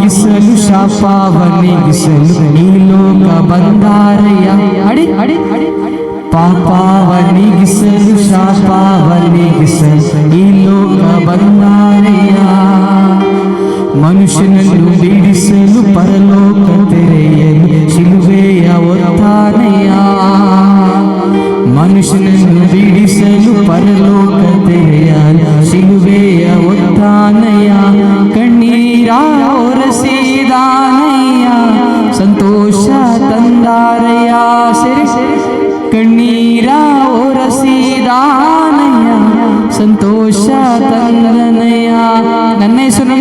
ನೀಗಿಸಲು ಶಾಪವನಿಗಿಸಲು ಈ ಲೋಕ ಬಂದಾರಯ್ಯ. ಪಾಪವನಿಗಿಸಲು ಶಾಪವನಿಗಿಸಲು ಈ ಲೋಕ ಬಂದಾರಯ್ಯ. ಮನುಷ್ಯನನ್ನು ಬಿಡಿಸಲು ಪರಲೋಕ ತೆರೆಯಲು ಶಿಲುಬೆಯ ಒತ್ತಾನೆಯ. ಮನುಷ್ಯನನ್ನು ಬಿಡಿಸಲು ಪರಲೋಕ ತೆರೆಯಲು ಶಿಲುಬೆಯ ಒತ್ತಾನೆಯ. ಕಣ್ಣೀರ ಒರೆಸಿದಾನಯ್ಯ ಸಂತೋಷ ತಂದಾರಯ್ಯ. ಸರಿ ಕಣ್ಣೀರ ಒರೆಸಿದಾನಯ್ಯ ಸಂತೋಷ ತಂದನಯ್ಯ. ನನ್ನ ಹೆಸರು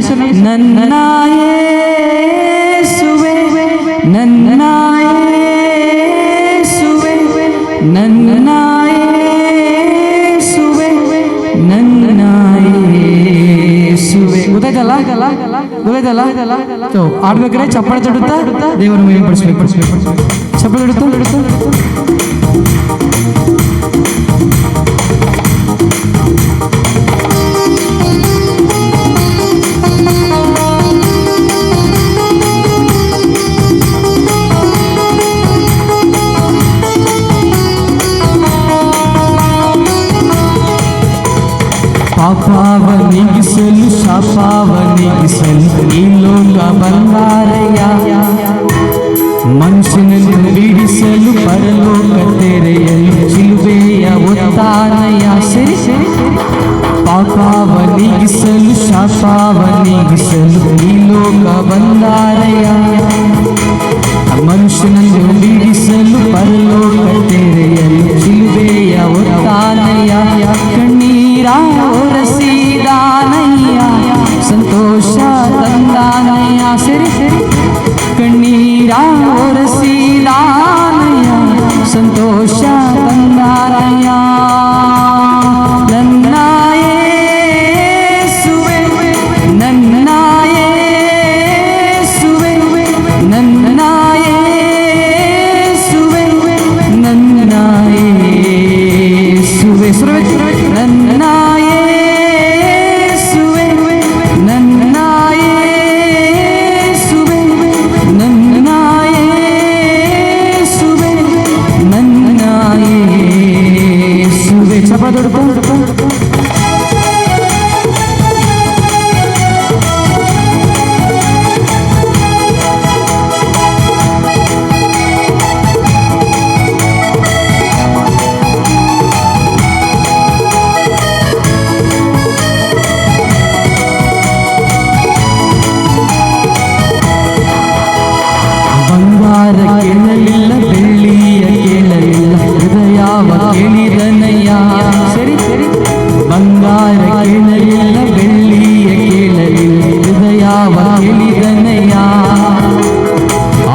ನನ್ನ ಯೇಸುವೆ, ನನ್ನ ಯೇಸುವೆ, ನನ್ನ ಯೇಸುವೆ, ನನ್ನ ಯೇಸುವೆ. ಗೊತ್ತಾಯ್ತಲ್ಲ ಗೊತ್ತಾಯ್ತಲ್ಲ. ಆಡ್ಬೇಕಾದ್ರೆ ಚಪ್ಪಾಳೆ ತಡುತ್ತಾ ದೇವರ ಮೇಲೆ ಪಡಿಸ್ಬೇಕು. ಚಪ್ಪಾಳೆ ತಡುತ್ತಾ ಪಾಪವನಿಗಿಸಲು ಶಾಪವನಿಗಿಸಲು ಈ ಲೋಕ ಬಂದಾರಯ್ಯ. ಮನುಷ್ಯನನ್ನು ಬಿಡಿಸಲು ಪರಲೋಕ ತೆರೆಯಲು ಶಿಲುಬೆಯ ಒತ್ತಾನಯ್ಯ. ಸರಿ ಪಾಪವನಿಗಿಸಲು ಶಾಪವನಿಗಿಸಲು ಈ ಲೋಕ ಬಂದಾರಯ್ಯ. ಮನುಷ್ಯನನ್ನು ಬಿಡಿಸಲು ಪರಲೋಕ ತೆರೆಯಲು ಶಿಲುಬೆಯ ಒತ್ತಾನಯ್ಯ. ಕಣ್ಣೀರ ಒರೆಸಿದಾನಯ್ಯ ಸಂತೋಷ ತಂದಾನಯ್ಯ. ಸರಿ ಕಣ್ಣೀರ ಒರೆಸಿದಾನಯ್ಯ ಸಂತೋಷ ತಂದಾನಯ್ಯ. ನನ್ನ ಯೇಸುವೆ, ನನ್ನ ಯೇಸುವೆ, ನನ್ನ ಯೇಸುವೆ, ನನ್ನ ಯೇಸುವೆ. ನನ್ನ ಯೇಸುವೆ, ನನ್ನ ಯೇಸುವೆ, ನನ್ನ ಯೇಸುವೆ, ನನ್ನ ಯೇಸುವೆ. ಚಪ್ಪಾಳೆ ತಡುತ್ತಾ ಬಂಗಾರ ಕೇಳಲಿಲ್ಲ, ಬೆಳ್ಳಿಯ ಕೇಳಲಿಲ್ಲ, ಹೃದಯವ ಕೇಳಿದನಯ್ಯ. ಸರಿ ಬಂಗಾರ ಕೇಳಲಿಲ್ಲ, ಬೆಳ್ಳಿಯ ಕೇಳಲಿಲ್ಲ, ಹೃದಯವ ಕೇಳಿದನಯ್ಯ.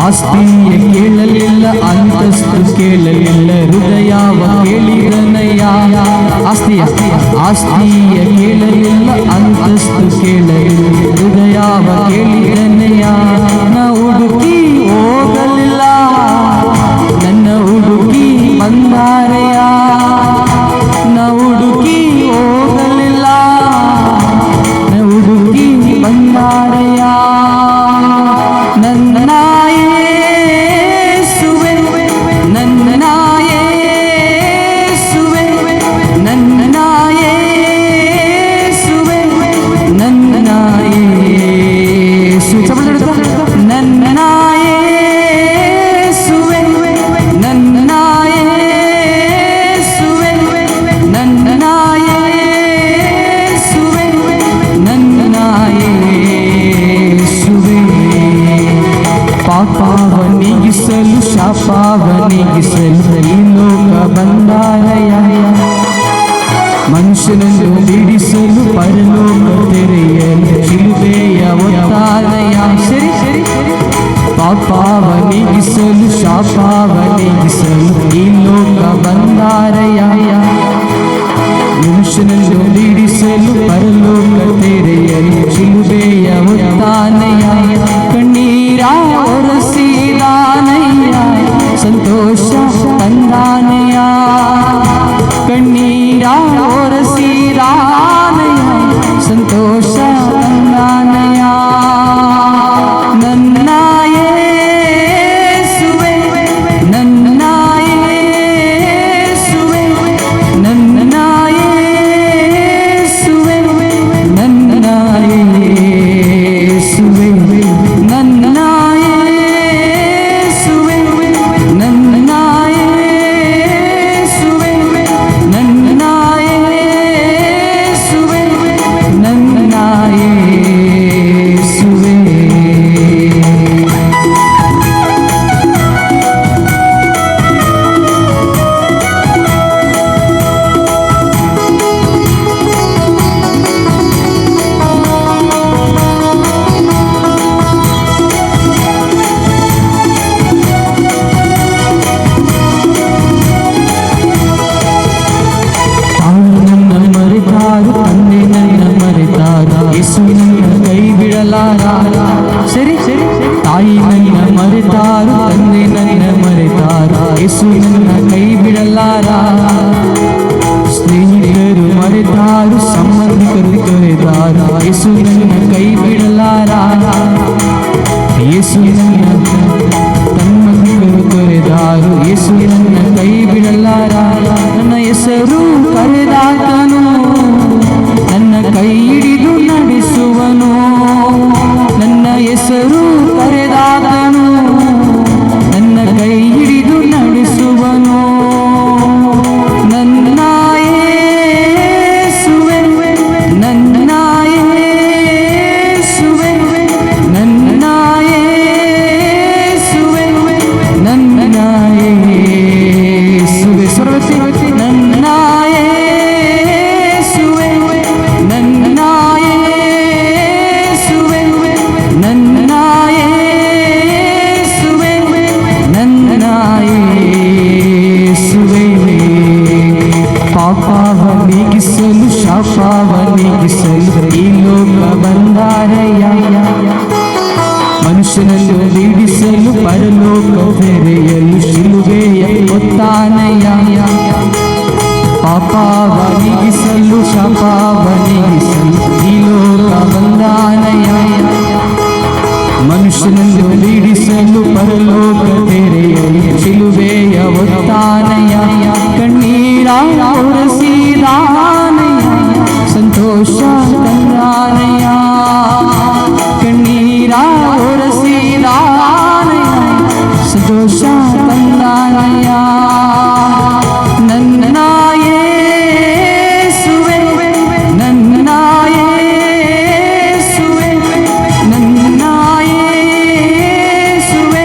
ಆಸ್ತಿಯ ಕೇಳಲಿಲ್ಲ, ಅಂತಸ್ತು ಕೇಳಲಿಲ್ಲ, ಹೃದಯವ ಕೇಳಿದನಯ್ಯ. ಆಸ್ತಿಯ ಕೇಳಲಿಲ್ಲ, ಅಂತಸ್ತು ಕೇಳಲಿಲ್ಲ, ಹೃದಯವ ಕೇಳಿದನಯ್ಯ. ನಾ ಹುಡುಕಿ ಹೋಗಲಿಲ್ಲ, ನನ್ನ ಹುಡುಕಿ ಬಂದಾರಯ್ಯ. ನಾ ಹುಡುಕಿ ಹೋಗಲಿಲ್ಲ, ನಾ ಹುಡುಕಿ ಬಂದಾರಯ್ಯ. ನನ್ನ ಯೇಸುವೆ, ನನ್ನ ಯೇಸುವೆ, ನನ್ನ ಯೇಸುವೆ, ನನ್ನ ಯೇಸು. ನನ್ನ ಯೇಸುವೆ, ನನ್ನ ಯೇಸುವೆ, ನನ್ನ ಯೇಸುವೆ, ನನ್ನ ಯೇಸುವೆ. ಸರಿ ಸರಿ. ತಾಯಿ ನನ್ನ ಮರೆತಾರು, ತಂದೆ ನನ್ನ ಮರೆತಾರ, ಯೇಸು ನನ್ನ ಕೈ ಬಿಡಲಾರ. ಸ್ನೇಹಿತರು ಮರೆತಾರು, ಸಂಬಂಧಿಕರು ತೊರೆದಾರ, ಯೇಸು ನನ್ನ ಕೈ ಬಿಡಲಾರ. ಯೇಸು ನನ್ನ ಸಂಬಂಧಿಕರು ತೊರೆದಾರು, ಯೇಸು ನನ್ನ ಕೈ ಬಿಡಲಾರ. ನನ್ನ ಹೆಸರು ಕರೆದಾತನು, ನನ್ನ ಕೈ ಹಿಡಿದು ನಡೆಸುವನು. ನನ್ನ ಹೆಸರು ಕರೆದಾತನು, ನನ್ನ ಕೈ ಹಿಡಿದು ನಡೆಸುವನು. ನನ್ನ ಯೇಸುವೆ, ನನ್ನ ಯೇಸುವೆ, ನನ್ನ ಯೇಸುವೆ, ನನ್ನ ಯೇಸುವೆ. ಸರ್ವತಿ ನನ್ನ ಯೇಸುವೆ, ನನ್ನ ಯೇಸುವೆ, ನನ್ನ ಯೇಸುವೆ, ನನ್ನ ಯೇಸುವೆ. ಪಾಪವ ನೀಗಿಸಲು, ಶಾಪವ ನೀಗಿಸಲು ಈ ಲೋಕ ಬಂದಾರಯ್ಯ. ಮನುಷ್ಯನನ್ನು ಬಿಡಿಸಲು, ಪರಲೋಕ ತೆರೆಯಲು ಶಿಲುಬೆಯ ಹೊತ್ತಾನಯ್ಯ. ಪಾಪವ ನೀಗಿಸಲು, ಶಾಪವ ನೀಗಿಸಲು ಈ ಲೋಕ ಬಂದಾನಯ್ಯ. ಮನುಷ್ಯನನ್ನು ಬಿಡಿಸಲು, ಪರಲೋಕ ತೆರೆಯಲು ಶಿಲುಬೆಯ ಹೊತ್ತಾನಯ್ಯ. ಕಣ್ಣೀರ ಒರೆಸಿದಾನಯ್ಯ, ಸಂತೋಷ ತಂದಾನಯ್ಯ. ಕಣ್ಣೀರ ಒರೆಸಿದಾನಯ್ಯ, ಸಂತೋಷ ತಂದಾನಯ್ಯ. ನನ್ನ ಯೇಸುವೆ, ನನ್ನ ಯೇಸುವೆ, ನನ್ನ ಯೇಸುವೆ,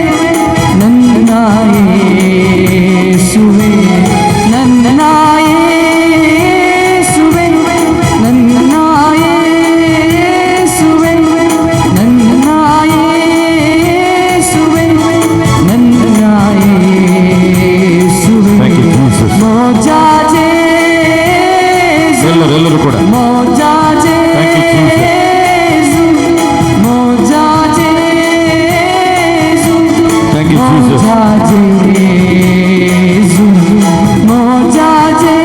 ನನ್ನ ಯೇಸುವೆ, ನನ್ನ ಯೇಸುವೆ, ನನ್ನ ಯೇಸುವೆ, ನನ್ನ ಯೇಸುವೆ, ನನ್ನ ಯೇಸುವೆ. ಮೋಜಾಜೆ ಎಲ್ಲರೂ ಕೂಡ ಮೋಜಾಜೆ ಮೋಜಾಜೆ ಮೋಜಾಜೆ ಮೋಜಾಜೆ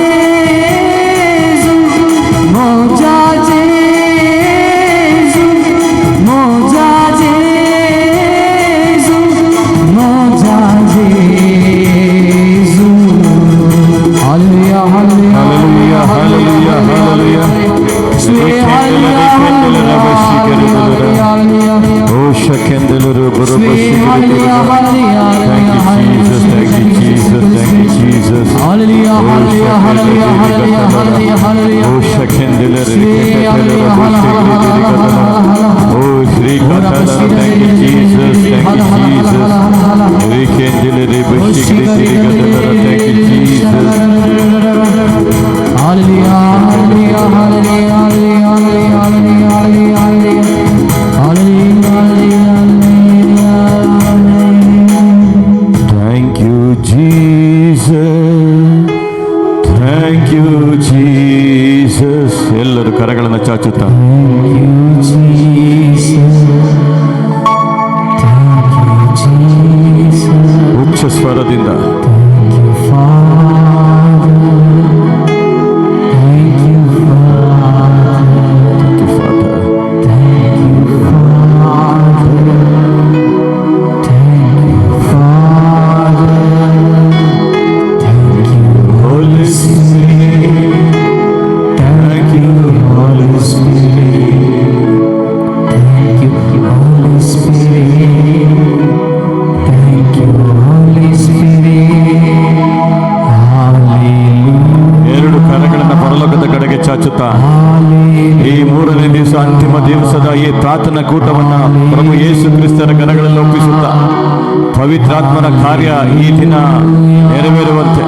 ಮೋಜಾಜೆ ಮೋಜಾಜೆ ಮೋಜಾಜೆ. Hallelujah, hallelujah, hallelujah, hallelujah. Oh, Shakendeluru, Hallelujah, thank you, Jesus, thank you, Jesus. Hallelujah, hallelujah, hallelujah, hallelujah, hallelujah, hallelujah. Oh, Shakendeluru, oh, Sri Katala, thank you, Jesus, thank you, Jesus. Rekendeluru, thank you, Jesus. Hallelujah, hallelujah, hallelujah, hallelujah, hallelujah, hallelujah, hallelujah. Thank you, Jesus. Thank you, Jesus. ಎಲ್ಲರೂ ಕರಗಳನ್ನು ಚಾಚುತ್ತಾ ಉಚ್ಚ ಸ್ವರದಿಂದ ಈ ಮೂರನೇ ದಿವಸ ಅಂತಿಮ ದಿವಸದ ಈ ಪ್ರಾರ್ಥನಾ ಕೂಟವನ್ನ ಪ್ರಭು ಯೇಸು ಕ್ರಿಸ್ತನ ಕರಗಳಲ್ಲಿ ಒಪ್ಪಿಸುತ್ತಾ ಪವಿತ್ರಾತ್ಮನ ಕಾರ್ಯ ಈ ದಿನ ನೆರವೇರುವಂತೆ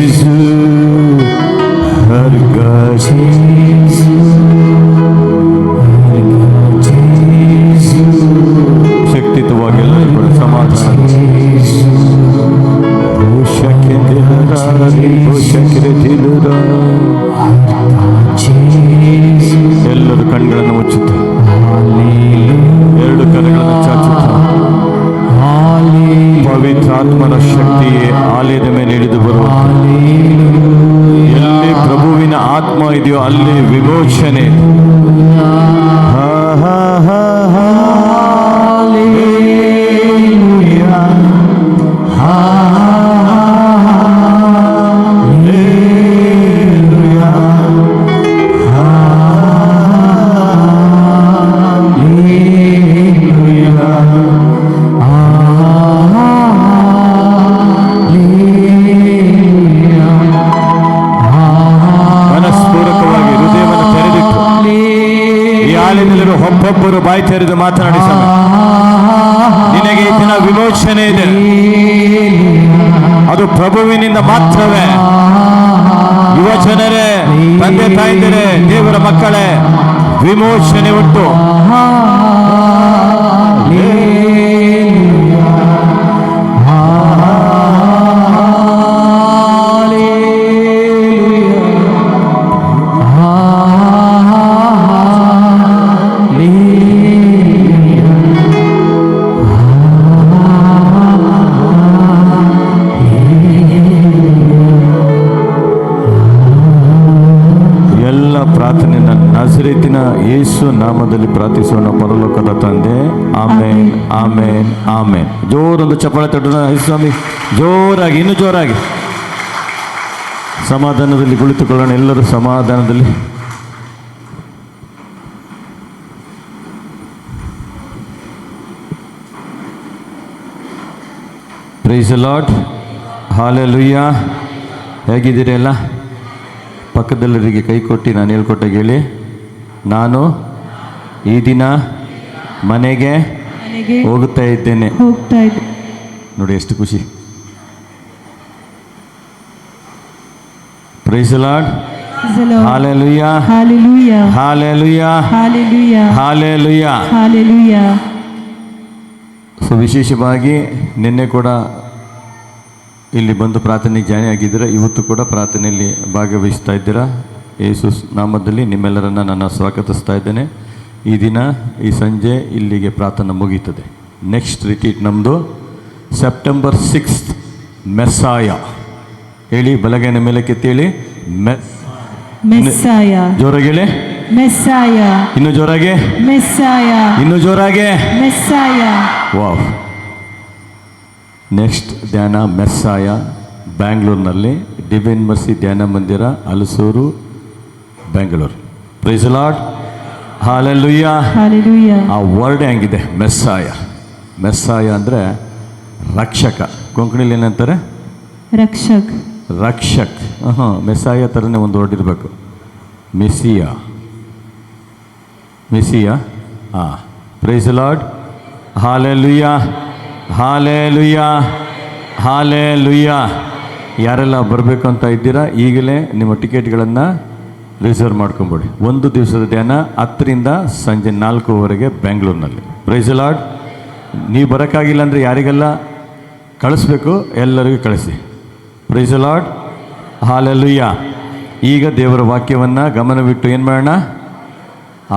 Jesus. ಶಕ್ತಿಯುತವಾಗಿ ಎಲ್ಲರೂ ಕೂಡ ಸಮಾಧಾನ ಎಲ್ಲರೂ ಕಣ್ಗಳನ್ನು ಮುಚ್ಚುತ್ತ ಎರಡು ಕರೆಗಳನ್ನು ಚಾಚುತ್ತ ಪವಿತ್ರಾತ್ಮನ ಶಕ್ತಿಯೇ ಆಲಯದ ಮೇಲೆ ಇಳಿದು ಬರುವ ಎಲ್ಲಿ ಪ್ರಭುವಿನ ಆತ್ಮ ಇದೆಯೋ ಅಲ್ಲಿ ವಿಮೋಚನೆ. ಒಬ್ಬೊಬ್ಬರು ಬಾಯಿ ತೆರೆದು ಮಾತನಾಡಿ ಸ್ವಾಮಿ, ನಿನಗೆ ಈ ದಿನ ವಿಮೋಚನೆ ಇದೆ, ಅದು ಪ್ರಭುವಿನಿಂದ ಮಾತ್ರವೇ. ಯುವ ಜನರೇ, ತಂದೆ ತಾಯಿದರೆ, ದೇವರ ಮಕ್ಕಳೇ, ವಿಮೋಚನೆ ಉಂಟು. ಪ್ರಾರ್ಥನೆಯನ್ನು ನಜರೇತಿನ ಯೇಸು ನಾಮದಲ್ಲಿ ಪ್ರಾರ್ಥಿಸೋಣ. ಪರಲೋಕದ ತಂದೆ, ಆಮೇನ್, ಆಮೇನ್, ಆಮೇನ್. ಜೋರೊಂದು ಚಪ್ಪಾಳೆ ತಟ್ಟೋಣ. ಸ್ವಾಮಿ, ಜೋರಾಗಿ, ಇನ್ನೂ ಜೋರಾಗಿ. ಸಮಾಧಾನದಲ್ಲಿ ಕುಳಿತುಕೊಳ್ಳೋಣ. ಎಲ್ಲರೂ ಸಮಾಧಾನದಲ್ಲಿ. Praise the Lord. ಹಲ್ಲೆಲೂಯಾ. ಹೇಗಿದ್ದೀರಿ ಎಲ್ಲ? ಪಕ್ಕದಲ್ಲರಿಗೆ ಕೈ ಕೊಟ್ಟು ನಾನು ಹೇಳ್ಕೊಟ್ಟಾಗ ಹೇಳಿ, ನಾನು ಈ ದಿನ ಮನೆಗೆ ಹೋಗ್ತಾ ಇದ್ದೇನೆ. ನೋಡಿ ಎಷ್ಟು ಖುಷಿ. Price the Lord. Hallelujah, Hallelujah. Hallelujah, Hallelujah. Hallelujah. Hallelujah. So ವಿಶೇಷವಾಗಿ ನಿನ್ನೆ ಕೂಡ ಇಲ್ಲಿ ಬಂದು ಪ್ರಾರ್ಥನೆಗೆ ಜಾಯ್ನ್ ಆಗಿದ್ದೀರಾ. ಇವತ್ತು ಕೂಡ ಪ್ರಾರ್ಥನೆಯಲ್ಲಿ ಭಾಗವಹಿಸ್ತಾ ಇದ್ದೀರಾ. ಯೇಸು ನಾಮದಲ್ಲಿ ನಿಮ್ಮೆಲ್ಲರನ್ನ ನಾನು ಸ್ವಾಗತಿಸ್ತಾ ಇದ್ದೇನೆ. ಈ ದಿನ ಈ ಸಂಜೆ ಇಲ್ಲಿಗೆ ಪ್ರಾರ್ಥನೆ ಮುಗೀತದೆ. ನೆಕ್ಸ್ಟ್ ರಿಟ್ರೀಟ್ ನಮ್ಮದು ಸೆಪ್ಟೆಂಬರ್ 6 ಮೆಸ್ಸಾಯ. ಹೇಳಿ, ಬಲಗೈನ ಮೇಲೆ ಕೆತ್ತೇಳಿ, ಮೆಸ್ಸಾಯ. ಜೋರಾಗಿ ಹೇಳಿ, ಮೆಸ್ಸಾಯ. ಇನ್ನು ಜೋರಾಗಿ, ಮೆಸ್ಸಾಯ. ಇನ್ನು ಜೋರಾಗಿ, ಮೆಸ್ಸಾಯ. ವಾವ್. ನೆಕ್ಸ್ಟ್ ಧ್ಯಾನ ಮೆಸ್ಸಾಯ, ಬ್ಯಾಂಗ್ಳೂರಿನಲ್ಲಿ ಡಿವೈನ್ ಮರ್ಸಿ ಧ್ಯಾನ ಮಂದಿರ, Halasuru, Bengaluru. Praise the Lord. Hallelujah. Hallelujah. ಆ ವರ್ಡ್ ಹೆಂಗಿದೆ, ಮೆಸ್ಸಾಯ. ಮೆಸ್ಸಾಯ ಅಂದರೆ ರಕ್ಷಕ. ಕೊಂಕಣಿಲಿ ಏನಂತಾರೆ? ರಕ್ಷಕ್. ರಕ್ಷಕ್. ಮೆಸ್ಸಾಯ ಥರನೇ ಒಂದು ವರ್ಡ್ ಇರಬೇಕು. Messiah, Messiah. Praise the Lord. Hallelujah, hallelujah, hallelujah. ಯಾರೆಲ್ಲ ಬರಬೇಕು ಅಂತ ಇದ್ದೀರಾ, ಈಗಲೇ ನಿಮ್ಮ ಟಿಕೆಟ್ಗಳನ್ನು ರಿಸರ್ವ್ ಮಾಡ್ಕೊಂಬಿಡಿ. ಒಂದು ದಿವಸದ ಧ್ಯಾನ 10ರಿಂದ ಸಂಜೆ 4ವರೆಗೆ ಬೆಂಗಳೂರಿನಲ್ಲಿ. Praise the Lord. ನೀವು ಬರೋಕ್ಕಾಗಿಲ್ಲ ಅಂದರೆ ಯಾರಿಗೆಲ್ಲ ಕಳಿಸ್ಬೇಕು ಎಲ್ಲರಿಗೂ ಕಳಿಸಿ. Praise the Lord. ಹಲ್ಲೆಲೂಯಾ. ಈಗ ದೇವರ ವಾಕ್ಯವನ್ನು ಗಮನವಿಟ್ಟು ಏನು ಮಾಡೋಣ,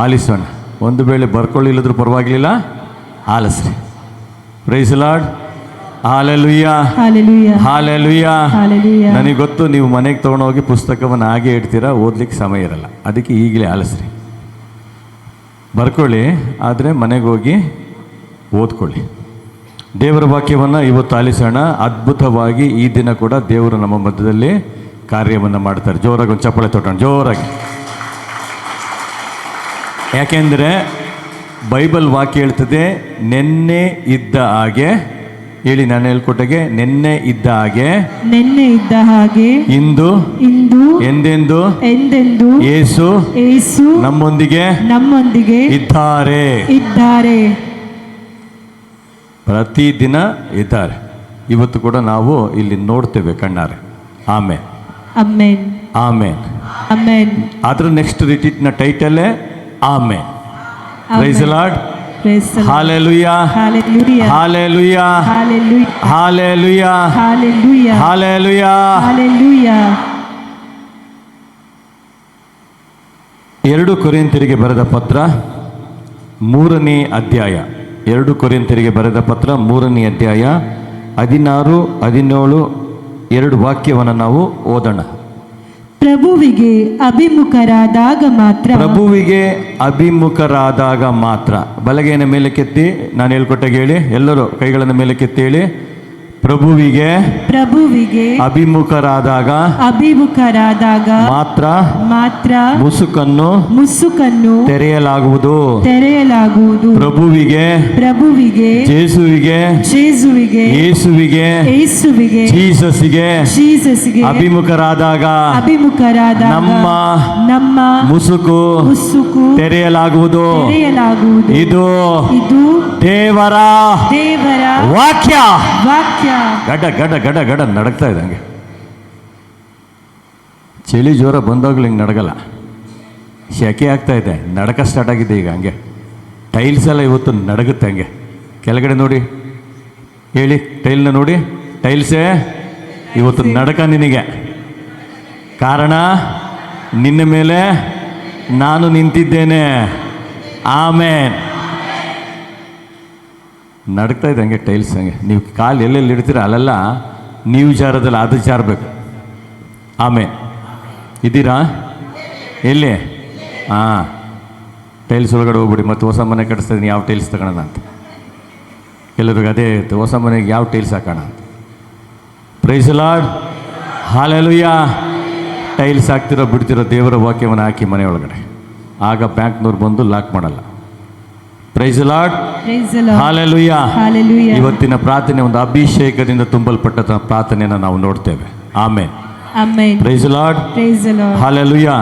ಆಲಿಸೋಣ. ಒಂದು ವೇಳೆ ಬರ್ಕೊಳ್ಳಿಲ್ಲದ್ರೂ ಪರವಾಗಿಲ್ಲ, ಆಲಿಸ್ರಿ. Price the Lord. Hallelujah, Hallelujah. Hallelujah. Hallelujah. ನನಗೆ ಗೊತ್ತು ನೀವು ಮನೆಗೆ ತೊಗೊಂಡೋಗಿ ಪುಸ್ತಕವನ್ನು ಹಾಗೆ ಇಡ್ತೀರಾ, ಓದ್ಲಿಕ್ಕೆ ಸಮಯ ಇರಲ್ಲ. ಅದಕ್ಕೆ ಈಗಲೇ ಆಲಿಸ್ರಿ. ಬರ್ಕೊಳ್ಳಿ, ಆದರೆ ಮನೆಗೆ ಹೋಗಿ ಓದ್ಕೊಳ್ಳಿ. ದೇವರ ವಾಕ್ಯವನ್ನು ಇವತ್ತು ಆಲಿಸೋಣ. ಅದ್ಭುತವಾಗಿ ಈ ದಿನ ಕೂಡ ದೇವರು ನಮ್ಮ ಮಧ್ಯದಲ್ಲಿ ಕಾರ್ಯವನ್ನು ಮಾಡ್ತಾರೆ. ಜೋರಾಗಿ ಒಂದು ಚಪ್ಪಾಳೆ ತೊಟ್ಟೋಣ, ಜೋರಾಗಿ. ಯಾಕೆಂದರೆ ಬೈಬಲ್ ವಾಕ್ಯ ಹೇಳ್ತದೆ, ನೆನ್ನೆ ಇದ್ದ ಹಾಗೆ. ಹೇಳಿ, ನಾನು ಹೇಳ್ಕೊಟ್ಟಾಗೆ, ನೆನ್ನೆ ಇದ್ದ ಹಾಗೆ, ನೆನ್ನೆ ಇದ್ದ ಹಾಗೆ, ಇಂದು, ಇಂದು, ಎಂದೆಂದು ಎಂದೆಂದು ಯೇಸು ಯೇಸು ನಮ್ಮೊಂದಿಗೆ ನಮ್ಮೊಂದಿಗೆ ಇದ್ದಾರೆ. ಇದ್ದಾರೆ. ಪ್ರತಿದಿನ ಇದ್ದಾರೆ. ಇವತ್ತು ಕೂಡ ನಾವು ಇಲ್ಲಿ ನೋಡ್ತೇವೆ ಕಣ್ಣಾರೆ. ಆಮೇನ್, ಆಮೆನ್. ಆಮೇನ್. Amen. ಅದ್ರ next ರಿಟೀಟ್ನ ಟೈಟಲೇ amen. Price the lord. Praise the Lord. Hallelujah, Hallelujah. Hallelujah, Hallelujah. Hallelujah, Hallelujah. Hallelujah. Hallelujah. 2 ಕೊರಿಂಥರಿಗೆ ಬರೆದ ಪತ್ರ 3ನೇ ಅಧ್ಯಾಯ. 2 ಕೊರಿಂಥರಿಗೆ ಬರೆದ ಪತ್ರ 3ನೇ ಅಧ್ಯಾಯ 16, 17 2 ವಾಕ್ಯವನ್ನು ನಾವು ಓದೋಣ. ಪ್ರಭುವಿಗೆ ಅಭಿಮುಖರಾದಾಗ ಮಾತ್ರ ಪ್ರಭುವಿಗೆ ಅಭಿಮುಖರಾದಾಗ ಮಾತ್ರ. ಬಲಗೈನ ಮೇಲಕ್ಕೆತ್ತಿ, ನಾನು ಹೇಳ್ಕೊಟ್ಟಾಗ ಹೇಳಿ, ಎಲ್ಲರೂ ಕೈಗಳನ್ನು ಮೇಲಕ್ಕೆತ್ತಿ ಹೇಳಿ. ಪ್ರಭುವಿಗೆ ಅಭಿಮುಖರಾದಾಗ ಮಾತ್ರ ಮುಸುಕನ್ನು ತೆರೆಯಲಾಗುವುದು. ಪ್ರಭುವಿಗೆ ಯೇಸುವಿಗೆ ಜೀಸಸ್ಗೆ ಅಭಿಮುಖರಾದಾಗ ನಮ್ಮ ಮುಸುಕು ತೆರೆಯಲಾಗುವುದು. ಇದು ದೇವರ ವಾಕ್ಯ. ಗಡ ಗಡ ಗಡ ಗಡ ನಡಗ್ತಾ ಇದೆ ಹಂಗೆ. ಚಳಿ ಜ್ವರ ಬಂದಾಗಲೂ ಹಿಂಗೆ ನಡಗಲ್ಲ, ಶೆಕೆ ಆಗ್ತಾ ಇದೆ, ನಡಕ ಸ್ಟಾರ್ಟ್ ಆಗಿದೆ ಈಗ. ಹಂಗೆ ಟೈಲ್ಸ್ ಎಲ್ಲ ಇವತ್ತು ನಡಗುತ್ತೆ ಹಂಗೆ. ಕೆಳಗಡೆ ನೋಡಿ, ಹೇಳಿ, ಟೈಲ್ನ ನೋಡಿ. ಟೈಲ್ಸೇ ಇವತ್ತು ನಡಕ ನಿನಗೆ. ಕಾರಣ ನಿನ್ನ ಮೇಲೆ ನಾನು ನಿಂತಿದ್ದೇನೆ. ಆಮೇನ್. ನಡ್ತಾ ಇದೆ ಹಂಗೆ ಟೈಲ್ಸ್ ಹಂಗೆ. ನೀವು ಕಾಲು ಎಲ್ಲೆಲ್ಲಿ ಇಡ್ತೀರ ಅಲ್ಲೆಲ್ಲ ನೀವು ಜಾರದಲ್ಲ, ಅದು ಜಾರಬೇಕು. ಆಮೇಲೆ ಇದ್ದೀರಾ ಎಲ್ಲಿ? ಹಾಂ, ಟೈಲ್ಸ್ ಒಳಗಡೆ ಹೋಗ್ಬಿಡಿ. ಮತ್ತು ಹೊಸ ಮನೆ ಕಟ್ಟಿಸ್ತಾ ಇದ್ದೀನಿ, ಯಾವ ಟೈಲ್ಸ್ ತಗೊಳ್ಳೋಣ ಅಂತ. ಎಲ್ಲರಿಗೂ ಅದೇ ಇತ್ತು, ಹೊಸ ಮನೆಗೆ ಯಾವ ಟೈಲ್ಸ್ ಹಾಕೋಣ ಅಂತ. Praise the Lord. Hallelujah. Tiles ಹಾಕ್ತಿರೋ ಬಿಡ್ತಿರೋ ದೇವರ ವಾಕ್ಯವನ್ನು ಹಾಕಿ ಮನೆ ಒಳಗಡೆ, ಆಗ ಬ್ಯಾಂಕ್ನವ್ರು ಬಂದು ಲಾಕ್ ಮಾಡಲ್ಲ. Praise the Lord. ಹಾಲೆಲೂಯಾ. ಇವತ್ತಿನ ಪ್ರಾರ್ಥನೆ ಒಂದು ಅಭಿಷೇಕದಿಂದ ತುಂಬಲ್ಪಟ್ಟ ಪ್ರಾರ್ಥನೆಯನ್ನು ನಾವು ನೋಡ್ತೇವೆ. Amen. Praise the Lord. Hallelujah.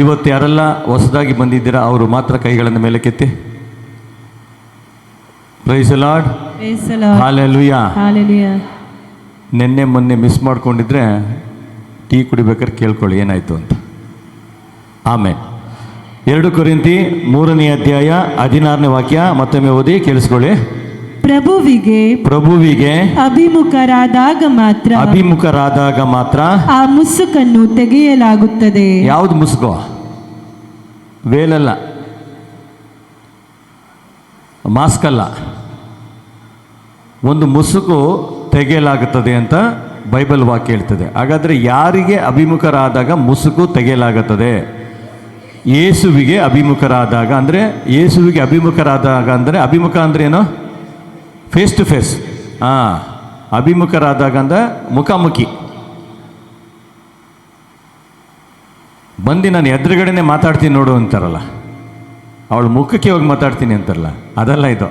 ಇವತ್ತು ಯಾರೆಲ್ಲ ಹೊಸದಾಗಿ ಬಂದಿದ್ದೀರಾ ಅವರು ಮಾತ್ರ ಕೈಗಳನ್ನು ಮೇಲಕ್ಕೆತ್ತಿ. Praise the Lord. ಹಾಲೆಲೂಯಾ. ನಿನ್ನೆ ಮೊನ್ನೆ ಮಿಸ್ ಮಾಡ್ಕೊಂಡಿದ್ರೆ ಟೀ ಕುಡಿಬೇಕಾದ್ರೆ ಕೇಳ್ಕೊಳ್ಳಿ ಏನಾಯಿತು ಅಂತ. ಆಮೇನ್. 2 ಕೊರಿಂಥಿ 3ನೇ ಅಧ್ಯಾಯ 16ನೇ ವಾಕ್ಯ ಮತ್ತೊಮ್ಮೆ ಓದಿ ಕೇಳಿಸ್ಕೊಳ್ಳಿ. ಪ್ರಭುವಿಗೆ ಅಭಿಮುಖರಾದಾಗ ಮಾತ್ರ ಆ ಮುಸುಕನ್ನು ತೆಗೆಯಲಾಗುತ್ತದೆ. ಯಾವುದು ಮುಸುಕು? ವೇಲಲ್ಲ, ಮಾಸ್ಕ್ ಅಲ್ಲ. ಒಂದು ಮುಸುಕು ತೆಗೆಯಲಾಗುತ್ತದೆ ಅಂತ ಬೈಬಲ್ ವಾಕ್ಯ ಹೇಳ್ತದೆ. ಹಾಗಾದರೆ ಯಾರಿಗೆ ಅಭಿಮುಖರಾದಾಗ ಮುಸುಕು ತೆಗೆಯಲಾಗುತ್ತದೆ? ಯೇಸುವಿಗೆ ಅಭಿಮುಖರಾದಾಗ. ಅಂದರೆ ಯೇಸುವಿಗೆ ಅಭಿಮುಖರಾದಾಗ ಅಂದರೆ, ಅಭಿಮುಖ ಅಂದರೆ ಏನು? Face to face. ಹಾಂ, ಅಭಿಮುಖರಾದಾಗ ಅಂದರೆ ಮುಖಾಮುಖಿ. ಬಂದು ನಾನು ಎದುರುಗಡೆನೆ ಮಾತಾಡ್ತೀನಿ ನೋಡು ಅಂತಾರಲ್ಲ, ಅವಳು ಮುಖಕ್ಕೆ ಹೋಗಿ ಮಾತಾಡ್ತೀನಿ ಅಂತಾರಲ್ಲ, ಅದಲ್ಲ ಇದು.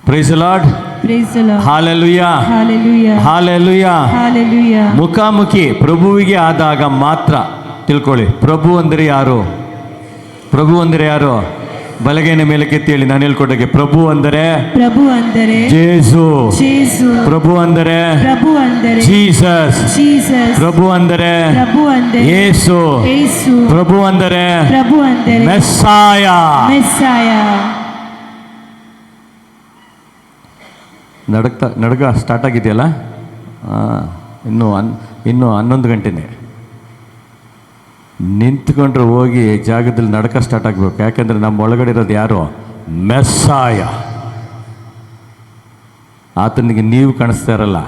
Praise the Lord. Hallelujah. Hallelujah. ಮುಖಾಮುಖಿ ಪ್ರಭುವಿಗೆ ಆದಾಗ ಮಾತ್ರ. ತಿಳ್ಕೊಳ್ಳಿ, ಪ್ರಭು ಅಂದರೆ ಯಾರು? ಪ್ರಭು ಅಂದರೆ ಯಾರು? ಬಲಗೈನ ಮೇಲೆ ಕೆತ್ತಿ ಹೇಳಿ, ನಾನು ಹೇಳ್ಕೊಟ್ಟಾಗೆ. ಪ್ರಭು ಅಂದರೆ ಜೇಸು. ಪ್ರಭು ಅಂದರೆ ಜೀಸಸ್. ಪ್ರಭು ಅಂದರೆ ಯೇಸು. ಪ್ರಭು ಅಂದರೆ ಮೆಸ್ಸಾಯ. ನಡಗ ಸ್ಟಾರ್ಟ್ ಆಗಿದೆಯಲ್ಲ, ಇನ್ನೂ 11 ಗಂಟೆನೇ. ನಿಂತ್ಕೊಂಡ್ರೆ ಹೋಗಿ ಜಾಗದಲ್ಲಿ ನಡಕ ಸ್ಟಾರ್ಟ್ ಆಗಬೇಕು. ಯಾಕೆಂದರೆ ನಮ್ಮ ಒಳಗಡೆ ಇರೋದು ಯಾರು? ಮೆಸ್ಸಾಯ. ಆತನಿಗೆ ನೀವು ಕಾಣಿಸ್ತಾ ಇರಲ್ಲ,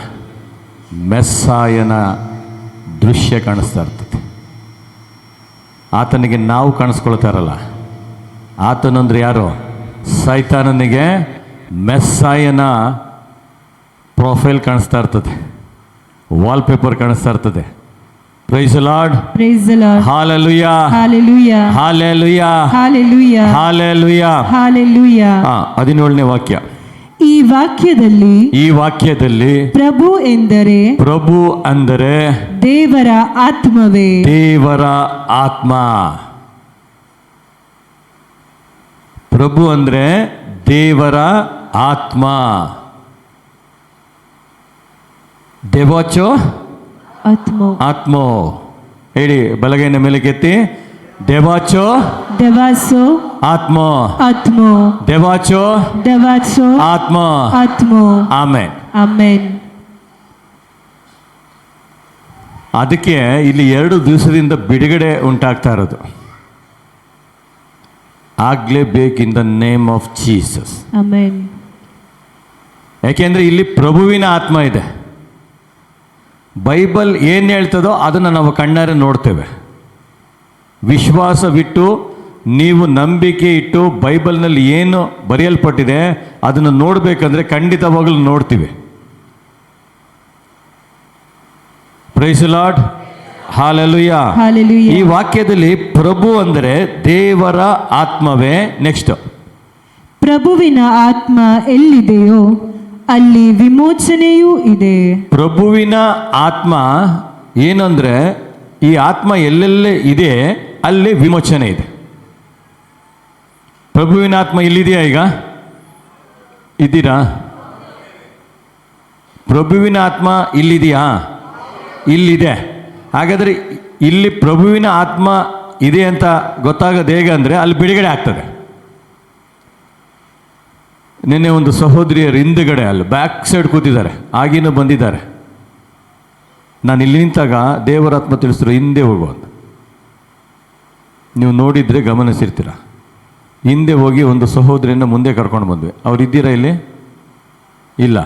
ಮೆಸ್ಸಾಯನ ದೃಶ್ಯ ಕಾಣಿಸ್ತಾ ಇರ್ತದೆ. ಆತನಿಗೆ ನಾವು ಕಾಣಿಸ್ಕೊಳ್ತಾ ಇರಲ್ಲ. ಆತನಂದ್ರೆ ಯಾರು? ಸೈತಾನನಿಗೆ ಮೆಸ್ಸಾಯನ ಪ್ರೊಫೈಲ್ ಕಾಣಿಸ್ತಾ ಇರ್ತದೆ, ವಾಲ್ಪೇಪರ್ ಕಾಣಿಸ್ತಾ ಇರ್ತದೆ. Praise the Lord. Hallelujah. Hallelujah. Hallelujah. 17ನೇ ವಾಕ್ಯ. ಈ ವಾಕ್ಯದಲ್ಲಿ ಪ್ರಭು ಅಂದರೆ ದೇವರ ಆತ್ಮವೇ. ದೇವರ ಆತ್ಮ. ಪ್ರಭು ಅಂದರೆ ದೇವರ ಆತ್ಮ. ದೇವಾಚೋ ಆತ್ಮೋ. ಹೇಳಿ, ಬಲಗೈನ ಮೇಲೆ ಕೆತ್ತಿ. ದೇವಾಚೋ ದೇವಾಸೋ ಆತ್ಮ, ಆತ್ಮೋ ದೇವಾಚೋ ದೇವಾಸೋ ಆತ್ಮ. ಆತ್ಮೋ. ಆಮೇನ್. ಆಮೆನ್. ಅದಕ್ಕೆ ಇಲ್ಲಿ 2 ದಿವಸದಿಂದ ಬಿಡುಗಡೆ ಉಂಟಾಗ್ತಾ ಇರೋದು. ಆಗ್ಲೇಬೇಕು in the name of Jesus. Amen. ಯಾಕೆಂದರೆ ಇಲ್ಲಿ ಪ್ರಭುವಿನ ಆತ್ಮ ಇದೆ. ಬೈಬಲ್ ಏನು ಹೇಳ್ತದೋ ಅದನ್ನು ನಾವು ಕಣ್ಣಾರೆ ನೋಡ್ತೇವೆ. ವಿಶ್ವಾಸವಿಟ್ಟು ನೀವು ನಂಬಿಕೆ ಇಟ್ಟು ಬೈಬಲ್ನಲ್ಲಿ ಏನು ಬರೆಯಲ್ಪಟ್ಟಿದೆ ಅದನ್ನು ನೋಡಬೇಕಂದ್ರೆ ಖಂಡಿತವಾಗಲೂ ನೋಡ್ತೀವಿ. Praise the Lord. Hallelujah. Hallelujah. ಈ ವಾಕ್ಯದಲ್ಲಿ ಪ್ರಭು ಅಂದರೆ ದೇವರ ಆತ್ಮವೇ. ನೆಕ್ಸ್ಟ್, ಪ್ರಭುವಿನ ಆತ್ಮ ಎಲ್ಲಿದೆಯೋ ಅಲ್ಲಿ ವಿಮೋಚನೆಯೂ ಇದೆ. ಪ್ರಭುವಿನ ಆತ್ಮ ಏನಂದ್ರೆ ಈ ಆತ್ಮ ಎಲ್ಲೆಲ್ಲೇ ಇದೆ ಅಲ್ಲಿ ವಿಮೋಚನೆ ಇದೆ. ಪ್ರಭುವಿನ ಆತ್ಮ ಇಲ್ಲಿದೆಯಾ? ಈಗ ಇದ್ದೀರಾ? ಪ್ರಭುವಿನ ಆತ್ಮ ಇಲ್ಲಿದೆಯಾ? ಇಲ್ಲಿದೆ. ಹಾಗಾದರೆ ಇಲ್ಲಿ ಪ್ರಭುವಿನ ಆತ್ಮ ಇದೆ ಅಂತ ಗೊತ್ತಾಗೋದು ಹೇಗೆ ಅಂದರೆ ಅಲ್ಲಿ ಬಿಡುಗಡೆ ಆಗ್ತದೆ. ನಿನ್ನೆ ಒಂದು ಸಹೋದರಿಯರು ಹಿಂದುಗಡೆ ಅಲ್ಲಿ ಬ್ಯಾಕ್ ಸೈಡ್ ಕೂತಿದ್ದಾರೆ, ಆಗಿನೂ ಬಂದಿದ್ದಾರೆ. ನಾನು ಇಲ್ಲಿ ನಿಂತಾಗ ದೇವರಾತ್ಮ ತಿಳಿಸಿದ್ರು ಹಿಂದೆ ಹೋಗು ಅಂತ. ನೀವು ನೋಡಿದರೆ ಗಮನಿಸಿರ್ತೀರ. ಹಿಂದೆ ಹೋಗಿ ಒಂದು ಸಹೋದರಿಯನ್ನು ಮುಂದೆ ಕರ್ಕೊಂಡು ಬಂದ್ವಿ. ಅವ್ರು ಇದ್ದೀರಾ ಇಲ್ಲಿ? ಇಲ್ಲ.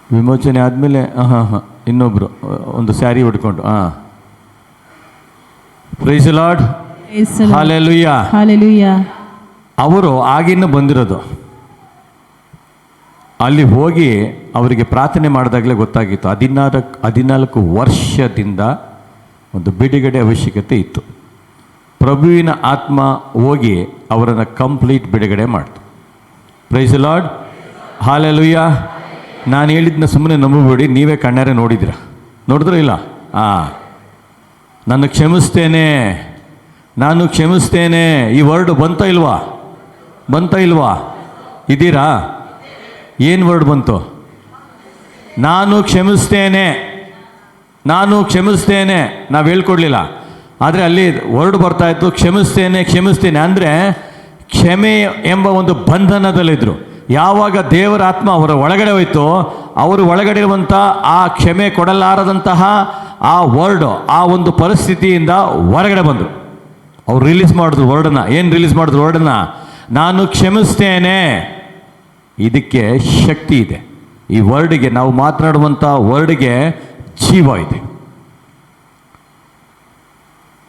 ವಿಮೋಚನೆ ಆದಮೇಲೆ ಇನ್ನೊಬ್ಬರು ಒಂದು ಸ್ಯಾರಿ ಉಟ್ಕೊಂಡು praise the Lord. Hallelujah. Hallelujah. ಅವರು ಆಗಿನ್ನು ಬಂದಿರೋದು. ಅಲ್ಲಿ ಹೋಗಿ ಅವರಿಗೆ ಪ್ರಾರ್ಥನೆ ಮಾಡಿದಾಗಲೇ ಗೊತ್ತಾಗಿತ್ತು 14 ವರ್ಷದಿಂದ ಒಂದು ಬಿಡುಗಡೆ ಅವಶ್ಯಕತೆ ಇತ್ತು. ಪ್ರಭುವಿನ ಆತ್ಮ ಹೋಗಿ ಅವರನ್ನು ಕಂಪ್ಲೀಟ್ ಬಿಡುಗಡೆ ಮಾಡ್ತು. Praise the Lord. ಹಾಲೆಲೂಯಾ. ನಾನು ಹೇಳಿದ್ದನ್ನ ಸುಮ್ಮನೆ ನಂಬಬೇಡಿ, ನೀವೇ ಕಣ್ಣಾರೆ ನೋಡಿದ್ದೀರ. ನೋಡಿದ್ರೋ ಇಲ್ಲ? ನಾನು ಕ್ಷಮಿಸ್ತೇನೆ, ನಾನು ಕ್ಷಮಿಸ್ತೇನೆ. ಈ ವರ್ಡ್ ಬಂತ ಇಲ್ವಾ? ಬಂತ ಇಲ್ವಾ? ಇದ್ದೀರಾ? ಏನು ವರ್ಡ್ ಬಂತು? ನಾನು ಕ್ಷಮಿಸ್ತೇನೆ, ನಾನು ಕ್ಷಮಿಸ್ತೇನೆ. ನಾವು ಹೇಳ್ಕೊಡ್ಲಿಲ್ಲ, ಆದರೆ ಅಲ್ಲಿ ವರ್ಡ್ ಬರ್ತಾಯಿತ್ತು ಕ್ಷಮಿಸ್ತೇನೆ, ಕ್ಷಮಿಸ್ತೇನೆ. ಅಂದರೆ ಕ್ಷಮೆ ಎಂಬ ಒಂದು ಬಂಧನದಲ್ಲಿದ್ದರು. ಯಾವಾಗ ದೇವರ ಆತ್ಮ ಅವರ ಒಳಗಡೆ ಹೋಯ್ತೋ ಅವರು ಒಳಗಡೆ ಇರುವಂಥ ಆ ಕ್ಷಮೆ ಕೊಡಲಾರದಂತಹ ಆ ವರ್ಡ್, ಆ ಒಂದು ಪರಿಸ್ಥಿತಿಯಿಂದ ಹೊರಗಡೆ ಬಂದರು. ಅವ್ರು ರಿಲೀಸ್ ಮಾಡಿದ್ರು ವರ್ಡನ್ನು. ಏನು ರಿಲೀಸ್ ಮಾಡಿದ್ರು ವರ್ಡನ್ನು? ನಾನು ಕ್ಷಮಿಸ್ತೇನೆ. ಇದಕ್ಕೆ ಶಕ್ತಿ ಇದೆ. ಈ ವರ್ಡ್ಗೆ, ನಾವು ಮಾತನಾಡುವಂಥ ವರ್ಡ್ಗೆ ಜೀವ ಇದೆ.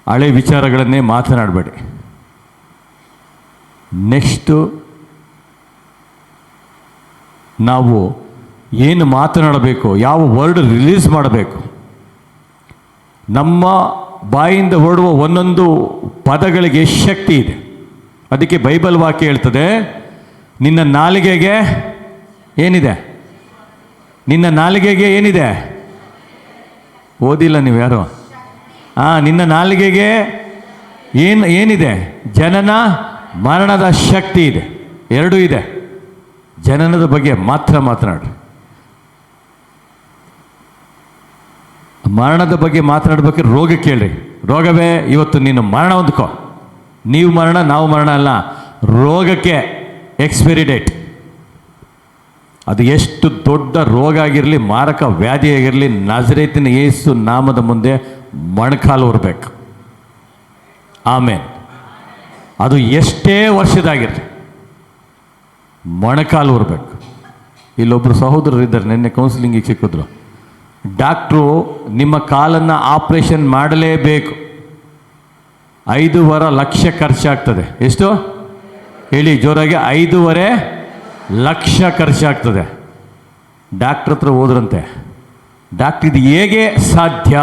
ಹಳೆ ವಿಚಾರಗಳನ್ನೇ ಮಾತನಾಡಬೇಡಿ. ನೆಕ್ಸ್ಟು ನಾವು ಏನು ಮಾತನಾಡಬೇಕು, ಯಾವ ವರ್ಡ್ ರಿಲೀಸ್ ಮಾಡಬೇಕು, ನಮ್ಮ ಬಾಯಿಂದ ಹೊರಡುವ ಒಂದೊಂದು ಪದಗಳಿಗೆ ಶಕ್ತಿ ಇದೆ. ಅದಕ್ಕೆ ಬೈಬಲ್ ವಾಕ್ಯ ಹೇಳ್ತದೆ, ನಿನ್ನ ನಾಲಿಗೆಗೆ ಏನಿದೆ? ನಿನ್ನ ನಾಲಿಗೆಗೆ ಏನಿದೆ? ಓದಿಲ್ಲ ನೀವು ಯಾರು? ನಿನ್ನ ನಾಲಿಗೆಗೆ ಏನಿದೆ? ಜನನ ಮರಣದ ಶಕ್ತಿ ಇದೆ. ಎರಡೂ ಇದೆ. ಜನನದ ಬಗ್ಗೆ ಮಾತ್ರ ಮಾತನಾಡಿ. ಮರಣದ ಬಗ್ಗೆ ಮಾತನಾಡ್ಬೇಕಾದ್ರೆ ರೋಗ ಕೇಳ್ರಿ. ರೋಗವೇ ಇವತ್ತು ನೀನು ಮರಣ ಹೊಂದ್ಕೋ. ನೀವು ಮರಣ, ನಾವು ಮರಣ ಅಲ್ಲ. ರೋಗಕ್ಕೆ ಎಕ್ಸ್ಪೈರಿ ಡೇಟ್. ಅದು ಎಷ್ಟು ದೊಡ್ಡ ರೋಗ ಆಗಿರಲಿ, ಮಾರಕ ವ್ಯಾಧಿ ಆಗಿರಲಿ, ನಜರೇತಿನ ಯೇಸು ನಾಮದ ಮುಂದೆ ಮೊಣಕಾಲು ಹೊರಬೇಕು. ಆಮೇಲೆ ಅದು ಎಷ್ಟೇ ವರ್ಷದಾಗಿರಲಿ ಮೊಣಕಾಲು ಹೊರಬೇಕು. ಇಲ್ಲೊಬ್ಬರು ಸಹೋದರರು ಇದ್ದಾರೆ, ನಿನ್ನೆ ಕೌನ್ಸಿಲಿಂಗಿಗೆ ಸಿಕ್ಕಿದ್ರು. ಡಾಕ್ಟ್ರು ನಿಮ್ಮ ಕಾಲನ್ನು ಆಪ್ರೇಷನ್ ಮಾಡಲೇಬೇಕು, 5.5 ಲಕ್ಷ ಖರ್ಚಾಗ್ತದೆ. ಎಷ್ಟು ಹೇಳಿ ಜೋರಾಗಿ? 5.5 ಲಕ್ಷ ಖರ್ಚಾಗ್ತದೆ. ಡಾಕ್ಟ್ರ್ ಹತ್ರ ಹೋದ್ರಂತೆ. ಡಾಕ್ಟ್ರ್ ಇದು ಹೇಗೆ ಸಾಧ್ಯ?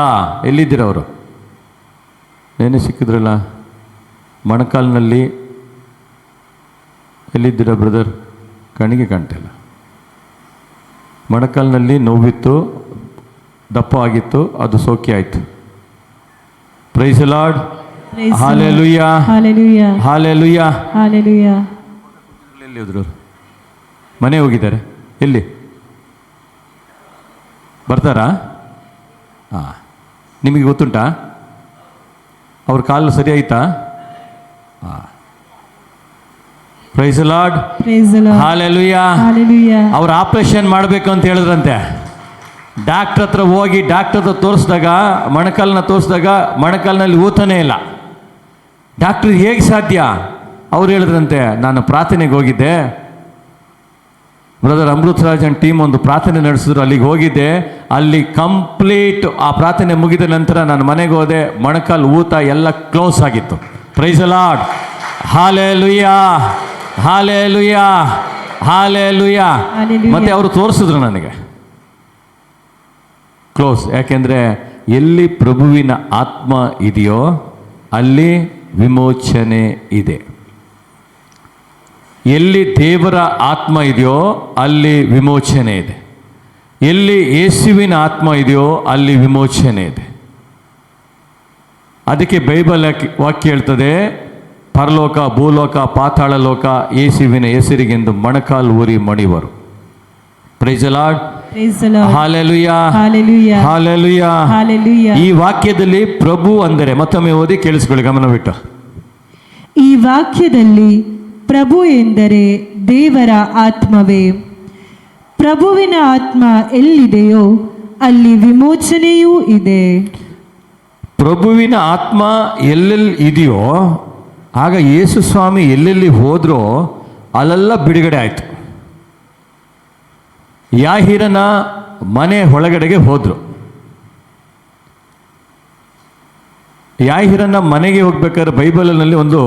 ಎಲ್ಲಿದ್ದೀರ ಅವರು? ಏನೇ ಸಿಕ್ಕಿದ್ರಲ್ಲ ಮೊಣಕಾಲಿನಲ್ಲಿ. ಎಲ್ಲಿದ್ದೀರ ಬ್ರದರ್? ಕಣ್ಣಿಗೆ ಕಾಣ್ತಿಲ್ಲ. ಮೊಣಕಾಲಿನಲ್ಲಿ ನೋವಿತ್ತು, ದಪ್ಪ ಆಗಿತ್ತು, ಅದು ಸೋಕಿ ಆಯಿತು. Praise the Lord. Hallelujah. Hallelujah. Hallelujah. Hallelujah. ಎಲ್ಲಿ ಹೋದ್ರು? ಮನೆ ಹೋಗಿದ್ದಾರೆ. ಎಲ್ಲಿ ಬರ್ತಾರಾ? ನಿಮಗೆ ಗೊತ್ತುಂಟಾ? ಅವ್ರ ಕಾಲು ಸರಿ ಆಯ್ತಾ? ಹಾಂ, price lord, Praise the Lord. Hallelujah. Hallelujah. ಅವ್ರು ಆಪರೇಷನ್ ಮಾಡಬೇಕು ಅಂತ ಹೇಳಿದ್ರಂತೆ. ಡಾಕ್ಟ್ರ್ ಹತ್ರ ಹೋಗಿ ಡಾಕ್ಟ್ರ್ ಹತ್ರ ತೋರಿಸಿದಾಗ, ಮೊಣಕಾಲನ್ನ ತೋರಿಸಿದಾಗ ಮೊಣಕಾಲಿನಲ್ಲಿ ಊತನೇ ಇಲ್ಲ. ಡಾಕ್ಟ್ರ್ ಹೇಗೆ ಸಾಧ್ಯ? ಅವ್ರು ಹೇಳಿದ್ರಂತೆ, ನಾನು ಪ್ರಾರ್ಥನೆಗೆ ಹೋಗಿದ್ದೆ, ಬ್ರದರ್ ಅಮೃತ್ ರಾಜನ್ ಟೀಮ್ ಒಂದು ಪ್ರಾರ್ಥನೆ ನಡೆಸಿದ್ರು, ಅಲ್ಲಿಗೆ ಹೋಗಿದ್ದೆ. ಅಲ್ಲಿ ಕಂಪ್ಲೀಟ್ ಆ ಪ್ರಾರ್ಥನೆ ಮುಗಿದ ನಂತರ ನಾನು ಮನೆಗೆ ಹೋದೆ, ಮೊಣಕಾಲು ಊತ ಎಲ್ಲ ಕ್ಲೋಸ್ ಆಗಿತ್ತು. Praise Lord, hallelujah, hallelujah, hallelujah. Hallelujah. ಮತ್ತೆ ಅವರು ತೋರಿಸಿದ್ರು ನನಗೆ ಕ್ಲೋಸ್. ಯಾಕೆಂದರೆ ಎಲ್ಲಿ ಪ್ರಭುವಿನ ಆತ್ಮ ಇದೆಯೋ ಅಲ್ಲಿ ವಿಮೋಚನೆ ಇದೆ. ಎಲ್ಲಿ ದೇವರ ಆತ್ಮ ಇದೆಯೋ ಅಲ್ಲಿ ವಿಮೋಚನೆ ಇದೆ. ಎಲ್ಲಿ ಯೇಸುವಿನ ಆತ್ಮ ಇದೆಯೋ ಅಲ್ಲಿ ವಿಮೋಚನೆ ಇದೆ. ಅದಕ್ಕೆ ಬೈಬಲ್ ವಾಕ್ಯ ಹೇಳ್ತದೆ, ಪರಲೋಕ, ಭೂಲೋಕ, ಪಾತಾಳ ಲೋಕ ಯೇಸುವಿನ ಹೆಸರಿಗೆಂದು ಮೊಣಕಾಲು ಊರಿ ಮಣಿವರು. Price the lord, Praise the Lord. Hallelujah, Hallelujah. Hallelujah. Hallelujah. ಈ ವಾಕ್ಯದಲ್ಲಿ ಪ್ರಭು ಅಂದರೆ, ಮತ್ತೊಮ್ಮೆ ಓದಿ ಕೇಳಿಸ್ಕೊಳ್ಳಿ ಗಮನವಿಟ್ಟು. ಈ ವಾಕ್ಯದಲ್ಲಿ ಪ್ರಭು ಎಂದರೆ ದೇವರ ಆತ್ಮವೇ. ಪ್ರಭುವಿನ ಆತ್ಮ ಎಲ್ಲಿದೆಯೋ ಅಲ್ಲಿ ವಿಮೋಚನೆಯೂ ಇದೆ. ಪ್ರಭುವಿನ ಆತ್ಮ ಎಲ್ಲೆಲ್ಲಿ ಇದೆಯೋ, ಆಗ ಯೇಸು ಸ್ವಾಮಿ ಎಲ್ಲೆಲ್ಲಿ ಹೋದ್ರೋ ಅಲ್ಲೆಲ್ಲ ಬಿಡುಗಡೆ ಆಯಿತು. ಯಾಹಿರನ ಮನೆ ಒಳಗಡೆಗೆ ಹೋದರು. ಯಾಹಿರನ ಮನೆಗೆ ಹೋಗ್ಬೇಕಾದ್ರೆ ಬೈಬಲಿನಲ್ಲಿ ಒಂದು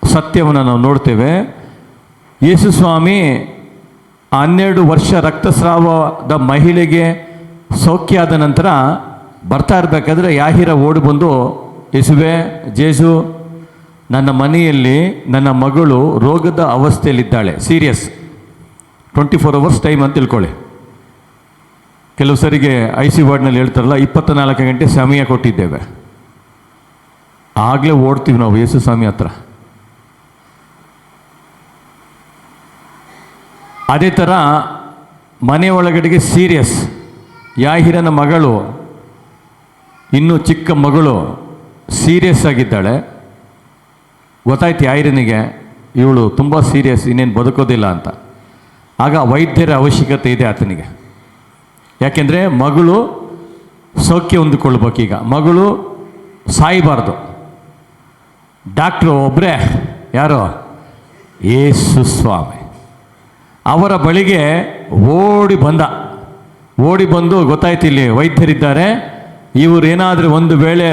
ಸತ್ಯವನ್ನು ನಾವು ನೋಡ್ತೇವೆ. ಯೇಸು ಸ್ವಾಮಿ 12 ವರ್ಷ ರಕ್ತಸ್ರಾವದ ಮಹಿಳೆಗೆ ಸೌಖ್ಯ ಆದ ನಂತರ ಬರ್ತಾ ಇರಬೇಕಾದ್ರೆ ಯಾಹಿರ ಓಡಿ ಬಂದು, ಯೇಸುವೆ, ಜೇಸು, ನನ್ನ ಮನೆಯಲ್ಲಿ ನನ್ನ ಮಗಳು ರೋಗದ ಅವಸ್ಥೆಯಲ್ಲಿದ್ದಾಳೆ, ಸೀರಿಯಸ್, 24 ಅವರ್ಸ್ ಟೈಮ್ ಅಂತ ತಿಳ್ಕೊಳ್ಳಿ. ಕೆಲವು ಸರಿಗೆ IC ವಾರ್ಡ್ನಲ್ಲಿ ಹೇಳ್ತಾರಲ್ಲ, 24 ಗಂಟೆ ಸಮಯ ಕೊಟ್ಟಿದ್ದೇವೆ. ಆಗಲೇ ಓಡ್ತೀವಿ ನಾವು ಯೇಸು ಸ್ವಾಮಿ ಹತ್ರ. ಅದೇ ಥರ ಮನೆ ಒಳಗಡೆಗೆ ಸೀರಿಯಸ್, ಯಾಹಿರನ ಮಗಳು, ಇನ್ನೂ ಚಿಕ್ಕ ಮಗಳು ಸೀರಿಯಸ್ ಆಗಿದ್ದಾಳೆ. ಗೊತ್ತಾಯ್ತು ಯಾಹಿರನಿಗೆ, ಇವಳು ತುಂಬ ಸೀರಿಯಸ್, ಇನ್ನೇನು ಬದುಕೋದಿಲ್ಲ ಅಂತ. ಆಗ ವೈದ್ಯರ ಅವಶ್ಯಕತೆ ಇದೆ ಆತನಿಗೆ. ಯಾಕೆಂದರೆ ಮಗಳು ಸೌಖ್ಯ ಹೊಂದಿಕೊಳ್ಬೇಕೀಗ, ಮಗಳು ಸಾಯಬಾರ್ದು. ಡಾಕ್ಟ್ರು ಒಬ್ಬರೇ, ಯಾರೋ ಯೇಸು ಸ್ವಾಮಿ. ಅವರ ಬಳಿಗೆ ಓಡಿ ಬಂದು ಗೊತ್ತಾಯ್ತು ಇಲ್ಲಿ ವೈದ್ಯರಿದ್ದಾರೆ, ಇವರು ಏನಾದರೂ ಒಂದು ವೇಳೆ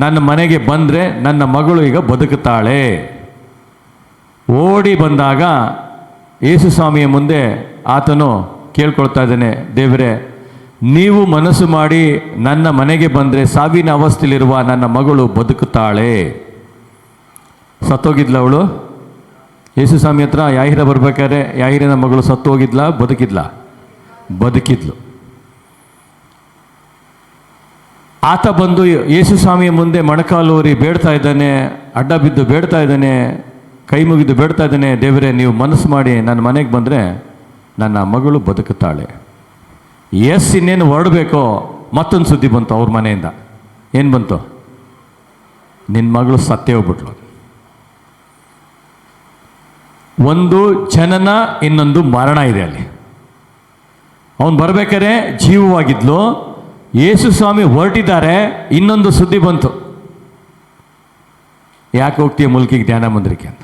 ನನ್ನ ಮನೆಗೆ ಬಂದರೆ ನನ್ನ ಮಗಳು ಈಗ ಬದುಕುತ್ತಾಳೆ. ಓಡಿ ಬಂದಾಗ ಯೇಸು ಸ್ವಾಮಿಯ ಮುಂದೆ ಆತನು ಕೇಳ್ಕೊಳ್ತಾ ಇದ್ದಾನೆ, ದೇವರೇ, ನೀವು ಮನಸ್ಸು ಮಾಡಿ ನನ್ನ ಮನೆಗೆ ಬಂದರೆ ಸಾವಿನ ಅವಸ್ಥೆಯಲ್ಲಿರುವ ನನ್ನ ಮಗಳು ಬದುಕುತ್ತಾಳೆ. ಸತ್ತೋಗಿದ್ಲ ಅವಳು. ಯೇಸು ಸ್ವಾಮಿ ಹತ್ರ ಯಾಹಿರ ಬರ್ಬೇಕಾದ್ರೆ ಯಾಹಿರನ ಮಗಳು ಸತ್ತು ಹೋಗಿದ್ಲ, ಬದುಕಿದ್ಲು. ಆತ ಬಂದು ಯೇಸು ಸ್ವಾಮಿಯ ಮುಂದೆ ಮೊಣಕಾಲೂರಿ ಬೇಡ್ತಾ ಇದ್ದಾನೆ, ಅಡ್ಡ ಬಿದ್ದು ಬೇಡ್ತಾ ಇದ್ದಾನೆ, ಕೈ ಮುಗಿದು ಬೇಡ್ತಾ ಇದ್ದಾನೆ, ದೇವರೇ, ನೀವು ಮನಸ್ಸು ಮಾಡಿ ನನ್ನ ಮನೆಗೆ ಬಂದರೆ ನನ್ನ ಮಗಳು ಬದುಕುತ್ತಾಳೆ. ಇನ್ನೇನು ಹೊರಡಬೇಕೋ ಮತ್ತೊಂದು ಸುದ್ದಿ ಬಂತು ಅವ್ರ ಮನೆಯಿಂದ. ಏನು ಬಂತು? ನಿನ್ನ ಮಗಳು ಸತ್ತೇ ಹೋಗ್ಬಿಟ್ಲು. ಒಂದು ಜನನ, ಇನ್ನೊಂದು ಮರಣ ಇದೆ ಅಲ್ಲಿ. ಅವನು ಬರ್ಬೇಕಾದ್ರೆ ಜೀವವಾಗಿದ್ಲು, ಯೇಸು ಸ್ವಾಮಿ ಹೊರಟಿದ್ದಾರೆ, ಇನ್ನೊಂದು ಸುದ್ದಿ ಬಂತು, ಯಾಕೆ ಹೋಗ್ತೀಯ ಮುಲ್ಕಿಗೆ ಧ್ಯಾನ ಮಂದಿರಕ್ಕೆ ಅಂತ.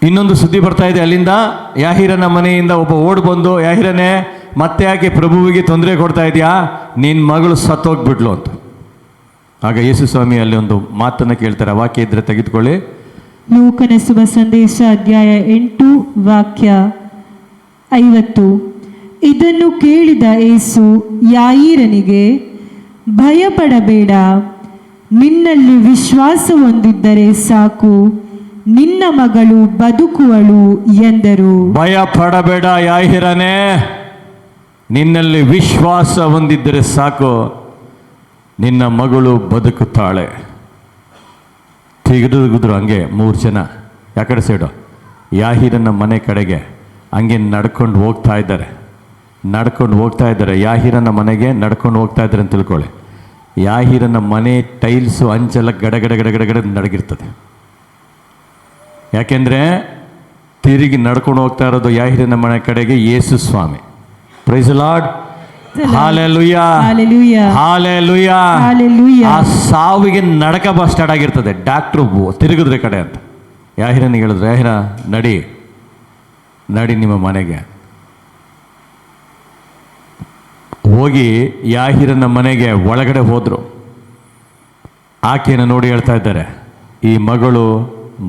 ಇನ್ನೊಂದು ಸುದ್ದಿ ಬರ್ತಾ ಇದೆ ಅಲ್ಲಿಂದ. ಯಾಹಿರನ ಮನೆಯಿಂದ ಒಬ್ಬ ಓಡಿ ಬಂದು, ಯಾಹಿರನೇ, ಮತ್ತೆ ಯಾಕೆ ಪ್ರಭುವಿಗೆ ತೊಂದರೆ ಕೊಡ್ತಾ ಇದೆಯಾ, ನಿನ್ನ ಮಗಳು ಸತ್ತೋಗ್ಬಿಟ್ಲು ಅಂತ. ಆಗ ಯೇಸು ಸ್ವಾಮಿ ಅಲ್ಲಿ ಒಂದು ಮಾತನ್ನು ಕೇಳ್ತಾರೆ, ವಾಕ್ಯ ಇದ್ದರೆ ತೆಗೆದುಕೊಳ್ಳಿ. ಲೂಕನ ಶುಭ ಸಂದೇಶ ಅಧ್ಯಾಯ 8 ವಾಕ್ಯ 50. ಇದನ್ನು ಕೇಳಿದ ಯೇಸು ಯಾಯೀರನಿಗೆ, ಭಯಪಡಬೇಡ, ನಿನ್ನಲ್ಲಿ ವಿಶ್ವಾಸ ಹೊಂದಿದ್ದರೆ ಸಾಕು, ನಿನ್ನ ಮಗಳು ಬದುಕುವಳು ಎಂದರು. ಭಯಪಡಬೇಡ ಯಾಹಿರನೇ, ನಿನ್ನಲ್ಲಿ ವಿಶ್ವಾಸ ಹೊಂದಿದ್ದರೆ ಸಾಕು, ನಿನ್ನ ಮಗಳು ಬದುಕುತ್ತಾಳೆ. ತೆಗೆದುಗಿದ್ರು ಹಂಗೆ 3 ಜನ. ಯಾಕಡೆ ಸೈಡು? ಯಾಹೀರನ ಮನೆ ಕಡೆಗೆ ಹಂಗೆ ನಡ್ಕೊಂಡು ಹೋಗ್ತಾ ಇದ್ದಾರೆ. ಯಾಹೀರನ ಮನೆಗೆ ನಡ್ಕೊಂಡು ಹೋಗ್ತಾ ಇದ್ದಾರೆ ಅಂತ ತಿಳ್ಕೊಳ್ಳಿ. ಯಾಹೀರನ ಮನೆ ಟೈಲ್ಸು ಅಂಚೆಲ್ಲ ಗಡ ನಡಗಿರ್ತದೆ. ಯಾಕೆಂದರೆ ತಿರುಗಿ ನಡ್ಕೊಂಡು ಹೋಗ್ತಾ ಇರೋದು ಯಾಹೀರನ ಮನೆ ಕಡೆಗೆ ಯೇಸು ಸ್ವಾಮಿ. Praise Lord, hallelujah, hallelujah. ಆ ಸಾವಿಗೆ ನಡಕ ಸ್ಟಾರ್ಟ್ ಆಗಿರ್ತದೆ. ಡಾಕ್ಟ್ರು ತಿರುಗಿದ್ರೆ ಕಡೆ ಅಂತ ಯಾಹೀರನಿಗೆ ಹೇಳಿದ್ರು, ಯಾಹೀರ ನಡಿ ನಿಮ್ಮ ಮನೆಗೆ. ಹೋಗಿ ಯಾಹೀರನ ಮನೆಗೆ ಒಳಗಡೆ ಹೋದರು. ಆಕೆಯನ್ನು ನೋಡಿ ಹೇಳ್ತಾ ಇದ್ದಾರೆ, ಈ ಮಗಳು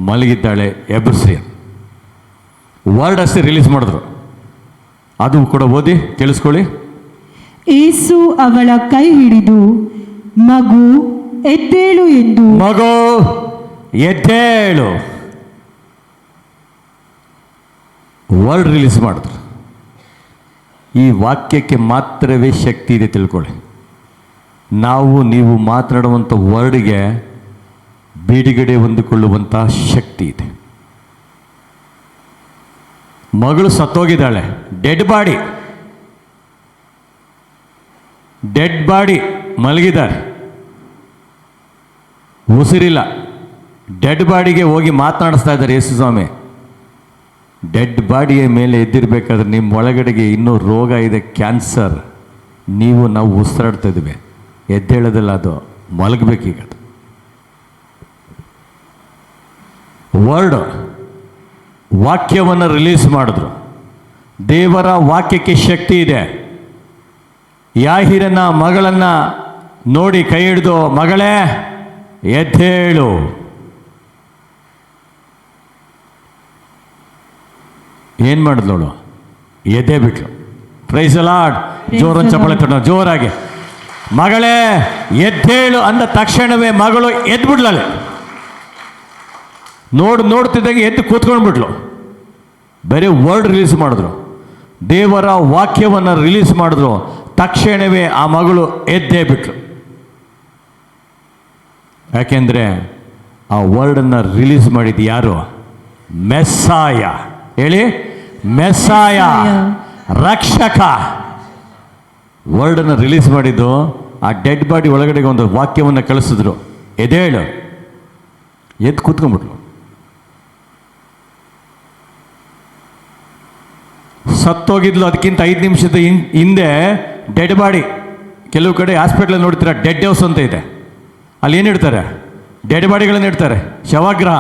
ಮಲಗಿದ್ದಾಳೆ, ಎಬ್ಬರಿಸ್ರಿ. ವರ್ಡ್ ಅಷ್ಟೇ ರಿಲೀಸ್ ಮಾಡಿದ್ರು. ಅದು ಕೂಡ ಓದಿ ಕೇಳಿಸ್ಕೊಳ್ಳಿ. ಯೇಸು ಅವಳ ಕೈ ಹಿಡಿದು ಮಗು ಎದ್ದೇಳು ಎಂದು, ಮಗು ಎದ್ದೇಳು, ವರ್ಡ್ ರಿಲೀಸ್ ಮಾಡಿದ್ರು. ಈ ವಾಕ್ಯಕ್ಕೆ ಮಾತ್ರವೇ ಶಕ್ತಿ ಇದೆ ತಿಳ್ಕೊಳ್ಳಿ. ನೀವು ಮಾತನಾಡುವಂಥ ವರ್ಡ್ಗೆ ಬಿಡುಗಡೆ ಹೊಂದಿಕೊಳ್ಳುವಂಥ ಶಕ್ತಿ ಇದೆ. ಮಗಳು ಸತ್ತೋಗಿದ್ದಾಳೆ, ಡೆಡ್ ಬಾಡಿ ಮಲಗಿದ್ದಾರೆ, ಉಸಿರಿಲ್ಲ. ಡೆಡ್ ಬಾಡಿಗೆ ಹೋಗಿ ಮಾತನಾಡಿಸ್ತಾ ಇದ್ದಾರೆ ಯೇಸು ಸ್ವಾಮಿ. ಡೆಡ್ ಬಾಡಿಯ ಮೇಲೆ ಎದ್ದಿರಬೇಕಾದ್ರೆ ನಿಮ್ಮ ಒಳಗಡೆಗೆ ಇನ್ನೂ ರೋಗ ಇದೆ, ಕ್ಯಾನ್ಸರ್. ನಾವು ಉಸಿರಾಡ್ತಾ ಇದ್ದೀವಿ, ಎದ್ದೇಳೋದಿಲ್ಲ, ಅದು ಮಲಗಬೇಕೀಗ. ವರ್ಡ್ ವಾಕ್ಯವನ್ನು ರಿಲೀಸ್ ಮಾಡಿದ್ರು. ದೇವರ ವಾಕ್ಯಕ್ಕೆ ಶಕ್ತಿ ಇದೆ. ಯಾಹೀರನ ಮಗಳನ್ನು ನೋಡಿ ಕೈ ಹಿಡಿದು, ಮಗಳೇ ಎದ್ದೇಳು. ಏನು ಮಾಡಿದ್ಲವಳು? ಎದ್ದೇ ಬಿಟ್ಲು. Praise the Lord. ಜೋರೊಂದು ಚಪ್ಪಳೆ ತಗೊಂಡು ಜೋರಾಗಿ, ಮಗಳೇ ಎದ್ದೇಳು ಅಂದ ತಕ್ಷಣವೇ ಮಗಳು ಎದ್ಬಿಡ್ಲಳೆ. ನೋಡ್ತಿದ್ದಂಗೆ ಎದ್ದು ಕೂತ್ಕೊಂಡ್ಬಿಟ್ಲು. ಬರೀ ವರ್ಡ್ ರಿಲೀಸ್ ಮಾಡಿದ್ರು, ದೇವರ ವಾಕ್ಯವನ್ನು ರಿಲೀಸ್ ಮಾಡಿದ್ರು. ತಕ್ಷಣವೇ ಆ ಮಗಳು ಎದ್ದೇ ಬಿಟ್ಲು. ಯಾಕೆಂದರೆ ಆ ವರ್ಡನ್ನು ರಿಲೀಸ್ ಮಾಡಿದ್ದು ಯಾರು? ಮೆಸ್ಸಾಯ. ಹೇಳಿ, ಮೆಸ್ಸಾಯ, ರಕ್ಷಕ. ವರ್ಡನ್ನು ರಿಲೀಸ್ ಮಾಡಿದ್ದು. ಆ ಡೆಡ್ ಬಾಡಿ ಒಳಗಡೆಗೆ ಒಂದು ವಾಕ್ಯವನ್ನು ಕಳಿಸಿದ್ರು, ಎದ್ದೇಳು. ಎದ್ದು ಕೂತ್ಕೊಂಡ್ಬಿಟ್ಲು. ಸತ್ತೋಗಿದ್ಲು. ಅದಕ್ಕಿಂತ 5 ನಿಮಿಷದ ಹಿಂದೆ ಡೆಡ್ ಬಾಡಿ. ಕೆಲವು ಕಡೆ ಹಾಸ್ಪಿಟ್ಲಲ್ಲಿ ನೋಡ್ತೀರಾ, ಡೆಡ್ ಹೌಸ್ ಅಂತ ಇದೆ. ಅಲ್ಲಿ ಏನು ಇಡ್ತಾರೆ? ಡೆಡ್ ಬಾಡಿಗಳನ್ನು ಇಡ್ತಾರೆ. ಶವಗ್ರಹ,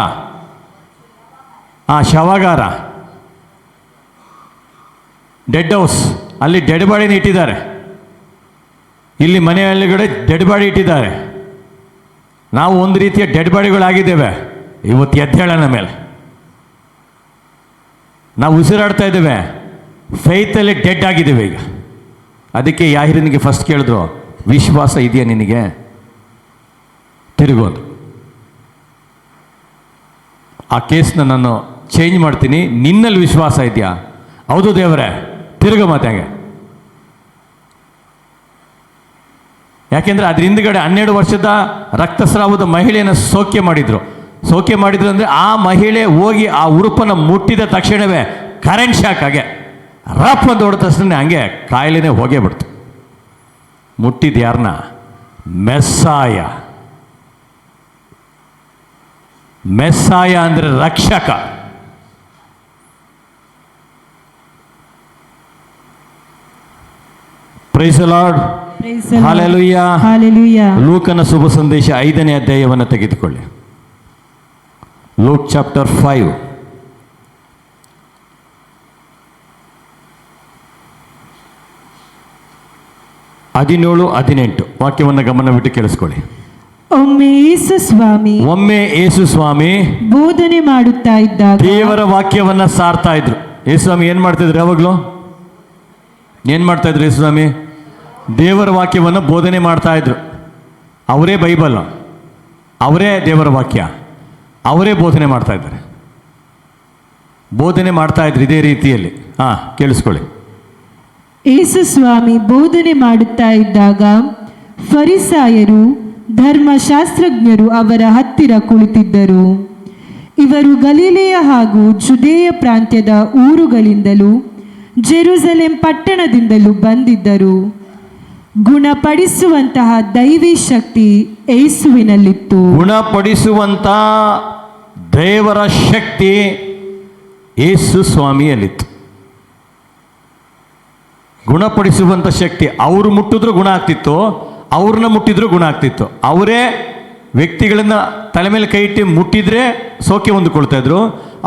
ಶವಗಾರ, ಡೆಡ್ ಹೌಸ್. ಅಲ್ಲಿ ಡೆಡ್ ಬಾಡಿನ ಇಟ್ಟಿದ್ದಾರೆ. ಇಲ್ಲಿ ಮನೆಯಲ್ಲಿಗಡೆ ಡೆಡ್ ಬಾಡಿ ಇಟ್ಟಿದ್ದಾರೆ. ನಾವು ಒಂದು ರೀತಿಯ ಡೆಡ್ ಬಾಡಿಗಳಾಗಿದ್ದೇವೆ. ಇವತ್ತು ಎದ್ದೇಳನ ಮೇಲೆ ನಾವು ಉಸಿರಾಡ್ತಾ ಇದ್ದೇವೆ. ಫೈತಲ್ಲಿ ಡೆಡ್ ಆಗಿದ್ದೇವೆ ಈಗ. ಅದಕ್ಕೆ ಯಾಹೀರನಿಗೆ ಫಸ್ಟ್ ಕೇಳಿದ್ರು, ವಿಶ್ವಾಸ ಇದೆಯಾ ನಿನಗೆ? ತಿರುಗೋದು. ಆ ಕೇಸ್ನ ನಾನು ಚೇಂಜ್ ಮಾಡ್ತೀನಿ, ನಿನ್ನಲ್ಲಿ ವಿಶ್ವಾಸ ಇದೆಯಾ? ಹೌದು ದೇವರೇ, ತಿರುಗ ಮಾತಾಗೆ. ಯಾಕೆಂದರೆ ಅದ್ರ ಹಿಂದ್ಗಡೆ 12 ವರ್ಷದ ರಕ್ತಸ್ರಾವದ ಮಹಿಳೆಯನ್ನು ಸೌಖ್ಯ ಮಾಡಿದ್ರು ಅಂದರೆ ಆ ಮಹಿಳೆ ಹೋಗಿ ಆ ಉಡುಪನ್ನು ಮುಟ್ಟಿದ ತಕ್ಷಣವೇ ಕರೆಂಟ್ ಶಾಕ್ ಹಾಗೆ ರಫ್ ಅಂತ ಹೊಡೆದ ತಕ್ಷಣ ಹಂಗೆ ಕಾಯಿಲೆನೇ ಹೋಗೇ ಬಿಡ್ತು. ಮುಟ್ಟಿದ್ದು ಯಾರನ್ನ? ಮೆಸ್ಸಾಯ. ಮೆಸ್ಸಾಯ ಅಂದರೆ ರಕ್ಷಕ. Praise the Lord. Hallelujah, hallelujah. ಲೂಕನ ಶುಭ ಸಂದೇಶ 5ನೇ ಅಧ್ಯಾಯವನ್ನು ತೆಗೆದುಕೊಳ್ಳಿ. Luke chapter 5. ಹದಿನೇಳು 18 ವಾಕ್ಯವನ್ನು ಗಮನವಿಟ್ಟು ಕೇಳಿಸ್ಕೊಳ್ಳಿ. ಒಮ್ಮೆ ಯೇಸು ಸ್ವಾಮಿ ಬೋಧನೆ ಮಾಡುತ್ತಾ ಇದ್ದಾಗ ದೇವರ ವಾಕ್ಯವನ್ನ ಸಾರ್ತಾ ಇದ್ರು. ಯೇಸು ಸ್ವಾಮಿ ಏನ್ ಮಾಡ್ತಿದ್ರು? ಯಾವಾಗಲೂ ಏನ್ ಮಾಡ್ತಾ ಇದ್ರು? ಯೇಸು ಸ್ವಾಮಿ ದೇವರ ವಾಕ್ಯವನ್ನು ಬೋಧನೆ ಮಾಡ್ತಾ ಇದ್ರು. ಅವರೇ ಬೈಬಲ್, ಅವರೇ ದೇವರ ವಾಕ್ಯ, ಅವರೇ ಬೋಧನೆ ಮಾಡ್ತಾ ಇದ್ದಾರೆ. ಬೋಧನೆ ಮಾಡ್ತಾ ಇದ್ರು ಇದೇ ರೀತಿಯಲ್ಲಿ. ಕೇಳಿಸ್ಕೊಳ್ಳಿ. ಯೇಸು ಸ್ವಾಮಿ ಬೋಧನೆ ಮಾಡುತ್ತಾ ಇದ್ದಾಗ ಫರಿಸಾಯರು ಧರ್ಮಶಾಸ್ತ್ರಜ್ಞರು ಅವರ ಹತ್ತಿರ ಕುಳಿತಿದ್ದರು. ಇವರು ಗಲಿಲೆಯ ಹಾಗೂ ಜುದೇಯ ಪ್ರಾಂತ್ಯದ ಊರುಗಳಿಂದಲೂ ಜೆರುಸಲೆಂ ಪಟ್ಟಣದಿಂದಲೂ ಬಂದಿದ್ದರು. ಗುಣಪಡಿಸುವಂತಹ ದೈವಿ ಶಕ್ತಿ ಯೇಸುವಿನಲ್ಲಿತ್ತು. ಗುಣಪಡಿಸುವಂತ ದೇವರ ಶಕ್ತಿ ಯೇಸು ಸ್ವಾಮಿಯಲ್ಲಿತ್ತು. ಗುಣಪಡಿಸುವಂತ ಶಕ್ತಿ. ಅವರು ಮುಟ್ಟಿದ್ರು ಗುಣ ಆಗ್ತಿತ್ತು, ಅವ್ರನ್ನ ಮುಟ್ಟಿದ್ರು ಗುಣ ಆಗ್ತಿತ್ತು. ಅವರೇ ವ್ಯಕ್ತಿಗಳನ್ನ ತಲೆ ಮೇಲೆ ಕೈ ಇಟ್ಟು ಮುಟ್ಟಿದ್ರೆ ಸೌಖ್ಯ ಹೊಂದ್ಕೊಳ್ತಾ ಇದ್ರು.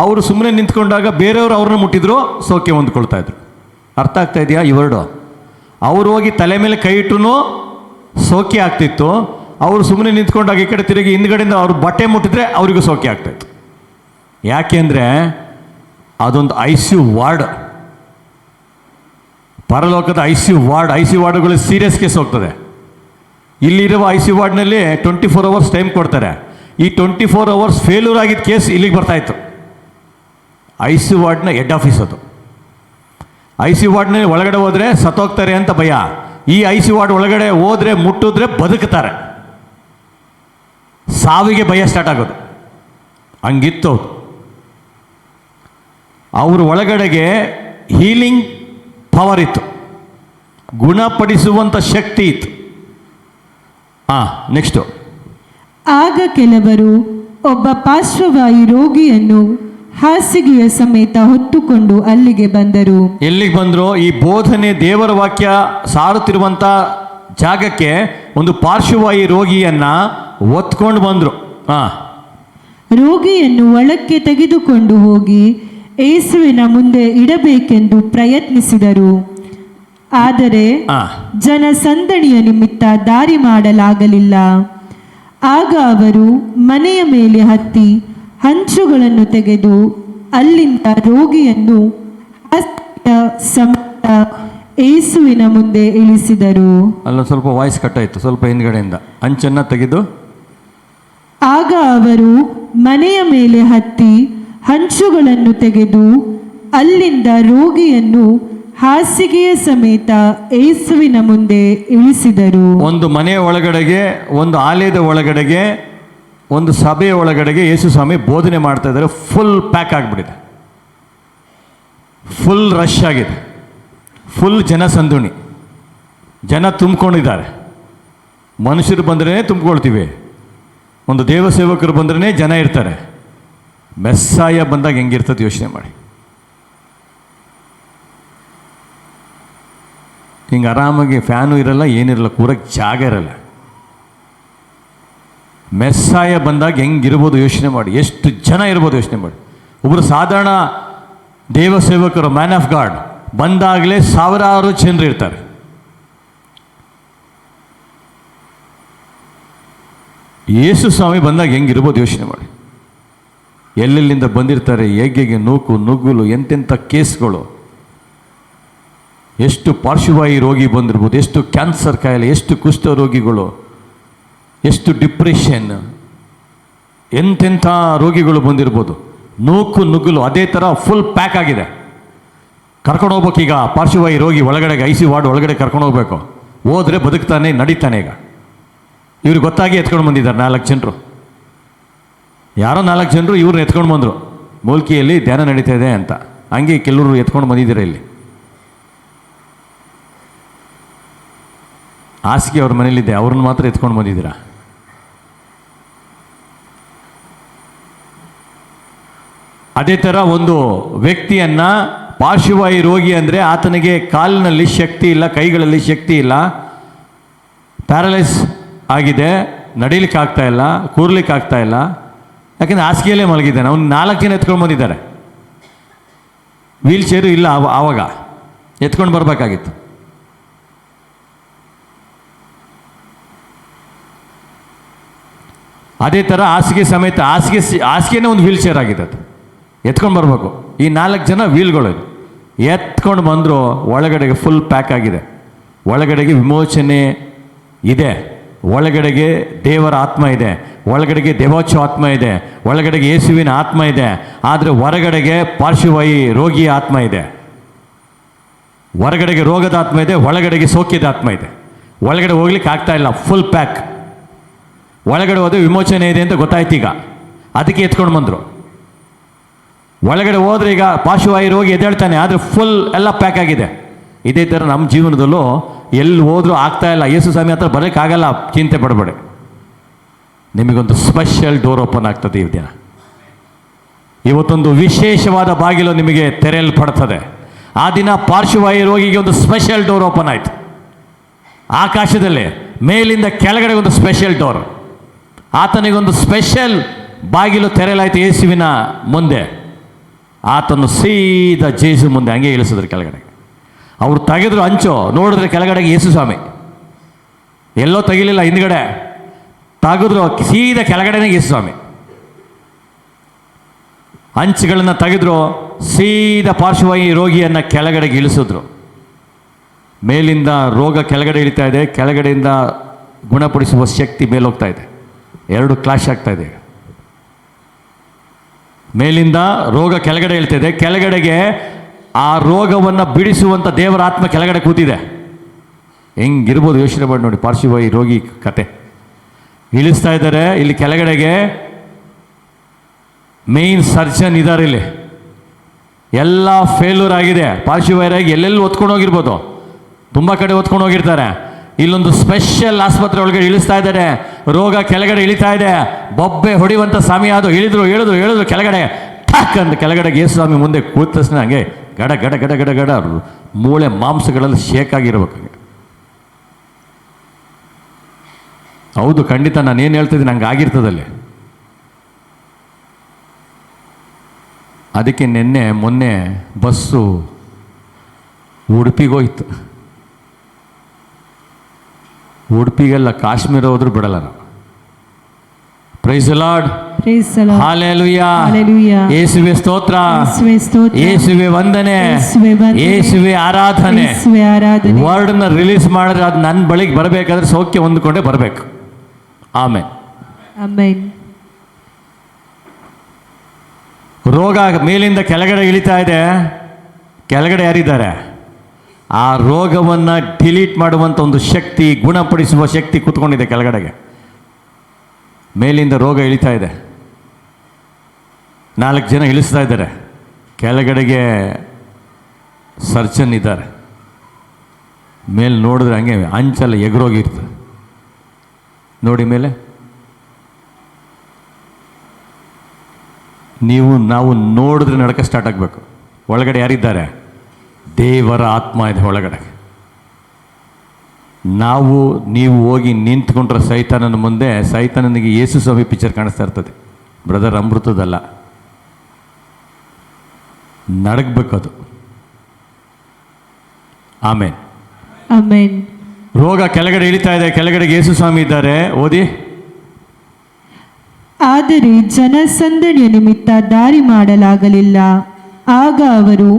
ಅವರು ಸುಮ್ಮನೆ ನಿಂತ್ಕೊಂಡಾಗ ಬೇರೆಯವರು ಅವ್ರನ್ನ ಮುಟ್ಟಿದ್ರು ಸೌಖ್ಯ ಹೊಂದ್ಕೊಳ್ತಾ ಇದ್ರು. ಅರ್ಥ ಆಗ್ತಾ ಇದೆಯಾ ಇವೆರಡು? ಅವರು ಹೋಗಿ ತಲೆ ಮೇಲೆ ಕೈ ಇಟ್ಟರು ಸೌಖ್ಯ ಆಗ್ತಿತ್ತು. ಅವರು ಸುಮ್ಮನೆ ನಿಂತ್ಕೊಂಡಾಗ ಈ ಕಡೆ ತಿರುಗಿ ಹಿಂದ್ಗಡೆಯಿಂದ ಅವ್ರು ಬಟ್ಟೆ ಮುಟ್ಟಿದ್ರೆ ಅವರಿಗೂ ಸೌಖ್ಯ ಆಗ್ತಾಯಿತ್ತು. ಯಾಕೆಂದರೆ ಅದೊಂದು ICU ವಾರ್ಡ್, ಪರಲೋಕದ ICU ವಾರ್ಡ್ಗಳು ಸೀರಿಯಸ್ ಕೇಸ್ ಹೋಗ್ತದೆ. ಇಲ್ಲಿರುವ ICU ವಾರ್ಡ್ನಲ್ಲಿ 24 hours ಟೈಮ್ ಕೊಡ್ತಾರೆ. ಈ 24 hours ಫೇಲ್ಯೂರ್ ಆಗಿದ್ದ ಕೇಸ್ ಇಲ್ಲಿಗೆ ಬರ್ತಾಯಿತ್ತು. ICU ವಾರ್ಡ್ನ ಹೆಡ್ ಆಫೀಸ್ ಅದು. ICU ವಾರ್ಡ್ನಲ್ಲಿ ಒಳಗಡೆ ಹೋದರೆ ಸತ್ತೋಗ್ತಾರೆ ಅಂತ ಭಯ. ಈ ICU ವಾರ್ಡ್ ಒಳಗಡೆ ಹೋದರೆ ಮುಟ್ಟಿದ್ರೆ ಬದುಕ್ತಾರೆ, ಸಾವಿಗೆ ಭಯ ಸ್ಟಾರ್ಟ್ ಆಗೋದು. ಹಂಗಿತ್ತು. ಅವ್ರ ಒಳಗಡೆಗೆ ಹೀಲಿಂಗ್ ಪವರ್ ಇತ್ತು, ಗುಣಪಡಿಸುವಂಥ ಶಕ್ತಿ ಇತ್ತು. ನೆಕ್ಸ್ಟು. ಆಗ ಕೆಲವರು ಒಬ್ಬ ಪಾರ್ಶ್ವವಾಯು ರೋಗಿಯನ್ನು ಹಾಸಿಗೆಯ ಸಮೇತ ಹೊತ್ತುಕೊಂಡು ಅಲ್ಲಿಗೆ ಬಂದರು. ಎಲ್ಲಿಗೆ ಬಂದರು? ಈ ಬೋಧನೆ ದೇವರ ವಾಕ್ಯ ಸಾರುತ್ತಿರುವಂಥ ಜಾಗಕ್ಕೆ ಒಂದು ಪಾರ್ಶ್ವವಾಯು ರೋಗಿಯನ್ನ ಹೊತ್ಕೊಂಡು ಬಂದರು. ರೋಗಿಯನ್ನು ಒಳಕ್ಕೆ ತೆಗೆದುಕೊಂಡು ಹೋಗಿ ಯೇಸುವಿನ ಮುಂದೆ ಇಡಬೇಕೆಂದು ಪ್ರಯತ್ನಿಸಿದರು. ಆದರೆ ಜನಸಂದಣಿಯ ನಿಮಿತ್ತ ದಾರಿ ಮಾಡಲಾಗಲಿಲ್ಲ. ಆಗ ಅವರು ಮನೆಯ ಮೇಲೆ ಹತ್ತಿ ಹಂಚುಗಳನ್ನು ತೆಗೆದು ಅಲ್ಲಿಂದ ರೋಗಿಯನ್ನು ಹಾಸಿಗೆಯ ಸಮೇತ ಯೇಸುವಿನ ಮುಂದೆ ಇಳಿಸಿದರು. ಅಲ್ಲೊಂದು ಸ್ವಲ್ಪ ವಾಯ್ಸ್ ಕಟ್ಟಾಯಿತು, ಸ್ವಲ್ಪ ಹಿಂದ್ಗಡೆಯಿಂದ. ಹಂಚನ್ನು ತೆಗೆದು ಆಗ ಅವರು ಮನೆಯ ಮೇಲೆ ಹತ್ತಿ ಹಂಚುಗಳನ್ನು ತೆಗೆದು ಅಲ್ಲಿಂದ ರೋಗಿಯನ್ನು ಹಾಸಿಗೆಯ ಸಮೇತ ಯೇಸುವಿನ ಮುಂದೆ ಇಳಿಸಿದರು. ಒಂದು ಮನೆಯ ಒಳಗಡೆಗೆ, ಒಂದು ಆಲಯದ ಒಳಗಡೆಗೆ, ಒಂದು ಸಭೆಯ ಒಳಗಡೆಗೆ ಯೇಸು ಸ್ವಾಮಿ ಬೋಧನೆ ಮಾಡ್ತಾ ಇದ್ದಾರೆ. ಫುಲ್ ಪ್ಯಾಕ್ ಆಗಿಬಿಟ್ಟಿದೆ, ಫುಲ್ ರಶ್ ಆಗಿದೆ, ಫುಲ್ ಜನಸಂದಣಿ, ಜನ ತುಂಬಿಕೊಂಡಿದ್ದಾರೆ. ಮನುಷ್ಯರು ಬಂದ್ರೇ ತುಂಬಿಕೊಳ್ತೀವಿ, ಒಂದು ದೇವ ಸೇವಕರು ಬಂದ್ರೇ ಜನ ಇರ್ತಾರೆ. ಮೆಸ್ಸಾಯ ಬಂದಾಗ ಹೆಂಗಿರ್ತದೆ ಯೋಚನೆ ಮಾಡಿ. ಹಿಂಗೆ ಆರಾಮಾಗಿ ಫ್ಯಾನು ಇರಲ್ಲ, ಏನಿರಲ್ಲ, ಕೂರಕ್ಕೆ ಜಾಗ ಇರಲ್ಲ. ಮೆಸ್ಸಾಯ ಬಂದಾಗ ಹೆಂಗಿರ್ಬೋದು ಯೋಚನೆ ಮಾಡಿ, ಎಷ್ಟು ಜನ ಇರ್ಬೋದು ಯೋಚನೆ ಮಾಡಿ. ಒಬ್ಬರು ಸಾಧಾರಣ ದೇವ ಸೇವಕರು, ಮ್ಯಾನ್ ಆಫ್ ಗಾಡ್ ಬಂದಾಗಲೇ ಸಾವಿರಾರು ಜನರು ಇರ್ತಾರೆ. ಯೇಸು ಸ್ವಾಮಿ ಬಂದಾಗ ಹೆಂಗಿರ್ಬೋದು ಯೋಚನೆ ಮಾಡಿ. ಎಲ್ಲೆಲ್ಲಿಂದ ಬಂದಿರ್ತಾರೆ, ಹೇಗೆ ನೂಕು ನುಗ್ಗುಲು, ಎಂತೆಂಥ ಕೇಸ್ಗಳು, ಎಷ್ಟು ಪಾರ್ಶ್ವವಾಯು ರೋಗಿ ಬಂದಿರ್ಬೋದು, ಎಷ್ಟು ಕ್ಯಾನ್ಸರ್ ಕಾಯಿಲೆ, ಎಷ್ಟು ಕುಷ್ಠ ರೋಗಿಗಳು, ಎಷ್ಟು ಡಿಪ್ರೆಷನ್, ಎಂತೆಂಥ ರೋಗಿಗಳು ಬಂದಿರ್ಬೋದು. ನೂಕು ನುಗ್ಗುಲು ಅದೇ ಥರ ಫುಲ್ ಪ್ಯಾಕ್ ಆಗಿದೆ. ಕರ್ಕೊಂಡು ಹೋಗ್ಬೇಕು. ಈಗ ಪಾರ್ಶ್ವವಾಯು ರೋಗಿ ಒಳಗಡೆಗೆ ICU ವಾರ್ಡ್ ಒಳಗಡೆ ಕರ್ಕೊಂಡು ಹೋಗ್ಬೇಕು. ಹೋದರೆ ಬದುಕ್ತಾನೆ, ನಡೀತಾನೆ. ಈಗ ಇವ್ರಿಗೆ ಗೊತ್ತಾಗಿ ಎತ್ಕೊಂಡು ಬಂದಿದ್ದಾರೆ 4 ಜನರು. ಯಾರೋ 4 ಜನರು ಇವ್ರನ್ನ ಎತ್ಕೊಂಡು ಬಂದರು. ಮೂಲ್ಕಿಯಲ್ಲಿ ಧ್ಯಾನ ನಡೀತಾ ಇದೆ ಅಂತ. ಹಂಗೆ ಕೆಲವರು ಎತ್ಕೊಂಡು ಬಂದಿದ್ದಾರೆ. ಇಲ್ಲಿ ಹಾಸಿಗೆ ಅವ್ರ ಮನೇಲಿದ್ದೆ, ಅವ್ರನ್ನ ಮಾತ್ರ ಎತ್ಕೊಂಡು ಬಂದಿದ್ದೀರಾ. ಅದೇ ಥರ ಒಂದು ವ್ಯಕ್ತಿಯನ್ನು, ಪಾರ್ಶ್ವವಾಯು ರೋಗಿ ಅಂದರೆ ಆತನಿಗೆ ಕಾಲಿನಲ್ಲಿ ಶಕ್ತಿ ಇಲ್ಲ, ಕೈಗಳಲ್ಲಿ ಶಕ್ತಿ ಇಲ್ಲ, ಪ್ಯಾರಲೈಸ್ ಆಗಿದೆ, ನಡೀಲಿಕ್ಕೆ ಆಗ್ತಾ ಇಲ್ಲ, ಕೂರ್ಲಿಕ್ಕೆ ಆಗ್ತಾ ಇಲ್ಲ. ಯಾಕೆಂದರೆ ಹಾಸಿಗೆಯಲ್ಲೇ ಮಲಗಿದ್ದಾನೆ. ಅವ್ನು 4 ಜನ ಎತ್ಕೊಂಡು ಬಂದಿದ್ದಾರೆ. ವೀಲ್ ಚೇರು ಇಲ್ಲ, ಆವಾಗ ಎತ್ಕೊಂಡು ಬರಬೇಕಾಗಿತ್ತು. ಅದೇ ಥರ ಹಾಸಿಗೆ ಸಮೇತ, ಹಾಸಿಗೆನೇ ಒಂದು ವೀಲ್ ಚೇರ್ ಆಗಿದೆ, ಅದು ಎತ್ಕೊಂಡು ಬರಬೇಕು. ಈ 4 ಜನ ವೀಲ್ಗಳು ಎತ್ಕೊಂಡು ಬಂದರು. ಒಳಗಡೆಗೆ ಫುಲ್ ಪ್ಯಾಕ್ ಆಗಿದೆ. ಒಳಗಡೆಗೆ ವಿಮೋಚನೆ ಇದೆ, ಒಳಗಡೆಗೆ ದೇವರ ಆತ್ಮ ಇದೆ, ಒಳಗಡೆಗೆ ದೇವೋಚ್ಚ ಆತ್ಮ ಇದೆ, ಒಳಗಡೆಗೆ ಯೇಸುವಿನ ಆತ್ಮ ಇದೆ. ಆದರೆ ಹೊರಗಡೆಗೆ ಪಾರ್ಶ್ವವಾಯು ರೋಗಿಯ ಆತ್ಮ ಇದೆ. ಹೊರಗಡೆಗೆ ರೋಗದ ಆತ್ಮ ಇದೆ, ಒಳಗಡೆಗೆ ಸೌಖ್ಯದ ಆತ್ಮ ಇದೆ. ಒಳಗಡೆ ಹೋಗ್ಲಿಕ್ಕೆ ಆಗ್ತಾ ಇಲ್ಲ, ಫುಲ್ ಪ್ಯಾಕ್. ಒಳಗಡೆ ಹೋದರೆ ವಿಮೋಚನೆ ಇದೆ ಅಂತ ಗೊತ್ತಾಯ್ತು. ಈಗ ಅದಕ್ಕೆ ಎತ್ಕೊಂಡು ಬಂದರು. ಒಳಗಡೆ ಹೋದ್ರೆ ಈಗ ಪಾರ್ಶ್ವವಾಯು ರೋಗಿ ಎದ್ದೇಳ್ತಾನೆ, ಆದರೆ ಫುಲ್ ಎಲ್ಲ ಪ್ಯಾಕ್ ಆಗಿದೆ. ಇದೇ ಥರ ನಮ್ಮ ಜೀವನದಲ್ಲೂ ಎಲ್ಲಿ ಹೋದ್ರೂ ಆಗ್ತಾ ಇಲ್ಲ. ಯೇಸು ಸ್ವಾಮಿ ಹತ್ರ ಬರೋಕ್ಕಾಗಲ್ಲ, ಚಿಂತೆ ಪಡಬೇಡಿ. ನಿಮಗೊಂದು ಸ್ಪೆಷಲ್ ಡೋರ್ ಓಪನ್ ಆಗ್ತದೆ ಈ ದಿನ. ಇವತ್ತೊಂದು ವಿಶೇಷವಾದ ಬಾಗಿಲು ನಿಮಗೆ ತೆರೆಯಲ್ಪಡ್ತದೆ. ಆ ದಿನ ಪಾರ್ಶ್ವವಾಯು ರೋಗಿಗೆ ಒಂದು ಸ್ಪೆಷಲ್ ಡೋರ್ ಓಪನ್ ಆಯಿತು. ಆಕಾಶದಲ್ಲಿ ಮೇಲಿಂದ ಕೆಳಗಡೆ ಒಂದು ಸ್ಪೆಷಲ್ ಡೋರ್, ಆತನಿಗೊಂದು ಸ್ಪೆಷಲ್ ಬಾಗಿಲು ತೆರೆಯಲಾಯಿತು ಯೇಸುವಿನ ಮುಂದೆ. ಆತನು ಸೀದಾ ಜೇಸು ಮುಂದೆ ಹಂಗೆ ಇಳಿಸಿದ್ರು ಕೆಳಗಡೆ. ಅವ್ರು ತೆಗೆದ್ರು ಅಂಚು, ನೋಡಿದ್ರೆ ಕೆಳಗಡೆಗೆ ಯೇಸು ಸ್ವಾಮಿ, ಎಲ್ಲೋ ತೆಗಿಲಿಲ್ಲ, ಹಿಂದ್ಗಡೆ ತೆಗೆದ್ರು, ಸೀದಾ ಕೆಳಗಡೆನೇ ಯೇಸು ಸ್ವಾಮಿ. ಅಂಚುಗಳನ್ನು ತೆಗೆದ್ರು, ಸೀದಾ ಪಾರ್ಶ್ವವಾಯು ರೋಗಿಯನ್ನು ಕೆಳಗಡೆಗೆ ಇಳಿಸಿದ್ರು. ಮೇಲಿಂದ ರೋಗ ಕೆಳಗಡೆ ಇಳಿತಾ ಇದೆ, ಕೆಳಗಡೆಯಿಂದ ಗುಣಪಡಿಸುವ ಶಕ್ತಿ ಮೇಲೋಗ್ತಾ ಇದೆ. ಎರಡು ಕ್ಲಾಶ್ ಆಗ್ತಾ ಇದೆ. ಮೇಲಿಂದ ರೋಗ ಕೆಳಗಡೆ ಇಳ್ತಿದೆ, ಕೆಳಗಡೆಗೆ ಆ ರೋಗವನ್ನು ಬಿಡಿಸುವಂಥ ದೇವರ ಆತ್ಮ ಕೆಳಗಡೆ ಕೂತಿದೆ. ಹೆಂಗಿರ್ಬೋದು ಯೋಚನೆ ಮಾಡಿ ನೋಡಿ. ಪಾರ್ಶ್ವವಾಯು ರೋಗಿ ಕತೆ ಇಳಿಸ್ತಾ ಇದ್ದಾರೆ. ಇಲ್ಲಿ ಕೆಳಗಡೆಗೆ ಮೇನ್ ಸರ್ಜನ್ ಇದ್ದಾರೆ. ಇಲ್ಲಿ ಎಲ್ಲ ಫೇಲ್ಯೂರ್ ಆಗಿದೆ. ಪಾರ್ಶ್ವವಾಯು ಎಲ್ಲೆಲ್ಲಿ ಹೊತ್ಕೊಂಡು ಹೋಗಿರ್ಬೋದು, ತುಂಬ ಕಡೆ ಹೊತ್ಕೊಂಡು ಹೋಗಿರ್ತಾರೆ. ಇಲ್ಲೊಂದು ಸ್ಪೆಷಲ್ ಆಸ್ಪತ್ರೆ ಒಳಗಡೆ ಇಳಿಸ್ತಾ ಇದ್ದಾರೆ. ರೋಗ ಕೆಳಗಡೆ ಇಳಿತಾ ಇದೆ. ಬೊಬ್ಬೆ ಹೊಡೆಯುವಂಥ ಸಮಯ ಅದು. ಇಳಿದ್ರು ಕೆಳಗಡೆ ಠಕ್ ಅಂತ ಕೆಳಗಡೆಗೆ ಯೇಸು ಸ್ವಾಮಿ ಮುಂದೆ ಕೂತ ತಕ್ಷಣ ಹಂಗೆ ಗಡ ಗಡ ಗಡ ಗಡ ಗಡ ಮೂಳೆ ಮಾಂಸಗಳಲ್ಲಿ ಶೇಕ್ ಆಗಿರ್ಬೇಕು. ಹೌದು, ಖಂಡಿತ ನಾನು ಏನು ಹೇಳ್ತಿದ್ದೀನಿ ಹಂಗೆ ಆಗಿರ್ತದಲ್ಲಿ. ಅದಕ್ಕೆ ಮೊನ್ನೆ ಬಸ್ಸು ಉಡುಪಿಗೋಯ್ತು. ಉಡುಪಿಗೆಲ್ಲ ಕಾಶ್ಮೀರ ಹೋದ್ರೂ ಬಿಡಲ್ಲ ನಾವು. ಪ್ರೈಸ್ ದಿ ಲಾರ್ಡ್, ಹಾಲೆಲೂಯಾ, ಯೇಸುವೆ ಸ್ತೋತ್ರ, ಯೇಸುವೆ ವಂದನೆ, ಯೇಸುವೆ ಆರಾಧನೆ. ವರ್ಡ್ನ ರಿಲೀಸ್ ಮಾಡಿದ್ರೆ ಅದು ನನ್ನ ಬಳಿಗೆ ಬರಬೇಕಾದ್ರೆ ಸೌಖ್ಯ ಹೊಂದ್ಕೊಂಡೇ ಬರಬೇಕು. ಆಮೇಲೆ ರೋಗ ಮೇಲಿಂದ ಕೆಳಗಡೆ ಇಳಿತಾ ಇದೆ. ಕೆಳಗಡೆ ಯಾರಿದ್ದಾರೆ? ಆ ರೋಗವನ್ನು ಡಿಲೀಟ್ ಮಾಡುವಂಥ ಒಂದು ಶಕ್ತಿ, ಗುಣಪಡಿಸುವ ಶಕ್ತಿ ಕೂತ್ಕೊಂಡಿದೆ ಕೆಳಗಡೆಗೆ. ಮೇಲಿಂದ ರೋಗ ಇಳಿತಾ ಇದೆ. 4 ಜನ ಇಳಿಸ್ತಾ ಇದ್ದಾರೆ. ಕೆಳಗಡೆಗೆ ಸರ್ಜನ್ ಇದ್ದಾರೆ. ಮೇಲೆ ನೋಡಿದ್ರೆ ಹಂಗೆ ಅಂಚೆಲ್ಲ ಎಗರೋಗಿರ್ತದೆ ನೋಡಿ. ಮೇಲೆ ನಾವು ನೋಡಿದ್ರೆ ನಡಕ ಸ್ಟಾರ್ಟ್ ಆಗಬೇಕು. ಒಳಗಡೆ ಯಾರಿದ್ದಾರೆ? ದೇವರ ಆತ್ಮ ಇದೆ ಒಳಗಡೆ. ನೀವು ಹೋಗಿ ನಿಂತ್ಕೊಂಡ್ರೆ ಸೈತಾನನ ಮುಂದೆ, ಸೈತಾನನಿಗೆ ಯೇಸು ಸ್ವಾಮಿ ಪಿಕ್ಚರ್ ಕಾಣಿಸ್ತಾ ಇರ್ತದೆ. ಬ್ರದರ್, ಅಮೃತದಲ್ಲ, ನಡಗಬೇಕದು. ಆಮೇನ್. ರೋಗ ಕೆಳಗಡೆ ಇಳಿತಾ ಇದೆ. ಕೆಳಗಡೆಗೆ ಯೇಸು ಸ್ವಾಮಿ ಇದ್ದಾರೆ. ಓದಿ. ಆದರೆ ಜನಸಂದಣಿಯ ನಿಮಿತ್ತ ದಾರಿ ಮಾಡಲಾಗಲಿಲ್ಲ. ಆಗ ಅವರು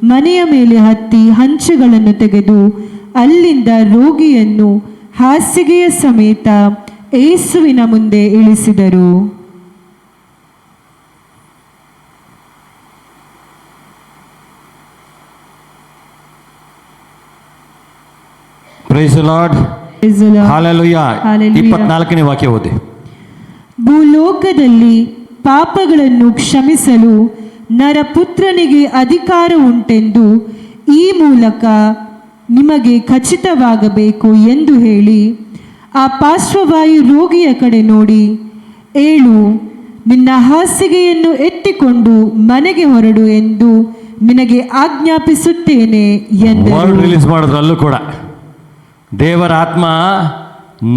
ಮನೆಯ ಮೇಲೆ ಹತ್ತಿ ಹಂಚುಗಳನ್ನು ತೆಗೆದು ಅಲ್ಲಿಂದ ರೋಗಿಯನ್ನು ಹಾಸಿಗೆಯ ಸಮೇತ ಯೇಸುವಿನ ಮುಂದೆ ಇಳಿಸಿದರು. Praise the Lord, hallelujah. 24ನೇ ವಾಕ್ಯ ಓದಿ. ಭೂಲೋಕದಲ್ಲಿ ಪಾಪಗಳನ್ನು ಕ್ಷಮಿಸಲು ನರಪುತ್ರನಿಗೆ ಅಧಿಕಾರ ಉಂಟೆಂದು ಈ ಮೂಲಕ ನಿಮಗೆ ಖಚಿತವಾಗಬೇಕು ಎಂದು ಹೇಳಿ ಆ ಪಾರ್ಶ್ವವಾಯು ರೋಗಿಯ ಕಡೆ ನೋಡಿ, ಏಳು, ನಿನ್ನ ಹಾಸಿಗೆಯನ್ನು ಎತ್ತಿಕೊಂಡು ಮನೆಗೆ ಹೊರಡು ಎಂದು ನಿನಗೆ ಆಜ್ಞಾಪಿಸುತ್ತೇನೆ ಎಂದು ರಿಲೀಸ್ ಮಾಡಿದ್ರು. ಅಲ್ಲೂ ಕೂಡ ದೇವರ ಆತ್ಮ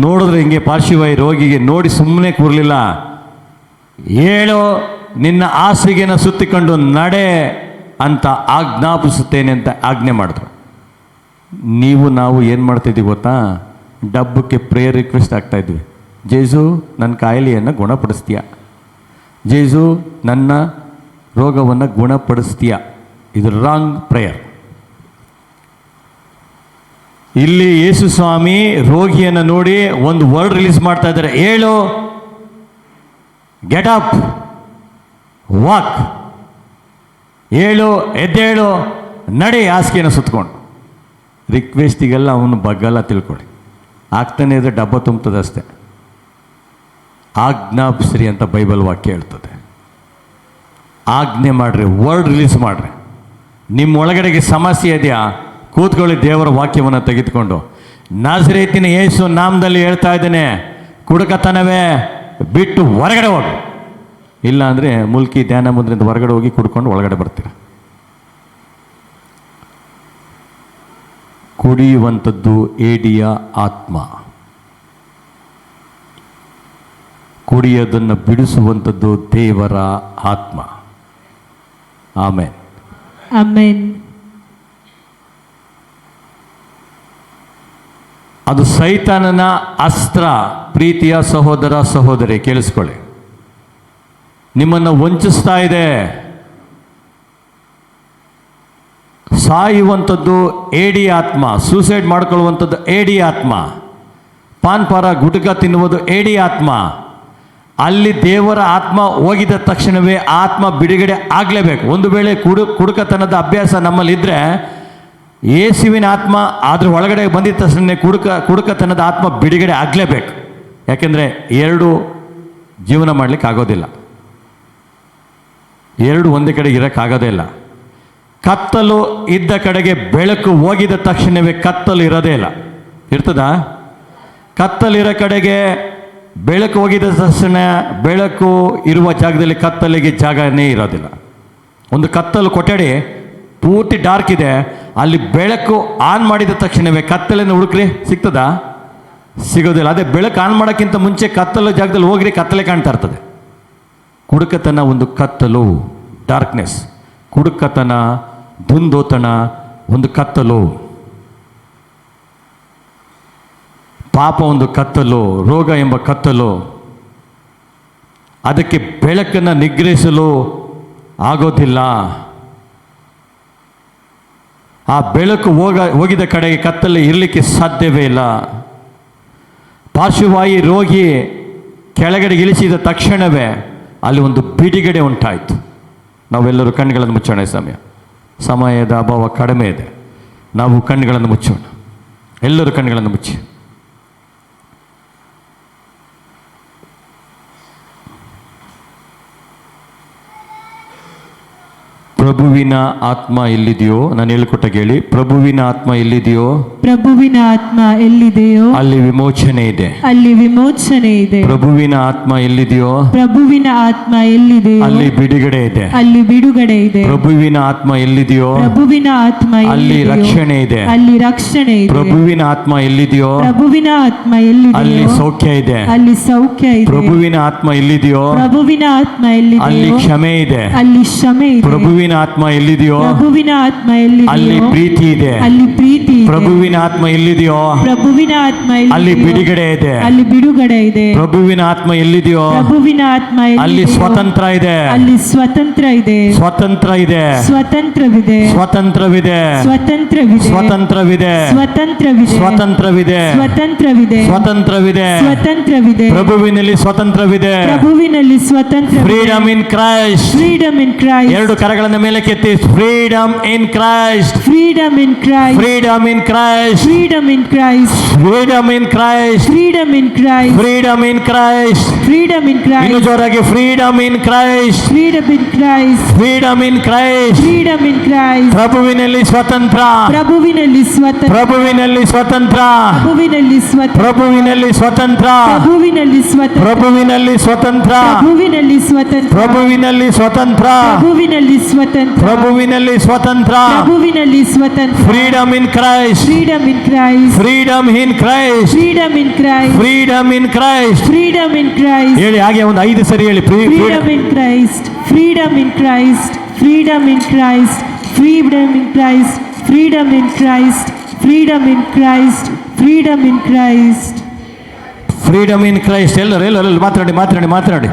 ನೋಡಿದ್ರೆ ಹಿಂಗೆ ಪಾರ್ಶ್ವವಾಯು ರೋಗಿಗೆ ನೋಡಿ ಸುಮ್ಮನೆ ಕೂರಲಿಲ್ಲ. ಏಳು, ನಿನ್ನ ಹಾಸಿಗೆನ ಸುತ್ತಿಕೊಂಡು ನಡೆ ಅಂತ ಆಜ್ಞಾಪಿಸುತ್ತೇನೆ ಅಂತ ಆಜ್ಞೆ ಮಾಡಿದ್ರು. ನಾವು ಏನು ಮಾಡ್ತಾಯಿದ್ದೀವಿ ಗೊತ್ತಾ? ಡಬ್ಬಕ್ಕೆ ಪ್ರೇಯರ್ ರಿಕ್ವೆಸ್ಟ್ ಆಗ್ತಾಯಿದ್ವಿ. ಜೇಸು, ನನ್ನ ಕಾಯಿಲೆಯನ್ನು ಗುಣಪಡಿಸ್ತೀಯ, ಜೇಸು ನನ್ನ ರೋಗವನ್ನು ಗುಣಪಡಿಸ್ತೀಯ. ಇದು ರಾಂಗ್ ಪ್ರೇಯರ್. ಇಲ್ಲಿ ಯೇಸು ಸ್ವಾಮಿ ರೋಗಿಯನ್ನು ನೋಡಿ ಒಂದು ವರ್ಡ್ ರಿಲೀಸ್ ಮಾಡ್ತಾ ಇದ್ದಾರೆ. ಏಳು, ಗೆಟ್ ಅಪ್, ವಾಕ್. ಏಳು, ಎದ್ದೇಳು, ನಡೆ ಹಾಸಿಗೆಯನ್ನು ಸುತ್ತಕೊಂಡು. ರಿಕ್ವೆಸ್ಟಿಗೆಲ್ಲ ಅವನು ಬಗ್ಗಲ್ಲ, ತಿಳ್ಕೊಳ್ಳಿ. ಆಗ್ತಾನೆ ಇದ್ರೆ ಡಬ್ಬ ತುಂಬುತ್ತದೆ ಅಷ್ಟೆ. ಆಜ್ಞಾಪಿಸ್ರಿ ಅಂತ ಬೈಬಲ್ ವಾಕ್ಯ ಹೇಳ್ತದೆ. ಆಜ್ಞೆ ಮಾಡಿರಿ, ವರ್ಡ್ ರಿಲೀಸ್ ಮಾಡಿರಿ. ನಿಮ್ಮ ಒಳಗಡೆಗೆ ಸಮಸ್ಯೆ ಇದೆಯಾ, ಕೂತ್ಕೊಳ್ಳಿ. ದೇವರ ವಾಕ್ಯವನ್ನು ತೆಗೆದುಕೊಂಡು ನಾಜರೇತಿನ ಯೇಸು ನಾಮದಲ್ಲಿ ಹೇಳ್ತಾ ಇದ್ದೇನೆ, ಕುಡುಕತನವೇ ಬಿಟ್ಟು ಹೊರಗಡೆ ಹೋಗಿ. ಇಲ್ಲ ಅಂದರೆ ಮುಲ್ಕಿ ಧ್ಯಾನ ಮುಂದ್ರಿಂದ ಹೊರಗಡೆ ಹೋಗಿ ಕುಡ್ಕೊಂಡು ಒಳಗಡೆ ಬರ್ತೀರ. ಕುಡಿಯುವಂಥದ್ದು ಏಡಿಯ ಆತ್ಮ, ಕುಡಿಯೋದನ್ನು ಬಿಡಿಸುವಂಥದ್ದು ದೇವರ ಆತ್ಮ. ಆಮೇನ್. ಆಮೆನ್. ಅದು ಸೈತಾನನ ಅಸ್ತ್ರ. ಪ್ರೀತಿಯ ಸಹೋದರ ಸಹೋದರಿ ಕೇಳಿಸ್ಕೊಳ್ಳಿ, ನಿಮ್ಮನ್ನು ವಂಚಿಸ್ತಾ ಇದೆ. ಸಾಯುವಂಥದ್ದು ಏಡಿ ಆತ್ಮ, ಸೂಸೈಡ್ ಮಾಡ್ಕೊಳ್ಳುವಂಥದ್ದು ಏಡಿ ಆತ್ಮ, ಪಾನ್ಪಾರ ಗುಟ್ಕ ತಿನ್ನುವುದು ಏಡಿ ಆತ್ಮ. ಅಲ್ಲಿ ದೇವರ ಆತ್ಮ ಹೋಗಿದ ತಕ್ಷಣವೇ ಆತ್ಮ ಬಿಡುಗಡೆ ಆಗಲೇಬೇಕು. ಒಂದು ವೇಳೆ ಕುಡುಕತನದ ಅಭ್ಯಾಸ ನಮ್ಮಲ್ಲಿದ್ದರೆ ಯೇಸುವಿನ ಆತ್ಮ ಅದ್ರ ಒಳಗಡೆ ಬಂದಿದ್ದ ತಕ್ಷಣ ಕುಡುಕತನದ ಆತ್ಮ ಬಿಡುಗಡೆ ಆಗಲೇಬೇಕು. ಯಾಕೆಂದರೆ ಎರಡು ಜೀವನ ಮಾಡಲಿಕ್ಕೆ ಆಗೋದಿಲ್ಲ, ಎರಡು ಒಂದೇ ಕಡೆಗೆ ಇರೋಕ್ಕಾಗೋದೇ ಇಲ್ಲ. ಕತ್ತಲು ಇದ್ದ ಕಡೆಗೆ ಬೆಳಕು ಹೋಗಿದ ತಕ್ಷಣವೇ ಕತ್ತಲು ಇರೋದೇ ಇಲ್ಲ. ಇರ್ತದಾ? ಕತ್ತಲಿರೋ ಕಡೆಗೆ ಬೆಳಕು ಹೋಗಿದ ತಕ್ಷಣ ಬೆಳಕು ಇರುವ ಜಾಗದಲ್ಲಿ ಕತ್ತಲಿಗೆ ಜಾಗನೇ ಇರೋದಿಲ್ಲ. ಒಂದು ಕತ್ತಲು ಕೊಠಡಿ ಪೂರ್ತಿ ಡಾರ್ಕ್ ಇದೆ, ಅಲ್ಲಿ ಬೆಳಕು ಆನ್ ಮಾಡಿದ ತಕ್ಷಣವೇ ಕತ್ತಲನ್ನು ಹುಡುಕ್ರಿ, ಸಿಗ್ತದಾ? ಸಿಗೋದಿಲ್ಲ. ಅದೇ ಬೆಳಕು ಆನ್ ಮಾಡೋಕ್ಕಿಂತ ಮುಂಚೆ ಕತ್ತಲು ಜಾಗದಲ್ಲಿ ಹೋಗ್ರಿ, ಕತ್ತಲೆ ಕಾಣ್ತಾ ಇರ್ತದೆ. ಕುಡುಕತನ ಒಂದು ಕತ್ತಲು, ಡಾರ್ಕ್ನೆಸ್. ಕುಡುಕತನ, ದುಂದೋತನ ಒಂದು ಕತ್ತಲು. ಪಾಪ ಒಂದು ಕತ್ತಲು, ರೋಗ ಎಂಬ ಕತ್ತಲು. ಅದಕ್ಕೆ ಬೆಳಕನ್ನು ನಿಗ್ರಹಿಸಲು ಆಗೋದಿಲ್ಲ. ಆ ಬೆಳಕು ಹೋಗಿದ ಕಡೆಗೆ ಕತ್ತಲೆ ಇರಲಿಕ್ಕೆ ಸಾಧ್ಯವೇ ಇಲ್ಲ. ಪಾರ್ಶ್ವವಾಯು ರೋಗಿ ಕೆಳಗಡೆ ಇಳಿಸಿದ ತಕ್ಷಣವೇ ಅಲ್ಲಿ ಒಂದು ಬಿಡುಗಡೆ ಉಂಟಾಯಿತು. ನಾವೆಲ್ಲರೂ ಕಣ್ಣುಗಳನ್ನು ಮುಚ್ಚೋಣ. ಸಮಯದ ಅಭಾವ ಕಡಿಮೆ ಇದೆ. ನಾವು ಕಣ್ಣುಗಳನ್ನು ಮುಚ್ಚೋಣ. ಎಲ್ಲರೂ ಕಣ್ಣುಗಳನ್ನು ಮುಚ್ಚಿ. ಪ್ರಭುವಿನ ಆತ್ಮ ಎಲ್ಲಿದೆಯೋ, ನಾನು ಹೇಳಿಕೊಟ್ಟ ಕೇಳಿ, ಪ್ರಭುವಿನ ಆತ್ಮ ಎಲ್ಲಿದೆಯೋ, ಪ್ರಭುವಿನ ಆತ್ಮ ಎಲ್ಲಿದೆಯೋ ಅಲ್ಲಿ ವಿಮೋಚನೆ ಇದೆ. ಅಲ್ಲಿ ವಿಮೋಚನೆ ಇದೆ. ಪ್ರಭುವಿನ ಆತ್ಮ ಎಲ್ಲಿದೆಯೋ, ಪ್ರಭುವಿನ ಆತ್ಮ ಎಲ್ಲಿದೆಯೋ ಅಲ್ಲಿ ಬಿಡುಗಡೆ ಇದೆ. ಅಲ್ಲಿ ಬಿಡುಗಡೆ ಇದೆ. ಪ್ರಭುವಿನ ಆತ್ಮ ಎಲ್ಲಿದೆಯೋ, ಪ್ರಭುವಿನ ಆತ್ಮ ಅಲ್ಲಿ ಎಲ್ಲಿದೆಯೋ ರಕ್ಷಣೆ ಇದೆ. ಅಲ್ಲಿ ರಕ್ಷಣೆ ಇದೆ. ಪ್ರಭುವಿನ ಆತ್ಮ ಎಲ್ಲಿದೆಯೋ, ಪ್ರಭುವಿನ ಆತ್ಮ ಎಲ್ಲಿದೆಯೋ ಅಲ್ಲಿ ಸೌಖ್ಯ ಇದೆ. ಅಲ್ಲಿ ಸೌಖ್ಯ ಇದೆ. ಪ್ರಭುವಿನ ಆತ್ಮ ಎಲ್ಲಿದೆಯೋ, ಪ್ರಭುವಿನ ಆತ್ಮ ಅಲ್ಲಿ ಎಲ್ಲಿದೆಯೋ ಕ್ಷಮೆ ಇದೆ. ಅಲ್ಲಿ ಕ್ಷಮೆ ಇದೆ. ಪ್ರಭುವಿನ ಆತ್ಮ ಎಲ್ಲಿದೆಯೋ, ಪ್ರಭುವಿನ ಆತ್ಮ ಅಲ್ಲಿ ಎಲ್ಲಿದೆಯೋ ಪ್ರೀತಿ ಇದೆ. ಅಲ್ಲಿ ಪ್ರೀತಿ ಇದೆ. ಪ್ರಭುವಿನ ಆತ್ಮ ಎಲ್ಲಿದೆಯೋ, ಪ್ರಭುವಿನ ಆತ್ಮ ಅಲ್ಲಿ ಎಲ್ಲಿದೆಯೋ ಬಿಡುಗಡೆ ಇದೆ. ಅಲ್ಲಿ ಬಿಡುಗಡೆ ಇದೆ. ಪ್ರಭುವಿನ ಆತ್ಮ ಎಲ್ಲಿದೆಯೋ, ಪ್ರಭುವಿನ ಆತ್ಮ ಅಲ್ಲಿ ಎಲ್ಲಿದೆಯೋ ಸ್ವತಂತ್ರ ಇದೆ. ಅಲ್ಲಿ ಸ್ವತಂತ್ರ ಇದೆ. ಸ್ವತಂತ್ರ ಇದೆ. ಸ್ವತಂತ್ರವಿದೆ. ಸ್ವತಂತ್ರವಿದೆ. ಸ್ವತಂತ್ರವಿದೆ. ಸ್ವತಂತ್ರವಿದೆ. ಸ್ವತಂತ್ರವಿದೆ. ಸ್ವತಂತ್ರವಿದೆ. ಸ್ವತಂತ್ರವಿದೆ. ಸ್ವತಂತ್ರವಿದೆ. ಸ್ವತಂತ್ರವಿದೆ. ಪ್ರಭುವಿನಲ್ಲಿ ಸ್ವತಂತ್ರವಿದೆ. ಪ್ರಭುವಿನಲ್ಲಿ ಸ್ವತಂತ್ರ. Freedom in Christ. Freedom in Christ. ಎರಡು ಕರಗಳನ್ನು ಮೇಲೆ ಕೆತ್ತಿ. Freedom in Christ. Freedom in Christ. Freedom in Christ. Freedom in Christ. Freedom in Christ. Freedom in Christ. Freedom in Christ. Freedom in ಇನ್ನು ಕ್ರೈಸ್ಟ್. ಜೋರಾಗಿ freedom in Christ. Freedom in Christ. Freedom in Christ. Freedom in Christ. ಪ್ರಭುವಿನಲ್ಲಿ ಸ್ವತಂತ್ರ. ಪ್ರಭುವಿನಲ್ಲಿ ಸ್ವತಂತ್ರ. ಪ್ರಭುವಿನಲ್ಲಿ ಸ್ವತಂತ್ರ. ಪ್ರಭುವಿನಲ್ಲಿ ಸ್ವತಂತ್ರ. ಪ್ರಭುವಿನಲ್ಲಿ ಸ್ವತಂತ್ರ. ಪ್ರಭುವಿನಲ್ಲಿ ಸ್ವತಂತ್ರ. ಪ್ರಭುವಿನಲ್ಲಿ ಸ್ವತಂತ್ರ. ಪ್ರಭುವಿನಲ್ಲಿ ಸ್ವತಂತ್ರ. ಪ್ರಭುವಿನಲ್ಲಿ ಸ್ವತಂತ್ರ. ಪ್ರಭುವಿನಲ್ಲಿ ಸ್ವತಂತ್ರ. ಪ್ರಭುವಿನಲ್ಲಿ ಸ್ವತಂತ್ರ. ಪ್ರಭುವಿನಲ್ಲಿ ಸ್ವತಂತ್ರ. Freedom in Christ. Freedom in Christ. Freedom in Christ. Freedom in Christ. Freedom in Christ. Freedom in Christ. ಹೇಳಿ, ಹಾಗೆ ಒಂದು 5 ಸರಿ ಹೇಳಿ. Freedom in Christ. Freedom in Christ. Freedom in Christ. Freedom in Christ. Freedom in Christ. Freedom in Christ. Freedom in Christ. Freedom in Christ. ಎಲ್ಲರೂ ಮಾತನಾಡಿ.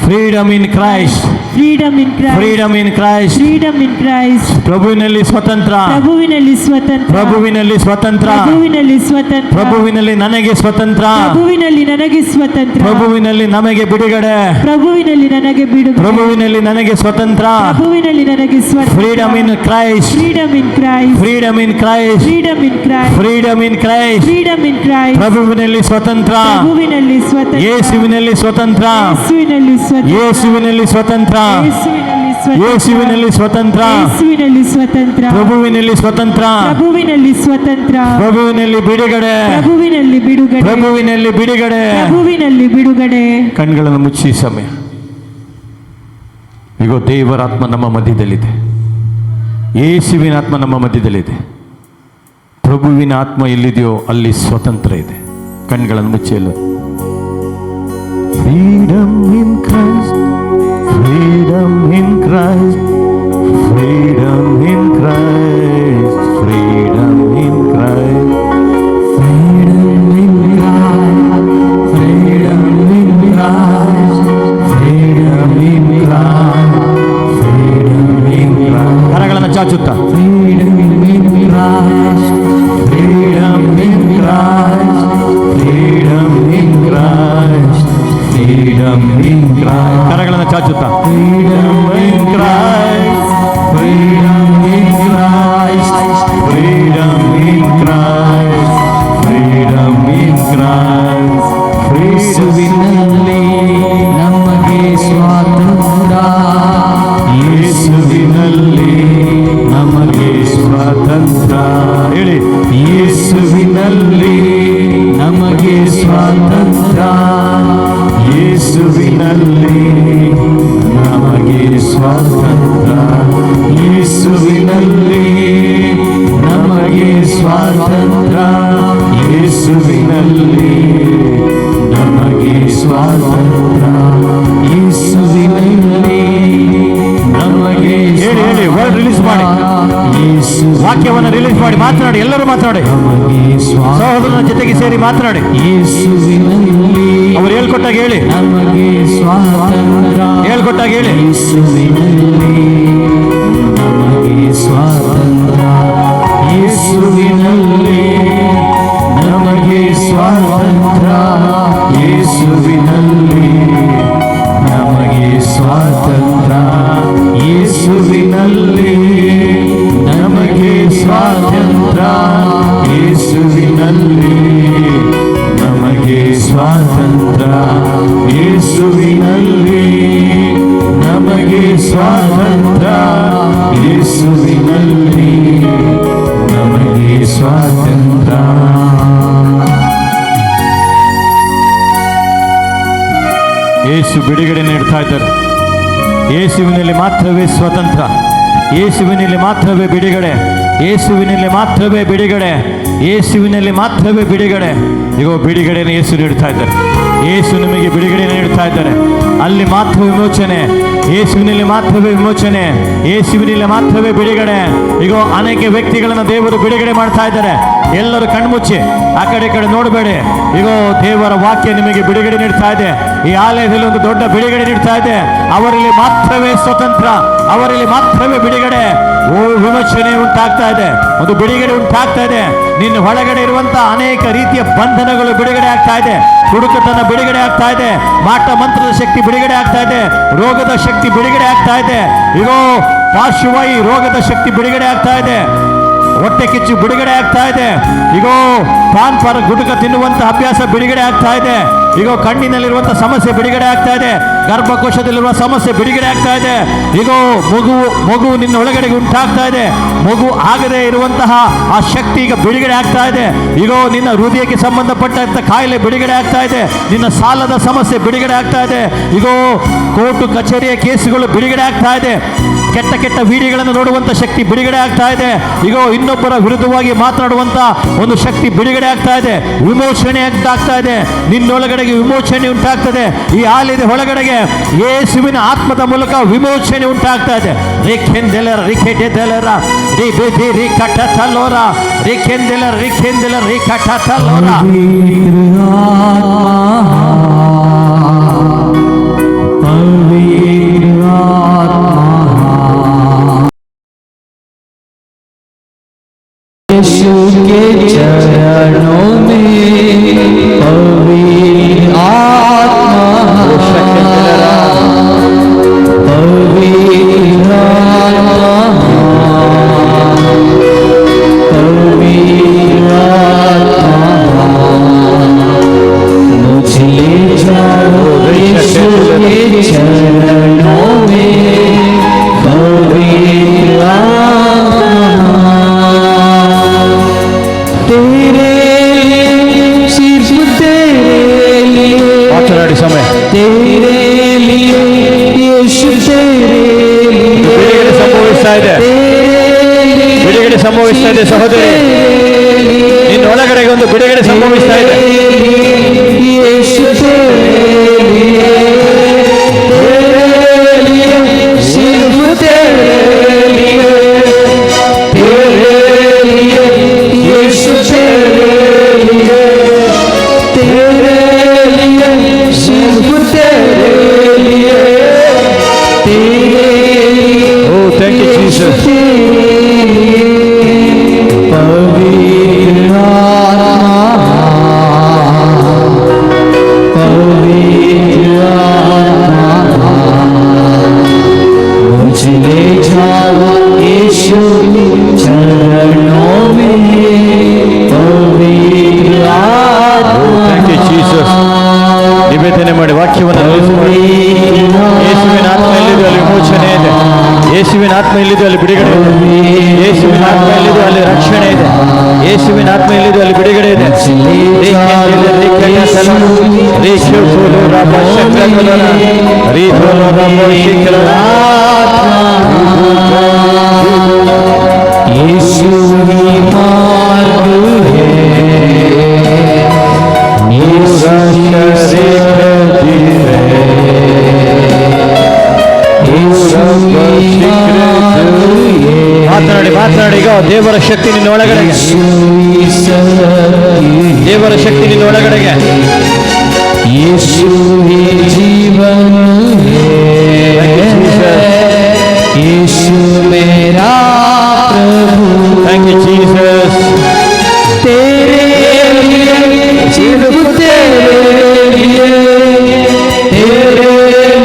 Freedom in Christ. Freedom in Christ. Freedom in Christ. Freedom in Christ. ಪ್ರಭುವಿನಲ್ಲಿ ಸ್ವತಂತ್ರ. ಪ್ರಭುವಿನಲ್ಲಿ ಸ್ವತಂತ್ರ. ಪ್ರಭುವಿನಲ್ಲಿ ಸ್ವತಂತ್ರ. ಪ್ರಭುವಿನಲ್ಲಿ ಸ್ವತಂತ್ರ. ಪ್ರಭುವಿನಲ್ಲಿ ನನಗೆ ಸ್ವತಂತ್ರ. ಪ್ರಭುವಿನಲ್ಲಿ ನನಗೆ ಸ್ವತಂತ್ರ. ಪ್ರಭುವಿನಲ್ಲಿ ನಮಗೆ ಬಿಡುಗಡೆ. ಪ್ರಭುವಿನಲ್ಲಿ ನನಗೆ ಬಿಡುಗಡೆ. ಪ್ರಭುವಿನಲ್ಲಿ ನನಗೆ ಸ್ವತಂತ್ರ. ಪ್ರಭುವಿನಲ್ಲಿ ನನಗೆ ಸ್ವತಂತ್ರ. Freedom in Christ. Freedom in Christ. Freedom in Christ. Freedom in Christ. Freedom in Christ. Freedom in Christ. ಪ್ರಭುವಿನಲ್ಲಿ ಸ್ವತಂತ್ರ. ಪ್ರಭುವಿನಲ್ಲಿ ಸ್ವತಂತ್ರ. ಯೇಸುವಿನಲ್ಲಿ ಸ್ವತಂತ್ರ. ಯೇಸುವಿನಲ್ಲಿ ಸ್ವತಂತ್ರ. ಯೇಸುವಿನಲ್ಲಿ ಸ್ವತಂತ್ರ. ಯೇಸುವಿನಲ್ಲಿ ಸ್ವತಂತ್ರ, ಯೇಸುವಿನಲ್ಲಿ ಸ್ವತಂತ್ರ, ಪ್ರಭುವಿನಲ್ಲಿ ಸ್ವತಂತ್ರ, ಪ್ರಭುವಿನಲ್ಲಿ ಸ್ವತಂತ್ರ, ಪ್ರಭುವಿನಲ್ಲಿ ಬಿಡುಗಡೆ, ಪ್ರಭುವಿನಲ್ಲಿ ಬಿಡುಗಡೆ, ಪ್ರಭುವಿನಲ್ಲಿ ಬಿಡುಗಡೆ. ಪ್ರಭುವಿನಲ್ಲಿ ಬಿಡುಗಡೆ. ಕಣ್ಗಳನ್ನು ಮುಚ್ಚಿ ಸಮಯ. ಈಗ ದೇವರ ಆತ್ಮ ನಮ್ಮ ಮಧ್ಯದಲ್ಲಿದೆ, ಯೇಸುವಿನ ಆತ್ಮ ನಮ್ಮ ಮಧ್ಯದಲ್ಲಿದೆ. ಪ್ರಭುವಿನ ಆತ್ಮ ಎಲ್ಲಿದೆಯೋ ಅಲ್ಲಿ ಸ್ವತಂತ್ರ ಇದೆ. ಕಣ್ಗಳನ್ನು ಮುಚ್ಚಲ್ಲ. Freedom in Christ, freedom in Christ, freedom in Christ, freedom in Christ, freedom in Christ, freedom in Christ, freedom in Christ, freedom in Christ. ಕರಗಳನ್ನು ಚಾಚುತ್ತಾ freedom in Christ, freedom in Christ, freedom in Christ, freedom in Christ. ಕರಗಳನ್ನು ಚಾಚುತ್ತಾ freedom in Christ, freedom in Christ, freedom in Christ, freedom in Christ. ಯೇಸುವಿನಲ್ಲಿ ನಮಗೆ ಸ್ವಾತಂತ್ರ್ಯ, ಯೇಸುವಿನಲ್ಲಿ ನಮಗೆ ಸ್ವಾತಂತ್ರ್ಯ. ಹೇಳಿ. ಯೇಸುವಿನಲ್ಲಿ ನಮಗೆ ಸ್ವಾತಂತ್ರ್ಯ, ಯೇಸುವಿನಲ್ಲಿ ನಮಗೆ ಸ್ವಾತಂತ್ರ್ಯ, ಯೇಸುವಿನಲ್ಲಿ ನಮಗೆ ಸ್ವಾತಂತ್ರ್ಯ, ಯೇಸುವಿನಲ್ಲಿ ನಮಗೆ ಸ್ವಾತಂತ್ರ್ಯ, ಯೇಸುವಿನಲ್ಲಿ ನಮಗೆ. ಹೇಳಿ ಹೇಳಿ, ವರ್ಡ್ ರಿಲೀಸ್ ಮಾಡಿ, ವಾಕ್ಯವನ್ನು ರಿಲೀಸ್ ಮಾಡಿ, ಮಾತನಾಡಿ, ಎಲ್ಲರೂ ಮಾತನಾಡಿ, ಸಹೋದರನ ಜೊತೆಗೆ ಸೇರಿ ಮಾತನಾಡಿ. ಯೇಸುವಿನಲ್ಲಿ ಅವರು ಹೇಳ್ಕೊಟ್ಟಾಗ ಹೇಳಿ, ನಮಗೆ ಸ್ವಾತಂತ್ರ್ಯ, ಹೇಳ್ಕೊಟ್ಟಾಗ ಹೇಳಿ. ಯೇಸುವಿನಲ್ಲಿ ನಮಗೆ ಸ್ವಾತಂತ್ರ್ಯ, ಯೇಸುವಿನಲ್ಲಿ ನಮಗೆ ಸ್ವಾತಂತ್ರ್ಯ, ಯೇಸುವಿನಲ್ಲಿ ನಮಗೆ ಸ್ವಾತಂತ್ರ್ಯ, ಯೇಸುವಿನಲ್ಲಿ ನಮಗೆ ಸ್ವಾತಂತ್ರ್ಯ, ಯೇಸುವಿನಲ್ಲಿ ನಮಗೆ ಸ್ವಾತಂತ್ರ್ಯ, ಯೇಸುವಿನಲ್ಲಿ ನಮಗೆ ಸ್ವಾತಂತ್ರ್ಯ, ಯೇಸುವಿನಲ್ಲಿ ನಮಗೆ ಸ್ವಾತಂತ್ರ್ಯ. ಯೇಸು ಬಿಡುಗಡೆ ನೀಡ್ತಾ ಇದ್ದಾರೆ. ಯೇಸುವಿನಲ್ಲಿ ಮಾತ್ರವೇ ಸ್ವತಂತ್ರ, ಯೇಸುವಿನಲ್ಲಿ ಮಾತ್ರವೇ ಬಿಡುಗಡೆ, ಯೇಸುವಿನಲ್ಲಿ ಮಾತ್ರವೇ ಬಿಡುಗಡೆ, ಯೇಸುವಿನಲ್ಲಿ ಮಾತ್ರವೇ ಬಿಡುಗಡೆ. ಈಗ ಬಿಡುಗಡೆಯನ್ನು ಯೇಸು ನೀಡ್ತಾ ಇದ್ದಾರೆ. ಯೇಸು ನಿಮಗೆ ಬಿಡುಗಡೆ ನೀಡ್ತಾ ಇದ್ದಾರೆ. ಅಲ್ಲಿ ಮಾತ್ರ ವಿಮೋಚನೆ, ಯೇಸುವಿನಲ್ಲಿ ಮಾತ್ರವೇ ವಿಮೋಚನೆ, ಯೇಸುವಿನಲ್ಲಿ ಮಾತ್ರವೇ ಬಿಡುಗಡೆ. ಈಗ ಅನೇಕ ವ್ಯಕ್ತಿಗಳನ್ನು ದೇವರು ಬಿಡುಗಡೆ ಮಾಡ್ತಾ ಇದ್ದಾರೆ. ಎಲ್ಲರೂ ಕಣ್ಮುಚ್ಚಿ ಆ ಕಡೆ ಈ ಕಡೆ ನೋಡಬೇಡಿ. ಈಗ ದೇವರ ವಾಕ್ಯ ನಿಮಗೆ ಬಿಡುಗಡೆ ನೀಡ್ತಾ ಇದೆ. ಈ ಆಲಯದಲ್ಲಿ ಒಂದು ದೊಡ್ಡ ಬಿಡುಗಡೆ ನೀಡ್ತಾ ಇದೆ. ಅವರಲ್ಲಿ ಮಾತ್ರವೇ ಸ್ವತಂತ್ರ, ಅವರಲ್ಲಿ ಮಾತ್ರವೇ ಬಿಡುಗಡೆ. ವಿಮೋಚನೆ ಉಂಟಾಗ್ತಾ ಇದೆ, ಒಂದು ಬಿಡುಗಡೆ ಉಂಟಾಗ್ತಾ ಇದೆ. ನಿನ್ನ ಒಳಗಡೆ ಇರುವಂತಹ ಅನೇಕ ರೀತಿಯ ಬಂಧನಗಳು ಬಿಡುಗಡೆ ಆಗ್ತಾ ಇದೆ. ಹುಡುಕತನ ಬಿಡುಗಡೆ ಆಗ್ತಾ ಇದೆ, ಮಾಟ ಮಂತ್ರದ ಶಕ್ತಿ ಬಿಡುಗಡೆ ಆಗ್ತಾ ಇದೆ, ರೋಗದ ಶಕ್ತಿ ಬಿಡುಗಡೆ ಆಗ್ತಾ ಇದೆ. ಇಗೋ ಪಾರ್ಶ್ವವಾಯು ರೋಗದ ಶಕ್ತಿ ಬಿಡುಗಡೆ ಆಗ್ತಾ ಇದೆ, ಹೊಟ್ಟೆ ಕಿಚ್ಚು ಬಿಡುಗಡೆ ಆಗ್ತಾ ಇದೆ. ಈಗೋ ಪಾನ್ ಪರ ಗುಟುಕ ತಿನ್ನುವಂತ ಅಭ್ಯಾಸ ಬಿಡುಗಡೆ ಆಗ್ತಾ ಇದೆ. ಈಗ ಕಣ್ಣಿನಲ್ಲಿರುವಂತಹ ಸಮಸ್ಯೆ ಬಿಡುಗಡೆ ಆಗ್ತಾ ಇದೆ, ಗರ್ಭಕೋಶದಲ್ಲಿರುವ ಸಮಸ್ಯೆ ಬಿಡುಗಡೆ ಆಗ್ತಾ ಇದೆ. ಈಗ ಮಗು ನಿನ್ನ ಒಳಗಡೆ ಉಂಟಾಗ್ತಾ ಇದೆ. ಮಗು ಆಗದೆ ಇರುವಂತಹ ಆ ಶಕ್ತಿ ಈಗ ಬಿಡುಗಡೆ ಆಗ್ತಾ ಇದೆ. ಈಗ ನಿನ್ನ ಹೃದಯಕ್ಕೆ ಸಂಬಂಧಪಟ್ಟಂತ ಕಾಯಿಲೆ ಬಿಡುಗಡೆ ಆಗ್ತಾ ಇದೆ, ನಿನ್ನ ಸಾಲದ ಸಮಸ್ಯೆ ಬಿಡುಗಡೆ ಆಗ್ತಾ ಇದೆ. ಈಗ ಕೋರ್ಟು ಕಚೇರಿಯ ಕೇಸುಗಳು ಬಿಡುಗಡೆ ಆಗ್ತಾ ಇದೆ, ಕೆಟ್ಟ ಕೆಟ್ಟ ವಿಡಿಯೋಗಳನ್ನು ನೋಡುವಂತ ಶಕ್ತಿ ಬಿಡುಗಡೆ ಆಗ್ತಾ ಇದೆ. ಈಗ ಇನ್ನೊಬ್ಬರ ವಿರುದ್ಧವಾಗಿ ಮಾತನಾಡುವಂತ ಒಂದು ಶಕ್ತಿ ಬಿಡುಗಡೆ ಆಗ್ತಾ ಇದೆ, ವಿಮೋಚನೆ ಆಗ್ತಾ ಇದೆ. ನಿನ್ನೊಳಗಡೆಗೆ ವಿಮೋಚನೆ ಉಂಟಾಗ್ತದೆ. ಈ ಆಲಯದ ಒಳಗಡೆಗೆ ಯೇಸುವಿನ ಆತ್ಮದ ಮೂಲಕ ವಿಮೋಚನೆ ಉಂಟಾಗ್ತಾ ಇದೆ. ರಿಖೆಂದೆಲರ ರಿಖೆಟೆದೆಲರ ರಿ ಬೇದಿ ರಿ ಕಟ್ಟತಲೋರ ರಿಖೆಂದೆಲರ ರಿಖೆಂದೆಲರ ರಿ ಕಟ್ಟತಲೋರ. यीशु के चरणों में पवित्र आत्मा, पवित्र आत्मा, पवित्र आत्मा मुझे ले जाओ यीशु के चरणों में, ಸಂಭವಿಸ್ತಾ ಇದೆ, ಬಿಡುಗಡೆ ಸಂಭವಿಸ್ತಾ ಇದೆ ಸಹೋದರಿ. ನಿನ್ನ ಒಳಗಡೆಗೆ ಒಂದು ಬಿಡುಗಡೆ ಸಂಭವಿಸ್ತಾ ಇದೆ. Oh, thank you, Jesus. Thank you, Jesus. ನಿವೇದನೆ ಮಾಡಿ ವಾಕ್ಯವನ್ನು ತಿಳಿಸಿಕೊಡಿ. ಯೇಸುವಿನ ಆತ್ಮ ಎಲ್ಲಿದೆ ಅಲ್ಲಿ ವಿಮೋಚನೆ ಇದೆ. ಯೇಸುವಿನ ಆತ್ಮ ಎಲ್ಲಿದೆ ಅಲ್ಲಿ ಬಿಡುಗಡೆ ಇದೆ. ಯೇಸುವಿನ ಆತ್ಮ ಎಲ್ಲಿದೆ ಅಲ್ಲಿ ರಕ್ಷಣೆ ಇದೆ. ಯೇಸುವಿನ ಆತ್ಮ ಎಲ್ಲಿದೆ ಅಲ್ಲಿ ಬಿಡುಗಡೆ ಇದೆ. ಮಾತನಾಡಿ ಈಗ ದೇವರ ಶಕ್ತಿ ನಿನ್ನ ಒಳಗಡೆಗೆ, ದೇವರ ಶಕ್ತಿ ನಿನ್ನ ಒಳಗಡೆಗೆ. यीशु मेरा प्रभु, Thank you, Jesus. तेरे लिए सिर्फ तेरे लिए, तेरे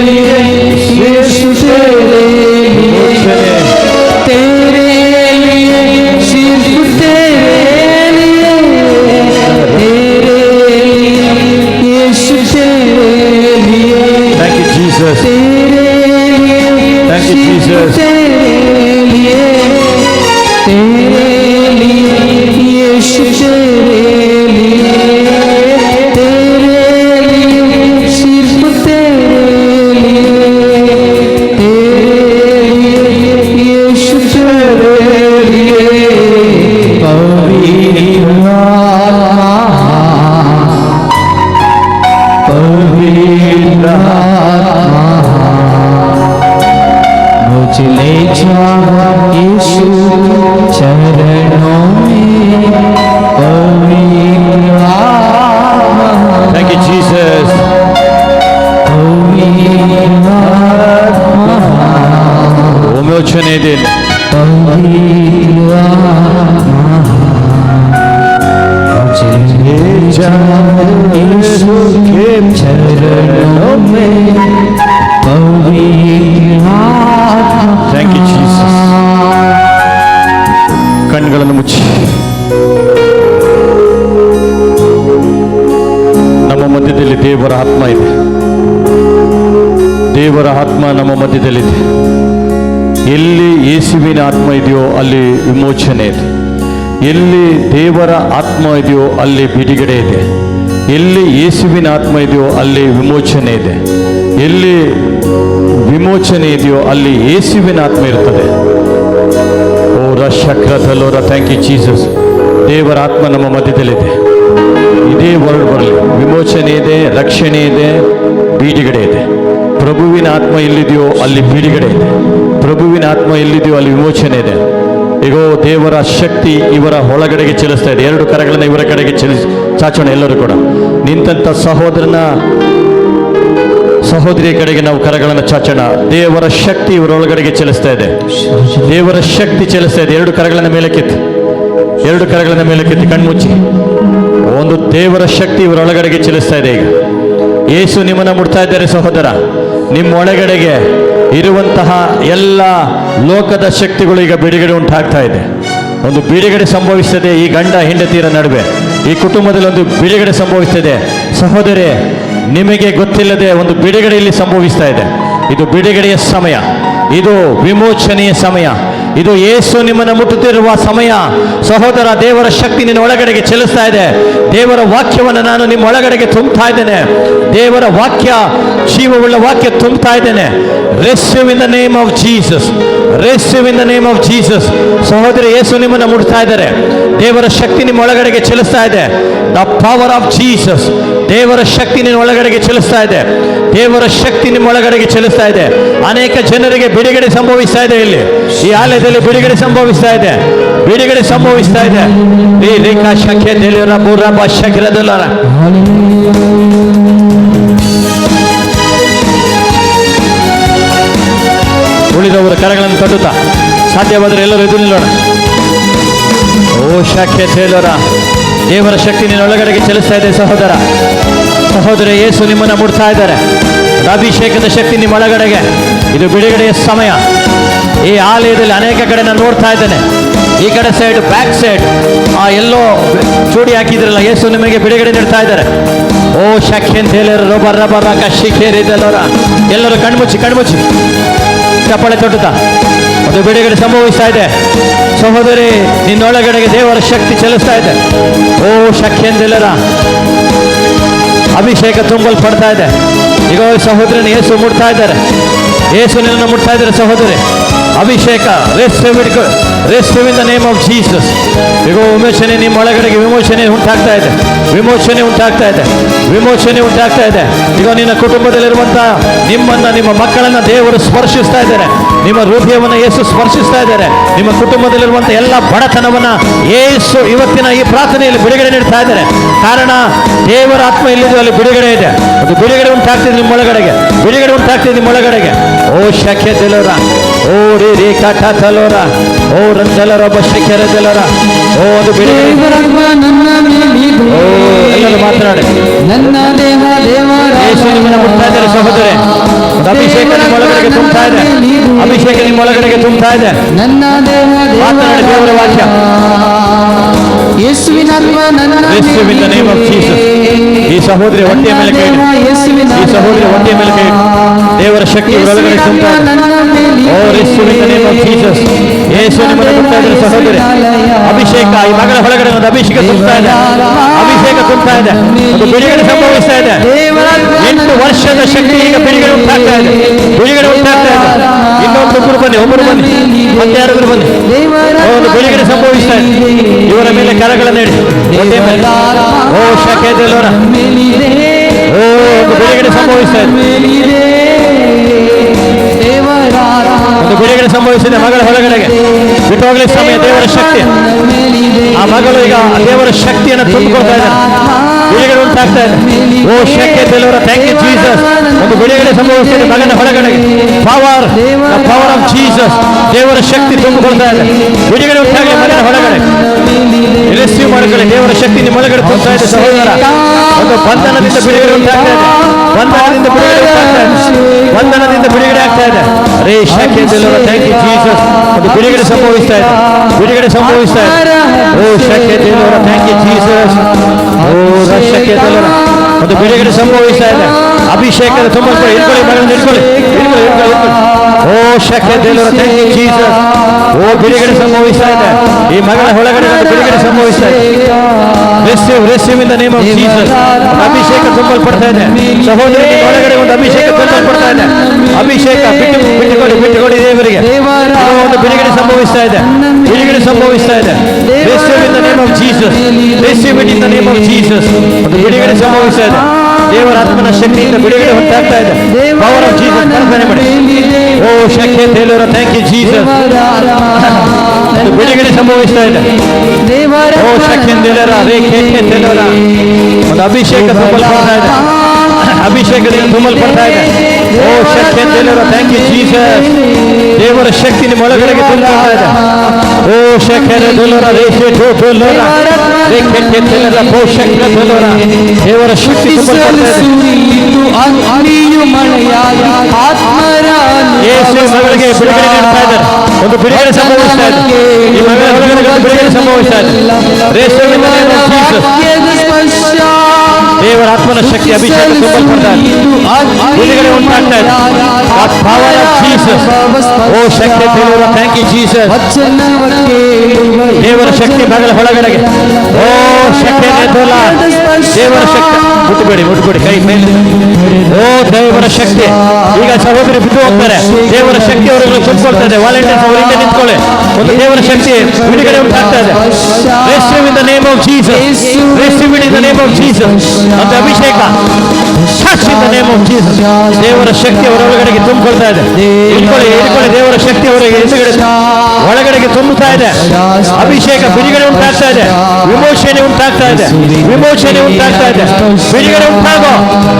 लिए यीशु तेरे लिए, तेरे लिए सिर्फ तेरे लिए, तेरे लिए यीशु तेरे लिए, Thank you, Jesus. तेरे लिए Thank you, Jesus. तेरे लिए, तेरे लिए यीशु तेरे लिए, तेरे लिए सिर्फ तेरे लिए, तेरे लिए यीशु तेरे लिए। पवित्र आत्मा, पवित्र आत्मा, मुझे ले जाओ यीशु चरणों में, पवित्र आत्मा, Thank you, Jesus. पवित्र आत्मा, ವಿಮೋಚನೆ ಇದೆ. पवित्र आत्मा, मुझे ले जाओ यीशु के चरणों में, पवित्र आत्मा। Thank you, Jesus. ಕಣ್ಣುಗಳನ್ನು ಮುಚ್ಚಿ ನಮ್ಮ ಮಧ್ಯದಲ್ಲಿ ದೇವರ ಆತ್ಮ ಇದೆ. ದೇವರ ಆತ್ಮ ನಮ್ಮ ಮಧ್ಯದಲ್ಲಿದೆ. ಎಲ್ಲಿ ಯೇಸುವಿನ ಆತ್ಮ ಇದೆಯೋ ಅಲ್ಲಿ ವಿಮೋಚನೆ ಇದೆ. ಎಲ್ಲಿ ದೇವರ ಆತ್ಮ ಇದೆಯೋ ಅಲ್ಲಿ ಬಿಡುಗಡೆ ಇದೆ. ಎಲ್ಲಿ ಯೇಸುವಿನ ಆತ್ಮ ಇದೆಯೋ ಅಲ್ಲಿ ವಿಮೋಚನೆ ಇದೆ. ಎಲ್ಲಿ ವಿಮೋಚನೆ ಇದೆಯೋ ಅಲ್ಲಿ ಯೇಸುವಿನ ಆತ್ಮ ಇರುತ್ತದೆ. ಓ ರಶಕ್ರದಲ್ಲೋರ, ಥ್ಯಾಂಕ್ ಯು ಜೀಸಸ್. ದೇವರ ಆತ್ಮ ನಮ್ಮ ಮಧ್ಯದಲ್ಲಿದೆ. ಇದೇ ವರ್ಡ್ ಬರಲಿ. ವಿಮೋಚನೆ ಇದೆ, ರಕ್ಷಣೆ ಇದೆ, ಬಿಡುಗಡೆ ಇದೆ. ಪ್ರಭುವಿನ ಆತ್ಮ ಎಲ್ಲಿದೆಯೋ ಅಲ್ಲಿ ಬಿಡುಗಡೆ ಇದೆ. ಪ್ರಭುವಿನ ಆತ್ಮ ಎಲ್ಲಿದೆಯೋ ಅಲ್ಲಿ ವಿಮೋಚನೆ ಇದೆ. ಈಗೋ ದೇವರ ಶಕ್ತಿ ಇವರ ಒಳಗಡೆಗೆ ಚಲಿಸ್ತಾ ಇದೆ. ಎರಡು ಕರಗಳನ್ನು ಇವರ ಕಡೆಗೆ ಚಾಚೋಣ. ಎಲ್ಲರೂ ಕೂಡ ನಿಂತ ಸಹೋದರನ ಸಹೋದರಿಯ ಕಡೆಗೆ ನಾವು ಕರಗಳನ್ನು ಚಾಚೋಣ. ದೇವರ ಶಕ್ತಿ ಇವರೊಳಗಡೆಗೆ ಚಲಿಸ್ತಾ ಇದೆ. ದೇವರ ಶಕ್ತಿ ಚಲಿಸ್ತಾ ಇದೆ. ಎರಡು ಕರಗಳನ್ನು ಮೇಲಕ್ಕೆತ್ತಿ, ಎರಡು ಕರಗಳನ್ನು ಮೇಲಕ್ಕೆತ್ತಿ, ಕಣ್ಮುಚ್ಚಿ. ಒಂದು ದೇವರ ಶಕ್ತಿ ಇವರೊಳಗಡೆಗೆ ಚಲಿಸ್ತಾ ಇದೆ. ಈಗ ಯೇಸು ನಿಮ್ಮನ್ನು ಮುಟ್ತಾ ಇದ್ದಾರೆ ಸಹೋದರ. ನಿಮ್ಮ ಒಳಗಡೆಗೆ ಇರುವಂತಹ ಎಲ್ಲ ಲೋಕದ ಶಕ್ತಿಗಳು ಈಗ ಬಿಡುಗಡೆ ಉಂಟಾಗ್ತಾ ಇದೆ. ಒಂದು ಬಿಡುಗಡೆ ಸಂಭವಿಸ್ತದೆ ಈ ಗಂಡ ಹೆಂಡತಿಯರ ನಡುವೆ. ಈ ಕುಟುಂಬದಲ್ಲಿ ಒಂದು ಬಿಡುಗಡೆ ಸಂಭವಿಸ್ತದೆ. ಸಹೋದರಿ, ನಿಮಗೆ ಗೊತ್ತಿಲ್ಲದೆ ಒಂದು ಬಿಡುಗಡೆ ಇಲ್ಲಿ ಸಂಭವಿಸ್ತಾ ಇದೆ. ಇದು ಬಿಡುಗಡೆಯ ಸಮಯ, ಇದು ವಿಮೋಚನೆಯ ಸಮಯ, ಇದು ಯೇಸು ನಿಮ್ಮನ್ನು ಮುಟ್ಟುತ್ತಿರುವ ಸಮಯ. ಸಹೋದರ, ದೇವರ ಶಕ್ತಿ ನಿನ್ನ ಒಳಗಡೆಗೆ ಚಲಿಸ್ತಾ ಇದೆ. ದೇವರ ವಾಕ್ಯವನ್ನು ನಾನು ನಿಮ್ಮ ಒಳಗಡೆಗೆ ತುಂಬುತ್ತಾ ಇದ್ದೇನೆ. ದೇವರ ವಾಕ್ಯ, ಜೀವವುಳ್ಳ ವಾಕ್ಯ ತುಂಬುತ್ತಾ ಇದ್ದೇನೆ. Receive in the name of Jesus, receive in the name of Jesus. ಸಹೋದರಿ, ಯೇಸು ನಿಮ್ಮನ್ನು ಮುಟ್ತಾ ಇದ್ದಾರೆ. ದೇವರ ಶಕ್ತಿ ನಿಮ್ಮ ಒಳಗಡೆಗೆ ಚಲಿಸ್ತಾ ಇದೆ. The power of Jesus. ದೇವರ ಶಕ್ತಿ ನಿನ್ನ ಒಳಗಡೆಗೆ ಚಲಿಸ್ತಾ ಇದೆ. ದೇವರ ಶಕ್ತಿ ನಿಮ್ಮ ಒಳಗಡೆಗೆ ಚಲಿಸ್ತಾ ಇದೆ. ಅನೇಕ ಜನರಿಗೆ ಬಿಡುಗಡೆ ಸಂಭವಿಸ್ತಾ ಇದೆ. ಇಲ್ಲಿ ಈ ಆಲಯದಲ್ಲಿ ಬಿಡುಗಡೆ ಸಂಭವಿಸ್ತಾ ಇದೆ, ಬಿಡುಗಡೆ ಸಂಭವಿಸ್ತಾ ಇದೆ. ಈ ರೇಖಾ ಶಕ್ಯ ದೇಲಿರ ಬೂರಬ ಶಕ್ರದಲ್ಲರ ಉಳಿದವರು ಕರಗಳನ್ನು ತಟ್ಟುತ್ತಾ ಸಾಧ್ಯವಾದರೆ ಎಲ್ಲರೂ ಎದ್ದು ನಿಲ್ಲೋಣ. ಓ ಶಕ್ಯ ತೇಲರ, ದೇವರ ಶಕ್ತಿ ನಿನ್ನ ಒಳಗಡೆಗೆ ಚಲಿಸ್ತಾ ಇದೆ. ಸಹೋದರ, ಸಹೋದರ, ಯೇಸು ನಿಮ್ಮನ್ನು ಮುಟ್ತಾ ಇದ್ದಾರೆ. ಅಭಿಷೇಕದ ಶಕ್ತಿ ನಿಮ್ಮ ಒಳಗಡೆಗೆ. ಇದು ಬಿಡುಗಡೆಯ ಸಮಯ. ಈ ಆಲಯದಲ್ಲಿ ಅನೇಕ ಕಡೆ ನಾನು ನೋಡ್ತಾ ಇದ್ದೇನೆ. ಈ ಕಡೆ ಸೈಡ್, ಬ್ಯಾಕ್ ಸೈಡ್, ಆ ಎಲ್ಲೋ ಚೂಡಿ ಹಾಕಿದ್ರಲ್ಲ, ಯೇಸು ನಿಮಗೆ ಬಿಡುಗಡೆ ನೀಡ್ತಾ ಇದ್ದಾರೆ. ಓ ಶಕ್ಯ ಅಂತ ಹೇಳೋರು ರೊಬರ್ ರಬರ ಕಶಿಖೇರಿದಲ್ಲರ ಎಲ್ಲರೂ ಕಣ್ಮುಚ್ಚಿ ಕಣ್ಮುಚ್ಚಿ ಚಪ್ಪಾಳೆ ತೊಟ್ಟುತ್ತಾ ಒಂದು ಬಿಡುಗಡೆ ಸಂಭವಿಸ್ತಾ ಇದೆ. ಸಹೋದರಿ, ನಿನ್ನೊಳಗಡೆಗೆ ದೇವರ ಶಕ್ತಿ ಚಲಿಸ್ತಾ ಇದೆ. ಓ ಶಕ್ಯಂದೆಲ್ಲರ ಅಭಿಷೇಕ ತುಂಬಲ್ಪಡ್ತಾ ಇದೆ. ಈಗ ಸಹೋದರನ ಯೇಸು ಮುಟ್ತಾ ಇದ್ದಾರೆ. ಯೇಸು ನಿನ್ನನ್ನು ಮುಟ್ತಾ ಇದ್ದಾರೆ. ಸಹೋದರಿ, ಅಭಿಷೇಕ rest in the name of Jesus. ಈಗ ವಿಮೋಚನೆ ನಿಮ್ಮ ಒಳಗಡೆಗೆ ವಿಮೋಚನೆ ಉಂಟಾಗ್ತಾ ಇದೆ. ವಿಮೋಚನೆ ಉಂಟಾಗ್ತಾ ಇದೆ. ವಿಮೋಚನೆ ಉಂಟಾಗ್ತಾ ಇದೆ. ಈಗ ನಿನ್ನ ಕುಟುಂಬದಲ್ಲಿರುವಂತಹ ನಿಮ್ಮನ್ನ, ನಿಮ್ಮ ಮಕ್ಕಳನ್ನ ದೇವರು ಸ್ಪರ್ಶಿಸ್ತಾ ಇದ್ದಾರೆ. ನಿಮ್ಮ ಹೃದಯವನ್ನು ಯೇಸು ಸ್ಪರ್ಶಿಸ್ತಾ ಇದ್ದಾರೆ. ನಿಮ್ಮ ಕುಟುಂಬದಲ್ಲಿರುವಂತಹ ಎಲ್ಲ ಬಡತನವನ್ನ ಯೇಸು ಇವತ್ತಿನ ಈ ಪ್ರಾರ್ಥನೆಯಲ್ಲಿ ಬಿಡುಗಡೆ ನೀಡ್ತಾ ಇದ್ದಾರೆ. ಕಾರಣ ದೇವರ ಆತ್ಮ ಎಲ್ಲಿದೆ ಅಲ್ಲಿ ಬಿಡುಗಡೆ ಇದೆ. ಅದು ಬಿಡುಗಡೆ ಉಂಟಾಗ್ತಿದೆ ನಿಮ್ಮ ಒಳಗಡೆಗೆ, ಬಿಡುಗಡೆ ಉಂಟಾಗ್ತಿದೆ ನಿಮ್ಮ ಒಳಗಡೆಗೆ. ಓ ಶಕ್ಯ ತೆಲೋರ, ಓ ರೇ ರೇ ಕಾಟ ತಲೋರ, ಓ ರಂಜಲರ ಬಶಕ್ಯರ ತೆಲೋರ. ಓ ಅದು ಬಿಡುಗಡೆ. ಓ ಎಲ್ಲರೂ ಮಾತನಾಡಿ. ಯೇಸು ನಿಮ್ಮನ್ನು ಮುಟ್ತಾ ಇದ್ದಾರೆ. ಸಹೋದರಿ, ಅಭಿಷೇಕ ನಿಮ್ಮ ಒಳಗಡೆಗೆ ತುಂಬ್ತಾ ಇದೆ. ಅಭಿಷೇಕ ನಿಮ್ಮ ಒಳಗಡೆಗೆ ತುಂಬ್ತಾ ಇದೆ. ಮಾತನಾಡಿ ದೇವರ ವಾಕ್ಯ. ಯೇಸುವಿನ ನೇಮ್ ಆಫ್ ಜೀಸಸ್. ಈ ಸಹೋದರಿ ಹೊಟ್ಟೆಯ ಮೇಲೆ ಕೈ ಇಡಿ. ಈ ಸಹೋದರಿ ಹೊಟ್ಟೆಯ ಮೇಲೆ ಕೈ ಇಡಿ. ದೇವರ ಶಕ್ತಿ ಒಳಗಡೆ ತುಂಬ್ತಾ ಇದೆ. ಓ ಯೇಸುವಿನ ನೇಮ್ ಆಫ್ ಜೀಸಸ್. ಯೇಸು ನಿಮ್ಮನ್ನು ಮುಟ್ತಾ ಇದ್ದಾರೆ. ಸಹೋದರಿ, ಅಭಿಷೇಕ ಈ ಮಗಳ ಒಳಗಡೆ ಒಂದು ಅಭಿಷೇಕ ತುಂಬ್ತಾ ಇದೆ. ಅಭಿಷೇಕ ತುಂಬ್ತಾ ಇದೆ. ಅದು ಬಿಡುಗಡೆ ಸಂಭವಿಸ್ತಾ ಇದೆ. 8 ವರ್ಷದ ಶಕ್ತಿ ಈಗ ಬಿಡುಗಡೆ ಉಂಟಾಗ್ತಾ ಇದೆ. ಬಿಡುಗಡೆ ಉಂಟಾಗ್ತಾ ಇದೆ. ಇನ್ನೊಬ್ಬರು ಬನ್ನಿ, ಒಬ್ಬರು ಬನ್ನಿ, ಮತ್ತೆ ಯಾರಾದ್ರೂ ಬನ್ನಿ. ಒಂದು ಬಿಡುಗಡೆ ಸಂಭವಿಸ್ತಾ ಇದೆ. ಇವರ ಮೇಲೆ ಕರಗಳನ್ನು ಇಡಿ. ಹೊಟ್ಟೆ ಮೇಲೆ. ಓ ಶಕ್ಯದಲ್ಲೋರ, ಓ ಒಂದು ಬಿಡುಗಡೆ ಸಂಭವಿಸ್ತಾ ಇದೆ. ಒಂದು ಬಿಡುಗಡೆ ಸಂಭವಿಸಿದೆ ಮಗಳ ಹೊರಗಡೆಗೆ. ಬಿಟ್ಟೋಗ್ಲಿಕ್ಕೆ ಸಮಯ. ದೇವರ ಶಕ್ತಿ, ಆ ಮಗಳು ಈಗ ದೇವರ ಶಕ್ತಿಯನ್ನು ತುಂಬಿಕೊಳ್ತಾ ಇದ್ದಾರೆ. ಬಿಡುಗಡೆ ಉಂಟಾಗ್ತಾ ಇದೆ. ಓ ಶಕ್ಯ ದೇವರ, ಥ್ಯಾಂಕ್ ಯು ಜೀಸಸ್. ಒಂದು ಬಿಡುಗಡೆ ಸಂಭವಿಸಿದೆ ಮಗನ ಹೊರಗಡೆಗೆ. Power of Jesus. ದೇವರ ಶಕ್ತಿ ತುಂಬಿಕೊಳ್ತಾ ಇದೆ. ಬಿಡುಗಡೆ ಉಂಟಾಗಲಿ ಮಗನ ಹೊರಗಡೆ. ರಿಸೀವ್ ಮಾಡಿಕೊಳ್ಳಿ. ದೇವರ ಶಕ್ತಿ ನಿಮ್ಮ ಒಳಗಡೆ ತುಂಬ್ತಾ ಇದೆ. ಸಹೋದರ, ಒಂದು ಬಂಧನದಿಂದ ಬಿಡುಗಡೆ ಉಂಟಾಗ್ತಾ ಇದೆ. ಬಂಧನದಿಂದ ಬಿಡುಗಡೆ ಉಂಟಾಗ್ತಾ ಇದೆ. ಬಂಧನದಿಂದ ಬಿಡುಗಡೆ ಆಗ್ತಾ ಇದೆ. ರೇ ಶಕ್ಯ ದೇವರ, ಥ್ಯಾಂಕ್ ಯು ಜೀಸಸ್. ಒಂದು ಬಿಡುಗಡೆ ಸಂಭವಿಸ್ತಾ ಇದೆ. ಬಿಡುಗಡೆ ಸಂಭವಿಸ್ತಾ ಇದೆ. ಓ ಶಕ್ಯ ದೇವರ, ಥ್ಯಾಂಕ್ ಯು ಜೀಸಸ್. ಓ ಶಕ್ಯ ದೇವರ, ಒಂದು ಬಿಡುಗಡೆ ಸಂಭವಿಸ್ತಾ ಇದೆ. ಅಭಿಷೇಕದ ತುಂಬಲ್ಪಡಿ. ಇಟ್ಕೊಳ್ಳಿ ಮಗಳನ್ನು, ಇಟ್ಕೊಳ್ಳಿ. ಓ ಶಕ್ಯ ದೇವರ, ಥ್ಯಾಂಕ್ ಯು ಜೀಸಸ್. ಓ ಬಿಡುಗಡೆ ಸಂಭವಿಸ್ತಾ ಇದೆ. ಈ ಮಗಳ ಒಳಗಡೆ ಒಂದು ಬಿಡುಗಡೆ ಸಂಭವಿಸ್ತಾ ಇದೆ. Receive in the name of Jesus. ಅಭಿಷೇಕ ತುಂಬಲ್ಪಡ್ತಾ ಇದೆ. ಸಹೋದರಿ, ಒಳಗಡೆ ಒಂದು ಅಭಿಷೇಕ ತುಂಬಲ್ಪಡ್ತಾ ಇದೆ. ಅಭಿಷೇಕ ಬಿಟ್ಟುಕೊಡಿ ದೇವರಿಗೆ. ಒಂದು ಬಿಡುಗಡೆ ಸಂಭವಿಸ್ತಾ ಇದೆ. ಬಿಡುಗಡೆ ಸಂಭವಿಸ್ತಾ ಇದೆ. Receive in the name of Jesus. Receive in the name of Jesus. ಒಂದು ಬಿಡುಗಡೆ ಸಂಭವಿಸ್ತಾ ಇದೆ. ದೇವರ ಆತ್ಮನ ಶಕ್ತಿಯಿಂದ ಬಿಡುಗಡೆ ಉಂಟಾಗ್ತಾ ಇದೆ. Power of Jesus. ಪ್ರಾರ್ಥನೆ ಮಾಡಿ. ಓ ಶಕ್ಯ ದೇವರ, ಥ್ಯಾಂಕ್ ಯು ಜೀಸಸ್. ಬಿಡುಗಡೆ ಸಂಭವಿಸ್ತಾ ಇದೆ. ಓ ಶಕ್ಯ ದೇವರ, ರೇಖೆ ದೇವರ, ಒಂದು ಅಭಿಷೇಕ ತುಂಬಲ್ಪಡ್ತಾ ಇದೆ. ಅಭಿಷೇಕದಿಂದ ತುಂಬಲ್ಪಡ್ತಾ ಇದೆ. ಓ ಶಕ್ಯ ದೇವರ, ಥ್ಯಾಂಕ್ ಯು ಜೀಸಸ್. ದೇವರ ಶಕ್ತಿ ನಿಮ್ಮ ಒಳಗಡೆಗೆ ತುಂಬಲ್ಪಡ್ತಾ ಇದೆ. ಓ ಶಕ್ಯ ದೇವರ, ರೇಖೆ ದೇವರ, ರೇಖೆ ದೇವರ, ಪೋಷಕ ದೇವರ, ದೇವರ ಶಕ್ತಿ ತುಂಬಲ್ಪಡ್ತಾ ಇದೆ. ಯೇಸು ಮಗಳಿಗೆ ಬಿಡುಗಡೆ ನೀಡ್ತಾ ಇದ್ದಾರೆ. ಒಂದು ಬಿಡುಗಡೆ ಸಂಭವಿಸ್ತಾ ಇದೆ. ಈ ಮಗಳ ಒಳಗಡೆ ಬಿಡುಗಡೆ ಸಂಭವಿಸ್ತಾ ಇದೆ. ರೇಸು ದೇವರ ಆತ್ಮನ ಶಕ್ತಿ ಅಭಿಷೇಕ ತುಂಬಲ್ಪಡ್ತಾ ಇದೆ. ಬಿಡುಗಡೆ ಉಂಟಾಗ್ತಾ ಇದೆ. Power of Jesus. ಓ ಶಕ್ತಿ ದೇವರ ಥ್ಯಾಂಕ್ ಯು ಜೀಸಸ್. ದೇವರ ಶಕ್ತಿ ಮಗಳ ಒಳಗಡೆಗೆ. ಓ ಶಕ್ತಿ ದೇವರ ಶಕ್ತಿ ಮುಟ್ಬೇಡಿ ಕೈ ಮೇಲೆ. ಓ ದೇವರ ಶಕ್ತಿ. ಈಗ ಸಹೋದರಿ ಬಿದ್ದು ಹೋಗ್ತಾರೆ. ದೇವರ ಶಕ್ತಿ ಅವರಿಗೆ ತುಂಬಿಕೊಳ್ತಾ ಇದೆ. ವಾಲಂಟಿಯರ್ಸ್ ಅವರಿಂದ ನಿಂತ್ಕೊಳ್ಳಿ. ಒಂದು ದೇವರ ಶಕ್ತಿ ಬಿಡುಗಡೆ ಉಂಟಾಗ್ತಾ ಇದೆ. Receive in the name of Jesus. Receive in the name of Jesus. ಮತ್ತು ಅಭಿಷೇಕ touch in the name of Jesus. ದೇವರ ಶಕ್ತಿ ಅವರ ಒಳಗಡೆಗೆ ತುಂಬಿಕೊಳ್ತಾ ಇದೆ. ಇಟ್ಕೊಳ್ಳಿ ದೇವರ ಶಕ್ತಿ ಅವರಿಗೆ ಒಳಗಡೆಗೆ ತುಂಬುತ್ತಾ ಇದೆ. ಅಭಿಷೇಕ ಬಿಡುಗಡೆ ಉಂಟಾಗ್ತಾ ಇದೆ. ವಿಮೋಚನೆ ಉಂಟಾಗ್ತಾ ಇದೆ. ಬಿಡುಗಡೆ ಉಂಟಾಗೋ.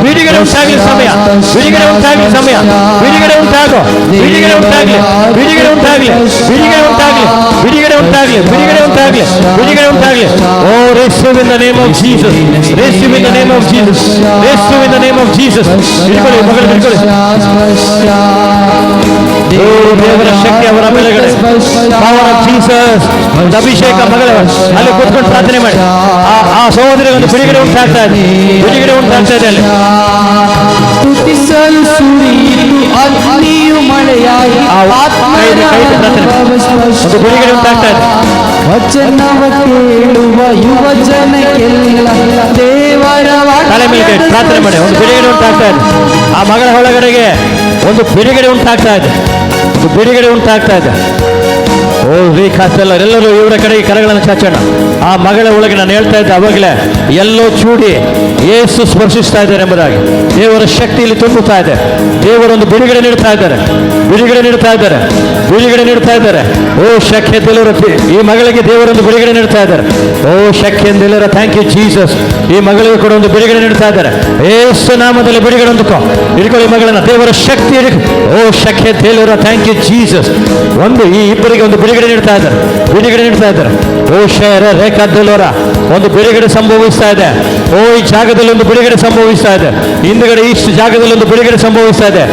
ಬಿಡುಗಡೆ ಉಂಟಾಗಲಿ ಸಮಯ. ಬಿಡುಗಡೆ ಉಂಟಾಗಲಿ ಸಮಯ. ಬಿಡುಗಡೆ ಉಂಟಾಗೋ. ಬಿಡುಗಡೆ ಉಂಟಾಗಲಿ. ಬಿಡುಗಡೆ ಉಂಟಾಗಲಿ. ಬಿಡುಗಡೆ ಉಂಟಾಗಲಿ. ಬಿಡುಗಡೆ ಉಂಟಾಗಲಿ. ಬಿಡುಗಡೆ ಉಂಟಾಗಲಿ. ಬಿಡುಗಡೆ ಉಂಟಾಗಲಿ. ಓ receive in the name of Jesus. Receive in the name of Jesus. Receive in the name of Jesus. ಬಿಡ್ಕೊಳ್ಳಿ ಮಗಳು ಬಿಡ್ಕೊಳ್ಳಿ. ದೇವರ ಶಕ್ತಿ ಅವರ ಮೇಲೆಗಡೆ. Power of Jesus. ಅಭಿಷೇಕ ಮಗಳ ಅಲ್ಲಿ ಕೂತ್ಕೊಂಡು ಪ್ರಾರ್ಥನೆ ಮಾಡಿ. ಆ ಸಹೋದರಿಗೆ ಒಂದು ಬಿಡುಗಡೆ ಉಂಟಾಗ್ತಾ ಇದೆ. ಬಿಡುಗಡೆ ಉಂಟಾಗ್ತಾ ಇದೆ ಅಲ್ಲಿ. ತುತಿಸಲು ಸುರಿಯಿತು ಅಗ್ನಿಯು ಮಳೆಯಾಗಿ ಒಂದು ಬಿಡುಗಡೆ ಉಂಟಾಗ್ತಾ ಇದೆ. ವಚನವ ಕೇಳುವ ಯುವ ಜನಕ್ಕೆಲ್ಲ ದೇವರ ತಲೆ ಮೇಲೆ ಪ್ರಾರ್ಥನೆ ಮಾಡಿ. ಒಂದು ಬಿಡುಗಡೆ ಉಂಟಾಗ್ತಾ ಇದೆ. ಆ ಮಗಳ ಒಳಗಡೆಗೆ ಒಂದು ಬಿಡುಗಡೆ ಉಂಟಾಗ್ತಾ ಇದೆ. ಒಂದು ಬಿಡುಗಡೆ ಉಂಟಾಗ್ತಾ ಇದೆ. ಓ ಎಲ್ಲರೂ ಇವರ ಕಡೆಗೆ ಕರೆಗಳನ್ನು ಚಾಚೋಣ. ಆ ಮಗಳ ಒಳಗೆ ನಾನು ಹೇಳ್ತಾ ಇದ್ದೆ ಅವಾಗಲೇ, ಎಲ್ಲೋ ಚೂಡಿ ಏಸು ಸ್ಪರ್ಶಿಸ್ತಾ ಇದ್ದಾರೆ ಎಂಬುದಾಗಿ ದೇವರ ಶಕ್ತಿಯಲ್ಲಿ ತುಂಬುತ್ತಾ ಇದೆ. ದೇವರೊಂದು ಬಿಡುಗಡೆ ನೀಡ್ತಾ ಇದ್ದಾರೆ. ಬಿಡುಗಡೆ ನೀಡ್ತಾ ಇದ್ದಾರೆ. ಬಿಡುಗಡೆ ನೀಡ್ತಾ ಇದ್ದಾರೆ. ಓ ಶಕ್ಯ ದೇವರ ಈ ಮಗಳಿಗೆ ದೇವರೊಂದು ಬಿಡುಗಡೆ ನೀಡ್ತಾ ಇದ್ದಾರೆ. ಓ ಶಕ್ಯ ದೇವರ ಥ್ಯಾಂಕ್ ಯು ಜೀಸಸ್. ಈ ಮಗಳಿಗೆ ಕೂಡ ಒಂದು ಬಿಡುಗಡೆ ನೀಡ್ತಾ ಇದ್ದಾರೆ. ಏಸು ನಾಮದಲ್ಲಿ ಬಿಡುಗಡೆ ಹೊಂದಿಕೋ. ಇಟ್ಕೊಳ್ಳಿ ಮಗಳನ್ನ. ದೇವರ ಶಕ್ತಿ. ಓ ಶಕ್ಯ ದೇವರ ಥ್ಯಾಂಕ್ ಯು ಜೀಸಸ್. ಒಂದು ಈ ಇಬ್ಬರಿಗೆ ಒಂದು ಬಿಡುಗಡೆ ನೀಡ್ತಾ ಇದ್ದಾರೆ. ಬಿಡುಗಡೆ ನೀಡ್ತಾ ಇದ್ದಾರೆ. ಓ ಶರ ರೇಖಾದಲ್ಲವರ ಒಂದು ಬಿಡುಗಡೆ ಸಂಭವಿಸ್ತಾ ಇದೆ. ಓ ಈ ಜಾಗದಲ್ಲಿ ಒಂದು ಬಿಡುಗಡೆ ಸಂಭವಿಸ್ತಾ ಇದೆ. ಹಿಂದುಗಡೆ ಇಷ್ಟು ಜಾಗದಲ್ಲಿ ಒಂದು ಬಿಡುಗಡೆ ಸಂಭವಿಸ್ತಾ ಇದೆ.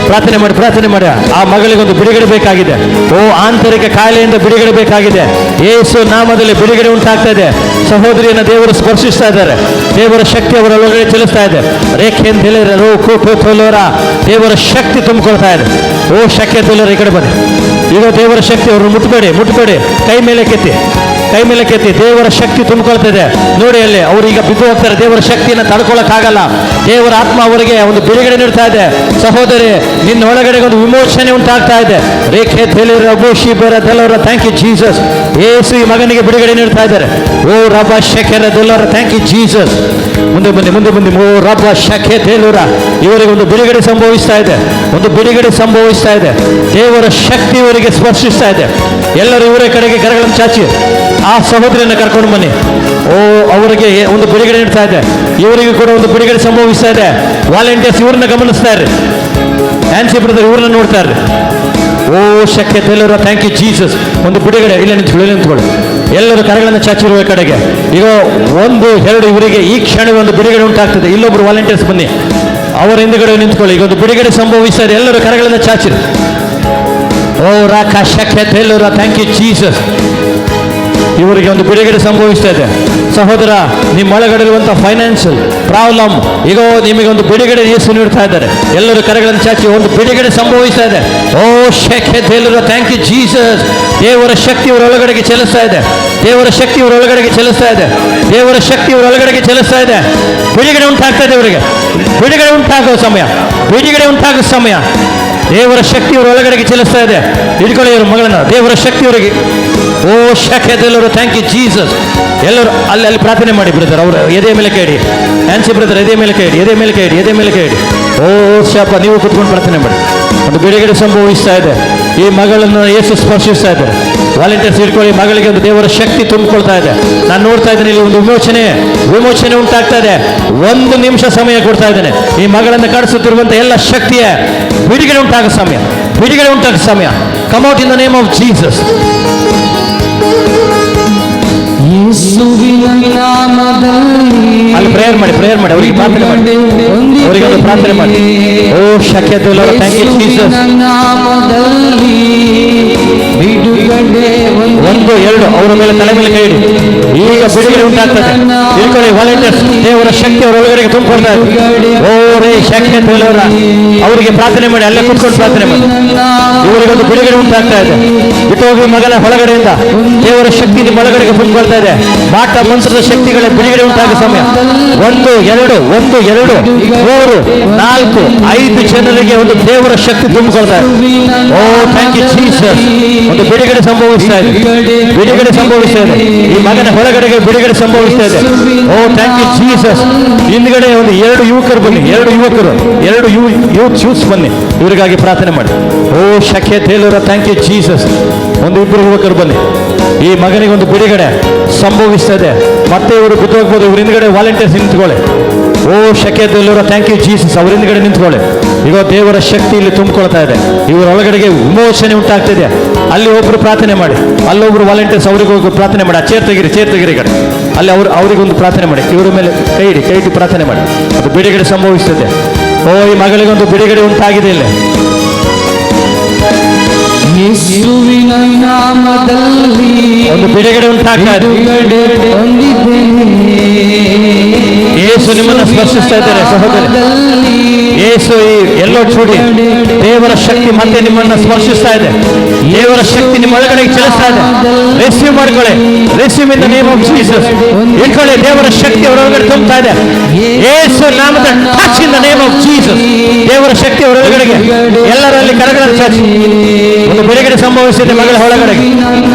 ಪ್ರಾರ್ಥನೆ ಮಾಡಿ. ಪ್ರಾರ್ಥನೆ ಮಾಡಿ. ಆ ಮಗಳಿಗೆ ಒಂದು ಬಿಡುಗಡೆ ಬೇಕಾಗಿದೆ. ಓ ಆಂತರಿಕ ಕಾಯಿಲೆಯಿಂದ ಬಿಡುಗಡೆ ಬೇಕಾಗಿದೆ. ಯೇಸು ನಾಮದಲ್ಲಿ ಬಿಡುಗಡೆ ಉಂಟಾಗ್ತಾ ಇದೆ. ಸಹೋದರಿಯನ್ನು ದೇವರು ಸ್ಪರ್ಶಿಸ್ತಾ ಇದ್ದಾರೆ. ದೇವರ ಶಕ್ತಿ ಅವರ ಒಳಗಡೆ ಚಲಿಸ್ತಾ ಇದೆ. ರೇಖೆ ಅಂತ ಹೇಳಿದ್ರೆ ದೇವರ ಶಕ್ತಿ ತುಂಬಿಕೊಳ್ತಾ ಇದೆ. ಓ ಶಕ್ತಿ ತೊಲರ ಈ ಕಡೆ ಬನ್ನಿ. ಈಗ ದೇವರ ಶಕ್ತಿ ಅವರು ಮುಟ್ಬೇಡಿ. ಕೈ ಮೇಲೆ ಕೆತ್ತಿ. ದೇವರ ಶಕ್ತಿ ತುಂಬಿಕೊಳ್ತಿದೆ ನೋಡಿ. ಅಲ್ಲಿ ಅವರು ಈಗ ಬಿದ್ದು ಹೋಗ್ತಾರೆ. ದೇವರ ಶಕ್ತಿಯನ್ನು ತಡ್ಕೊಳ್ಳೋಕ್ಕಾಗಲ್ಲ. ದೇವರ ಆತ್ಮ ಅವರಿಗೆ ಒಂದು ಬಿಡುಗಡೆ ನೀಡ್ತಾ ಇದೆ. ಸಹೋದರಿ ನಿನ್ನ ಒಳಗಡೆ ಒಂದು ವಿಮೋಚನೆ ಉಂಟಾಗ್ತಾ ಇದೆ. ರೇಖೆ ದೇಲವರ ಥ್ಯಾಂಕ್ ಯು ಜೀಸಸ್. ಏಸು ಈ ಮಗನಿಗೆ ಬಿಡುಗಡೆ ನೀಡ್ತಾ ಇದ್ದಾರೆ. ಓ ರಬ ಶಕೆರ ದೇಲವರ ಥ್ಯಾಂಕ್ ಯು ಜೀಸಸ್. ಮುಂದೆ ಬನ್ನಿ. ಓ ರಬ ಶಕೆ ದೇಲವರ ಇವರಿಗೆ ಒಂದು ಬಿಡುಗಡೆ ಸಂಭವಿಸ್ತಾ ಇದೆ. ಒಂದು ಬಿಡುಗಡೆ ಸಂಭವಿಸ್ತಾ ಇದೆ. ದೇವರ ಶಕ್ತಿ ಇವರಿಗೆ ಸ್ಪರ್ಶಿಸ್ತಾ ಇದೆ. ಎಲ್ಲರೂ ಇವರ ಕಡೆಗೆ ಕರಗಳನ್ನು ಚಾಚಿ ಆ ಸಹೋದರಿಯನ್ನು ಕರ್ಕೊಂಡು ಬನ್ನಿ. ಓ ಅವರಿಗೆ ಒಂದು ಬಿಡುಗಡೆ ನೀಡ್ತಾ ಇದೆ. ಇವರಿಗೂ ಕೂಡ ಒಂದು ಬಿಡುಗಡೆ ಸಂಭವಿಸ್ತಾ ಇದೆ. ವಾಲಂಟಿಯರ್ಸ್ ಇವ್ರನ್ನ ಗಮನಿಸ್ತಾ ಇರ್ರಿ. ಆನ್ಸಿ ಬ್ರದರ್ ಇವ್ರನ್ನ ನೋಡ್ತಾ ಇರ್ರಿ. ಓ ಶಕ್ಯ ದೇವರ ಥ್ಯಾಂಕ್ ಯು ಜೀಸಸ್. ಒಂದು ಬಿಡುಗಡೆ. ಇಲ್ಲ ನಿಂತ್ಕೊಳ್ಳಿ. ಎಲ್ಲರೂ ಕರೆಗಳನ್ನು ಚಾಚಿರುವ ಕಡೆಗೆ ಈಗ 1 2 ಇವರಿಗೆ ಈ ಕ್ಷಣ ಒಂದು ಬಿಡುಗಡೆ ಉಂಟಾಗ್ತದೆ. ಇಲ್ಲೊಬ್ರು ವಾಲಂಟಿಯರ್ಸ್ ಬನ್ನಿ. ಅವರ ಹಿಂದುಗಡೆ ನಿಂತ್ಕೊಳ್ಳಿ. ಈಗ ಒಂದು ಬಿಡುಗಡೆ ಸಂಭವಿಸ್ತಾ ಇದೆ. ಎಲ್ಲರೂ ಕರೆಗಳನ್ನು ಚಾಚಿರಿ. ಓ ರಾಕ ಶಕ್ಯ ದೇವರ ಥ್ಯಾಂಕ್ ಯು ಜೀಸಸ್. ಇವರಿಗೆ ಒಂದು ಬಿಡುಗಡೆ ಸಂಭವಿಸ್ತಾ ಇದೆ. ಸಹೋದರ ನಿಮ್ಮ ಒಳಗಡೆ ಇರುವಂಥ ಫೈನಾನ್ಷಿಯಲ್ ಪ್ರಾಬ್ಲಮ್ ಈಗ ನಿಮಗೆ ಒಂದು ಬಿಡುಗಡೆ ಯೇಸು ನೀಡ್ತಾ ಇದ್ದಾರೆ. ಎಲ್ಲರೂ ಕರೆಗಳನ್ನು ಚಾಚಿ ಒಂದು ಬಿಡುಗಡೆ ಸಂಭವಿಸ್ತಾ ಇದೆ. ಓ ಶಕ್ಯ ದೇವರ ಥ್ಯಾಂಕ್ ಯು ಜೀಸಸ್. ದೇವರ ಶಕ್ತಿ ಇವರ ಒಳಗಡೆಗೆ ಚಲಿಸ್ತಾ ಇದೆ. ದೇವರ ಶಕ್ತಿ ಇವರ ಒಳಗಡೆಗೆ ಚಲಿಸ್ತಾ ಇದೆ. ದೇವರ ಶಕ್ತಿ ಇವರ ಒಳಗಡೆಗೆ ಚಲಿಸ್ತಾ ಇದೆ. ಬಿಡುಗಡೆ ಉಂಟಾಗ್ತಾ ಇದೆ. ಇವರಿಗೆ ಬಿಡುಗಡೆ ಉಂಟಾಗುವ ಸಮಯ. ಬಿಡುಗಡೆ ಉಂಟಾಗುವ ಸಮಯ. ದೇವರ ಶಕ್ತಿ ಇವರ ಒಳಗಡೆಗೆ ಚಲಿಸ್ತಾ ಇದೆ. ಹಿಡ್ಕೊಳ್ಳಿ ಇವರು ಮಗಳನ್ನ. ದೇವರ ಶಕ್ತಿ ಇವರಿಗೆ. ಓ ಶಕ್ಯ ದೇವರು ಥ್ಯಾಂಕ್ ಯು ಜೀಸಸ್. ಎಲ್ಲರೂ ಅಲ್ಲಿ ಪ್ರಾರ್ಥನೆ ಮಾಡಿ ಬ್ರದರ್. ಅವರು ಎದೆ ಮೇಲೆ ಕೇಳಿ. ಆನ್ಸಿ ಬ್ರದರ್ ಎದೆ ಮೇಲೆ ಕೇಳಿ. ಓ ಶಾಪ ನೀವು ಕುತ್ಕೊಂಡು ಪ್ರಾರ್ಥನೆ ಮಾಡಿ. ಒಂದು ಬಿಡುಗಡೆ ಸಂಭವಿಸ್ತಾ ಇದೆ. ಈ ಮಗಳನ್ನು ಯೇಸು ಸ್ಪರ್ಶಿಸ್ತಾ ಇದ್ದಾರೆ. ವಾಲಂಟಿಯರ್ಸ್ ಇಟ್ಕೊಳ್ಳಿ. ಮಗಳಿಗೆ ಒಂದು ದೇವರ ಶಕ್ತಿ ತುಂಬಿಕೊಳ್ತಾ ಇದೆ. ನಾನು ನೋಡ್ತಾ ಇದ್ದೇನೆ ಇಲ್ಲಿ ಒಂದು ವಿಮೋಚನೆ ಉಂಟಾಗ್ತಾ ಇದೆ. 1 ನಿಮಿಷ ಸಮಯ ಕೊಡ್ತಾ ಇದ್ದೇನೆ. ಈ ಮಗಳನ್ನು ಕಡಿಸುತ್ತಿರುವಂಥ ಎಲ್ಲ ಶಕ್ತಿಯ ಬಿಡುಗಡೆ ಉಂಟಾಗೋ ಸಮಯ. Come out in the name of Jesus. ಅಲ್ಲಿ ಪ್ರೇಯರ್ ಮಾಡಿ. ಅವರಿಗೆ ಪ್ರಾರ್ಥನೆ ಮಾಡಿ. ಅವರಿಗೆ ಒಂದು ಪ್ರಾರ್ಥನೆ ಮಾಡಿ. ಓ ಶಕ್ಯ ದೇವರ ಥ್ಯಾಂಕ್ ಯು ಜೀಸಸ್. 1 2 ಅವರ ಮೇಲೆ ತಲೆ ಮೇಲೆ ಕೈ ಇಡಿ. ಈಗ ಬಿಡುಗಡೆ ಉಂಟಾಗ್ತದೆ. ತಿಳ್ಕೊಳ್ಳಿ, ವಾಲಂಟಿಯರ್ಸ್ ದೇವರ ಶಕ್ತಿ ಅವರ ಒಳಗಡೆ ತುಂಬಿಕೊಳ್ತಾ ಇದೆ. ಓ ರೇ ಶಕ್ತಿ ಅಂತ ಹೇಳೋರ ಅವರಿಗೆ ಪ್ರಾರ್ಥನೆ ಮಾಡಿ, ಅಲ್ಲೇ ಕೂತ್ಕೊಂಡು ಪ್ರಾರ್ಥನೆ ಮಾಡಿ. ಇವರಿಗೊಂದು ಬಿಡುಗಡೆ ಉಂಟಾಗ್ತಾ ಇದೆ. ಬಿಟ್ಟೋಗಿ ಮಗನ ಒಳಗಡೆಯಿಂದ ದೇವರ ಶಕ್ತಿ ನಿಮ್ಮ ಒಳಗಡೆಗೆ ತುಂಬಿಕೊಳ್ತಾ ಇದೆ. ಮಾಟ ಮಂತ್ರದ ಶಕ್ತಿಗಳ ಬಿಡುಗಡೆ ಉಂಟಾಗುವ ಸಮಯ. 1 2 1 2 3 4 5 ಜನರಿಗೆ ಒಂದು ದೇವರ ಶಕ್ತಿ ತುಂಬಿಕೊಳ್ತಾ ಇದೆ. Oh thank you Jesus. ಒಂದು ಬಿಡುಗಡೆ ಸಂಭವಿಸ್ತಾ ಇದೆ, ಬಿಡುಗಡೆ ಸಂಭವಿಸ್ತಾ ಇದೆ. ಈ ಮಗನ ಒಳಗಡೆಗೆ ಬಿಡುಗಡೆ ಸಂಭವಿಸ್ತಾ ಇದೆ. Oh thank you Jesus. ಹಿಂದ್ಗಡೆ ಒಂದು 2 ಯುವಕರು ಬನ್ನಿ, 2 ಯುವಕರು, 2 ಯೂತ್ ಶೂಸ್ ಬನ್ನಿ, ಇವರಿಗಾಗಿ ಪ್ರಾರ್ಥನೆ ಮಾಡಿ. ಓ ಶಕ್ಯ ತೇಲೂರ ಥ್ಯಾಂಕ್ ಯು ಜೀಸಸ್. ಒಂದು 2 ಯುವಕರು ಬನ್ನಿ. ಈ ಮಗನಿಗೆ ಒಂದು ಬಿಡುಗಡೆ ಸಂಭವಿಸ್ತಾ ಇದೆ. ಮತ್ತೆ ಇವರು ಕೂತ್ಕೋಗ್ಬೋದು. ಇವ್ರ ಹಿಂದ್ಗಡೆ ವಾಲಂಟಿಯರ್ಸ್ ನಿಂತ್ಕೊಳ್ಳಿ. ಓ ಶಕ್ಯ ತೇಲೂರ ಥ್ಯಾಂಕ್ ಯು ಜೀಸಸ್. ಅವ್ರ ಹಿಂದ್ಗಡೆ ನಿಂತ್ಕೊಳ್ಳಿ. ಈಗ ದೇವರ ಶಕ್ತಿ ಇಲ್ಲಿ ತುಂಬಿಕೊಳ್ತಾ ಇದೆ. ಇವರ ಒಳಗಡೆಗೆ ವಿಮೋಚನೆ ಉಂಟಾಗ್ತಿದೆ. ಅಲ್ಲಿ ಒಬ್ರು ಪ್ರಾರ್ಥನೆ ಮಾಡಿ, ಅಲ್ಲೊಬ್ರು ವಾಲಂಟಿಯರ್ಸ್ ಅವ್ರಿಗೆ ಹೋಗಿ ಪ್ರಾರ್ಥನೆ ಮಾಡಿ. ಚೇರ್ ತೆಗಿರಿ ಕಡೆ ಅಲ್ಲಿ ಅವರಿಗೊಂದು ಪ್ರಾರ್ಥನೆ ಮಾಡಿ. ಇವರ ಮೇಲೆ ಕೈ ಇಟ್ಟು ಪ್ರಾರ್ಥನೆ ಮಾಡಿ. ಅದು ಬಿಡುಗಡೆ ಸಂಭವಿಸ್ತದೆ. ಓ ಈ ಮಗಳಿಗೊಂದು ಬಿಡುಗಡೆ ಉಂಟಾಗಿದೆ. ಇಲ್ಲಿ ಯೇಸುವಿನ ನಾಮದಲ್ಲಿ ಒಂದು ಬಿಡುಗಡೆ ಉಂಟಾಗ್ತಾ ಇದೆ. ಯೇಸು ನಿಮ್ಮನ್ನು ಸ್ಪರ್ಶಿಸ್ತಾ ಇದ್ದಾರೆ ಸಹೋದರ. ಯೇಸು ಈ ಎಲ್ಲೋ ಚೂಡಿ ದೇವರ ಶಕ್ತಿ ಮತ್ತೆ ನಿಮ್ಮನ್ನು ಸ್ಪರ್ಶಿಸ್ತಾ ಇದೆ. ದೇವರ ಶಕ್ತಿ ನಿಮ್ಮ ಒಳಗಡೆ ಚಲಿಸ್ತಾ ಇದೆ. ರಿಸೀವ್ ಮಾಡ್ಕೊಳ್ಳಿ. Receive in the name of Jesus. ಇಟ್ಕೊಳ್ಳಿ. ದೇವರ ಶಕ್ತಿ ಅವರೊಳಗಡೆ ತುಂಬುತ್ತಾ ಇದೆ. ಯೇಸು ನಾಮದ touch in the name of Jesus. ದೇವರ ಶಕ್ತಿ ಅವರೊಳಗಡೆಗೆ ಎಲ್ಲರಲ್ಲಿ ಕರಗಳನ್ನು ಚಾಚಿ ಒಂದು ಬಿಡುಗಡೆ ಸಂಭವಿಸಿದೆ. ಮಗಳ ಒಳಗಡೆಗೆ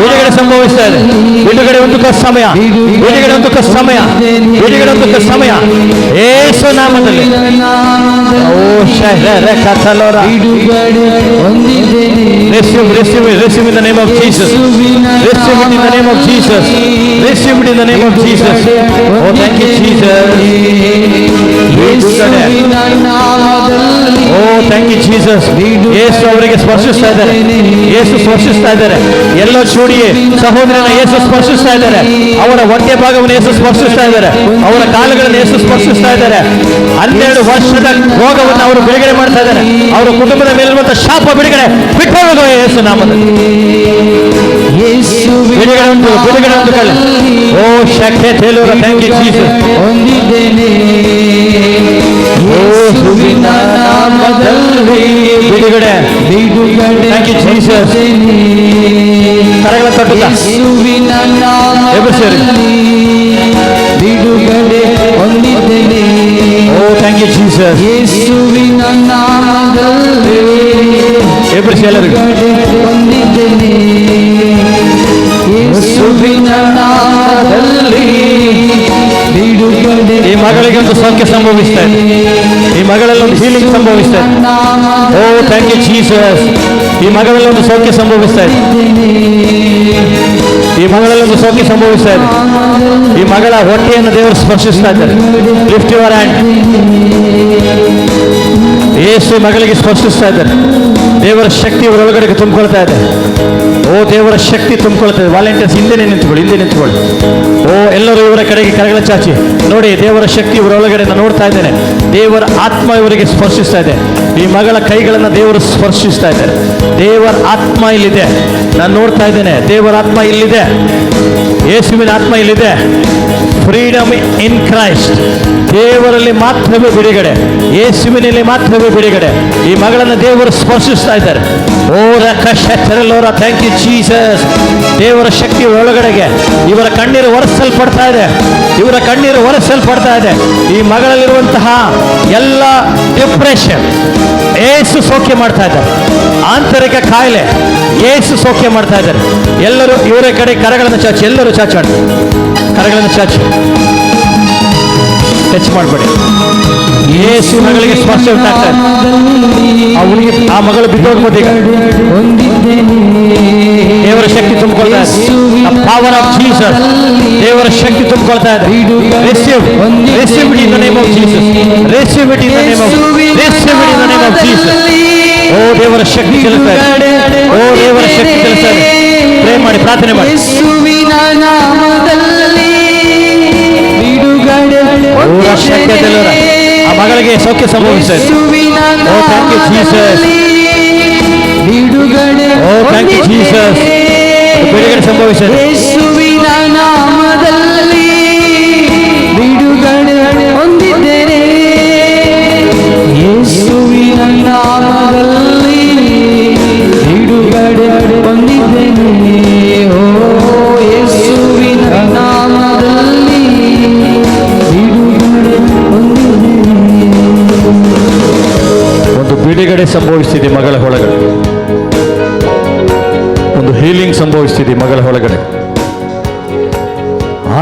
ಬಿಡುಗಡೆ ಸಂಭವಿಸ್ತಾ ಇದೆ. ಬಿಡುಗಡೆ ಒಂದು ಸಮಯ, ಬಿಡುಗಡೆ ಒಂದು ಸಮಯ, ಬಿಡುಗಡೆ ಒಂದು ಸಮಯ. ಯೇಸು ನಾಮದಲ್ಲಿ. ಓ ಶಹರ ಕಥಲೋರ. Receive in the name of Jesus. Receive it in the name of Jesus. Receive it in the name of Jesus. Oh thank you Jesus. Oh thank you Jesus. ಯೇಸು ಅವರಿಗೆ ಸ್ಪರ್ಶಿಸ್ತಾ ಇದ್ದಾರೆ. ಯೇಸು ಸ್ಪರ್ಶಿಸ್ತಾ ಇದ್ದಾರೆ. ಎಲ್ಲೋ ಚೂಡಿಯೇ ಸಹೋದರನ ಯೇಸು ಸ್ಪರ್ಶಿಸ್ತಾ ಇದ್ದಾರೆ. ಅವರ ಹೊಟ್ಟೆ ಭಾಗವನ್ನು ಯೇಸು ಸ್ಪರ್ಶಿಸ್ತಾ ಇದ್ದಾರೆ. ಅವರ ಕಾಲುಗಳನ್ನು ಯೇಸು ಸ್ಪರ್ಶಿಸ್ತಾ ಇದ್ದಾರೆ. 12 ವರ್ಷದ ರೋಗವನ್ನು ಅವರು ಬಿಡುಗಡೆ ಮಾಡ್ತಾ ಇದ್ದಾರೆ. ಅವರ ಕುಟುಂಬದ ಮೇಲಿರುವಂತಹ ಶಾಪ ಬಿಡುಗಡೆ ಬಿಟ್ಟು ಹೋಗುವ ಯೇಸು ನಾಮದಲ್ಲಿ. ಬಿಡುಗಡೆ ಉಂಟು, ಬಿಡುಗಡೆ ಉಂಟು ಕಳೆ. ಓ ಶಕ್ತಿ ತೇಲೂರ ಥ್ಯಾಂಕ್ ಯು ಜೀಸಸ್. ಬಿಡುಗಡೆ ಥ್ಯಾಂಕ್ ಯು ಜೀಸಸ್. ಕರಗಳ ತಟ್ಟುತ್ತಾ ಎಬ್ಬಿಸಿರಿ. ಬಿಡುಗಡೆ ಹೊಂದಿದ್ದೇನೆ. ಓ ಥ್ಯಾಂಕ್ ಯು ಜೀಸಸ್. ಯೇಸುವಿನ ನಾಮದಲ್ಲಿ ಎಬ್ಬಿಸಿ ಎಲ್ಲರಿಗೂ. ಹೊಂದಿದ್ದೇನೆ. ಯೇಸುವಿನ ನಾಮದಲ್ಲಿ ಬಿಡುಗಡೆ. ಈ ಮಗಳಿಗೆ ಒಂದು ಸೌಖ್ಯ ಸಂಭವಿಸ್ತಾ ಇದೆ. ಈ ಮಗಳಲ್ಲಿ ಒಂದು ಹೀಲಿಂಗ್ ಸಂಭವಿಸ್ತಾ ಇದೆ. Oh thank you Jesus. ಈ ಮಗಳಲ್ಲಿ ಒಂದು ಸೌಖ್ಯ ಸಂಭವಿಸ್ತಾ ಇದೆ. ಈ ಮಗಳಲ್ಲಿ ಒಂದು ಸೌಖ್ಯ ಸಂಭವಿಸ್ತಾ ಇದೆ. ಈ ಮಗಳ ಹೊಟ್ಟೆಯನ್ನು ದೇವರು ಸ್ಪರ್ಶಿಸ್ತಾ ಇದ್ದಾರೆ. Lift your hand. ಯೇಸು ಮಗಳಿಗೆ ಸ್ಪರ್ಶಿಸ್ತಾ ಇದ್ದಾರೆ. ದೇವರ ಶಕ್ತಿ ಅವರೊಳಗಡೆಗೆ ತುಂಬಿಕೊಳ್ತಾ ಇದೆ. ಓ ದೇವರ ಶಕ್ತಿ ತುಂಬಿಕೊಳ್ತಾ ಇದೆ. ವಾಲಂಟಿಯರ್ಸ್ ಹಿಂದೆ ನಿಂತ್ಕೊಳ್ಳಿ. ಓ ಎಲ್ಲರೂ ಇವರ ಕಡೆಗೆ ಕರಗಳ ಚಾಚಿ ನೋಡಿ. ದೇವರ ಶಕ್ತಿ ಇವರೊಳಗಡೆ ನಾನು ನೋಡ್ತಾ ಇದ್ದೇನೆ. ದೇವರ ಆತ್ಮ ಇವರಿಗೆ ಸ್ಪರ್ಶಿಸ್ತಾ ಇದೆ. ಈ ಮಗಳ ಕೈಗಳನ್ನು ದೇವರು ಸ್ಪರ್ಶಿಸ್ತಾ ಇದ್ದಾರೆ. ದೇವರ ಆತ್ಮ ಇಲ್ಲಿದೆ. ನಾನು ನೋಡ್ತಾ ಇದ್ದೇನೆ. ದೇವರ ಆತ್ಮ ಇಲ್ಲಿದೆ. ಯೇಸುವಿನ ಆತ್ಮ ಇಲ್ಲಿದೆ. Freedom in Christ. ದೇವರಲ್ಲಿ ಮಾತ್ರವೇ ಬಿಡುಗಡೆ, ಯೇಸುವಿನಲ್ಲಿ ಮಾತ್ರವೇ ಬಿಡುಗಡೆ. ಈ ಮಗಳನ್ನು ದೇವರು ಸ್ಪರ್ಶಿಸ್ತಾ ಇದ್ದಾರೆ. ಓ ರಕಶಲೋರ ಥ್ಯಾಂಕ್ ಯು ಜೀಸಸ್. ದೇವರ ಶಕ್ತಿ ಒಳಗಡೆಗೆ ಇವರ ಕಣ್ಣೀರು ಒರೆಸಲ್ಪಡ್ತಾ ಇದೆ. ಇವರ ಕಣ್ಣೀರು ಒರೆಸಲ್ಪಡ್ತಾ ಇದೆ. ಈ ಮಗಳಲ್ಲಿರುವಂತಹ ಎಲ್ಲ ಡಿಪ್ರೆಷನ್ ಏಸು ಸೌಖ್ಯ ಮಾಡ್ತಾ ಇದ್ದಾರೆ. ಆಂತರಿಕ ಕಾಯಿಲೆ ಏಸು ಸೌಖ್ಯ ಮಾಡ್ತಾ ಇದ್ದಾರೆ. ಎಲ್ಲರೂ ಇವರ ಕಡೆ ಕರಗಳನ್ನು ಚಾಚಿ, ಎಲ್ಲರೂ ಚಾಚಾಡ ಕರಗಳನ್ನು ಚಾಚಿ, ಟಚ್ ಮಾಡಬೇಡಿ. ಯೇಸು ಮಗಳಿಗೆ ಸ್ಪರ್ಶ ಉಂಟಾಗ್ತಾ ಇದೆ. ಅವನಿಗೆ ಆ ಮಗಳು ಬಿದ್ದೋಗ್ಬೋದು. ಈಗ ದೇವರ ಶಕ್ತಿ ತುಂಬಿಕೊಳ್ತಾ ಇದೆ. Power of Jesus. ದೇವರ ಶಕ್ತಿ ತುಂಬಿಕೊಳ್ತಾ ಇದೆ. Receive it in the name of Jesus. Receive it in the name of Jesus. ಓ ದೇವರ ಶಕ್ತಿ ಚಲಿಸ್ತಾ ಇದೆ. ಓ ದೇವರ ಶಕ್ತಿ ಚಲಿಸ್ತಾ ಇದೆ. ಪ್ರೇ ಮಾಡಿ, ಪ್ರಾರ್ಥನೆ ಮಾಡಿ. ಆ ಮಗಳಿಗೆ ಸೌಖ್ಯ ಸಂಭವಿಸ್ತಾ ಇದೆ. Oh thank you Jesus. Oh thank you Jesus. ಬಿಡುಗಡೆ ಸಂಭವಿಸಿದೆ. ಯೇಸುವಿನ ನಾಮದಲ್ಲಿ ನಾಮದಲ್ಲಿ ಬಿಡುಗಡೆ ಹೊಂದಿದ್ದೇನೆ. ಓ ಯೇಸುವಿನ ನಾಮದಲ್ಲಿ ಬಿಡುಗಡೆ ಹೊಂದಿದ್ದೇನೆ. ಒಂದು ಬಿಡುಗಡೆ ಸಂಭವಿಸ್ತಿದೆ ಮಗಳ ಒಳಗಡೆ, ಒಂದು ಹೀಲಿಂಗ್ ಸಂಭವಿಸ್ತಿದೆ ಮಗಳ ಒಳಗಡೆ.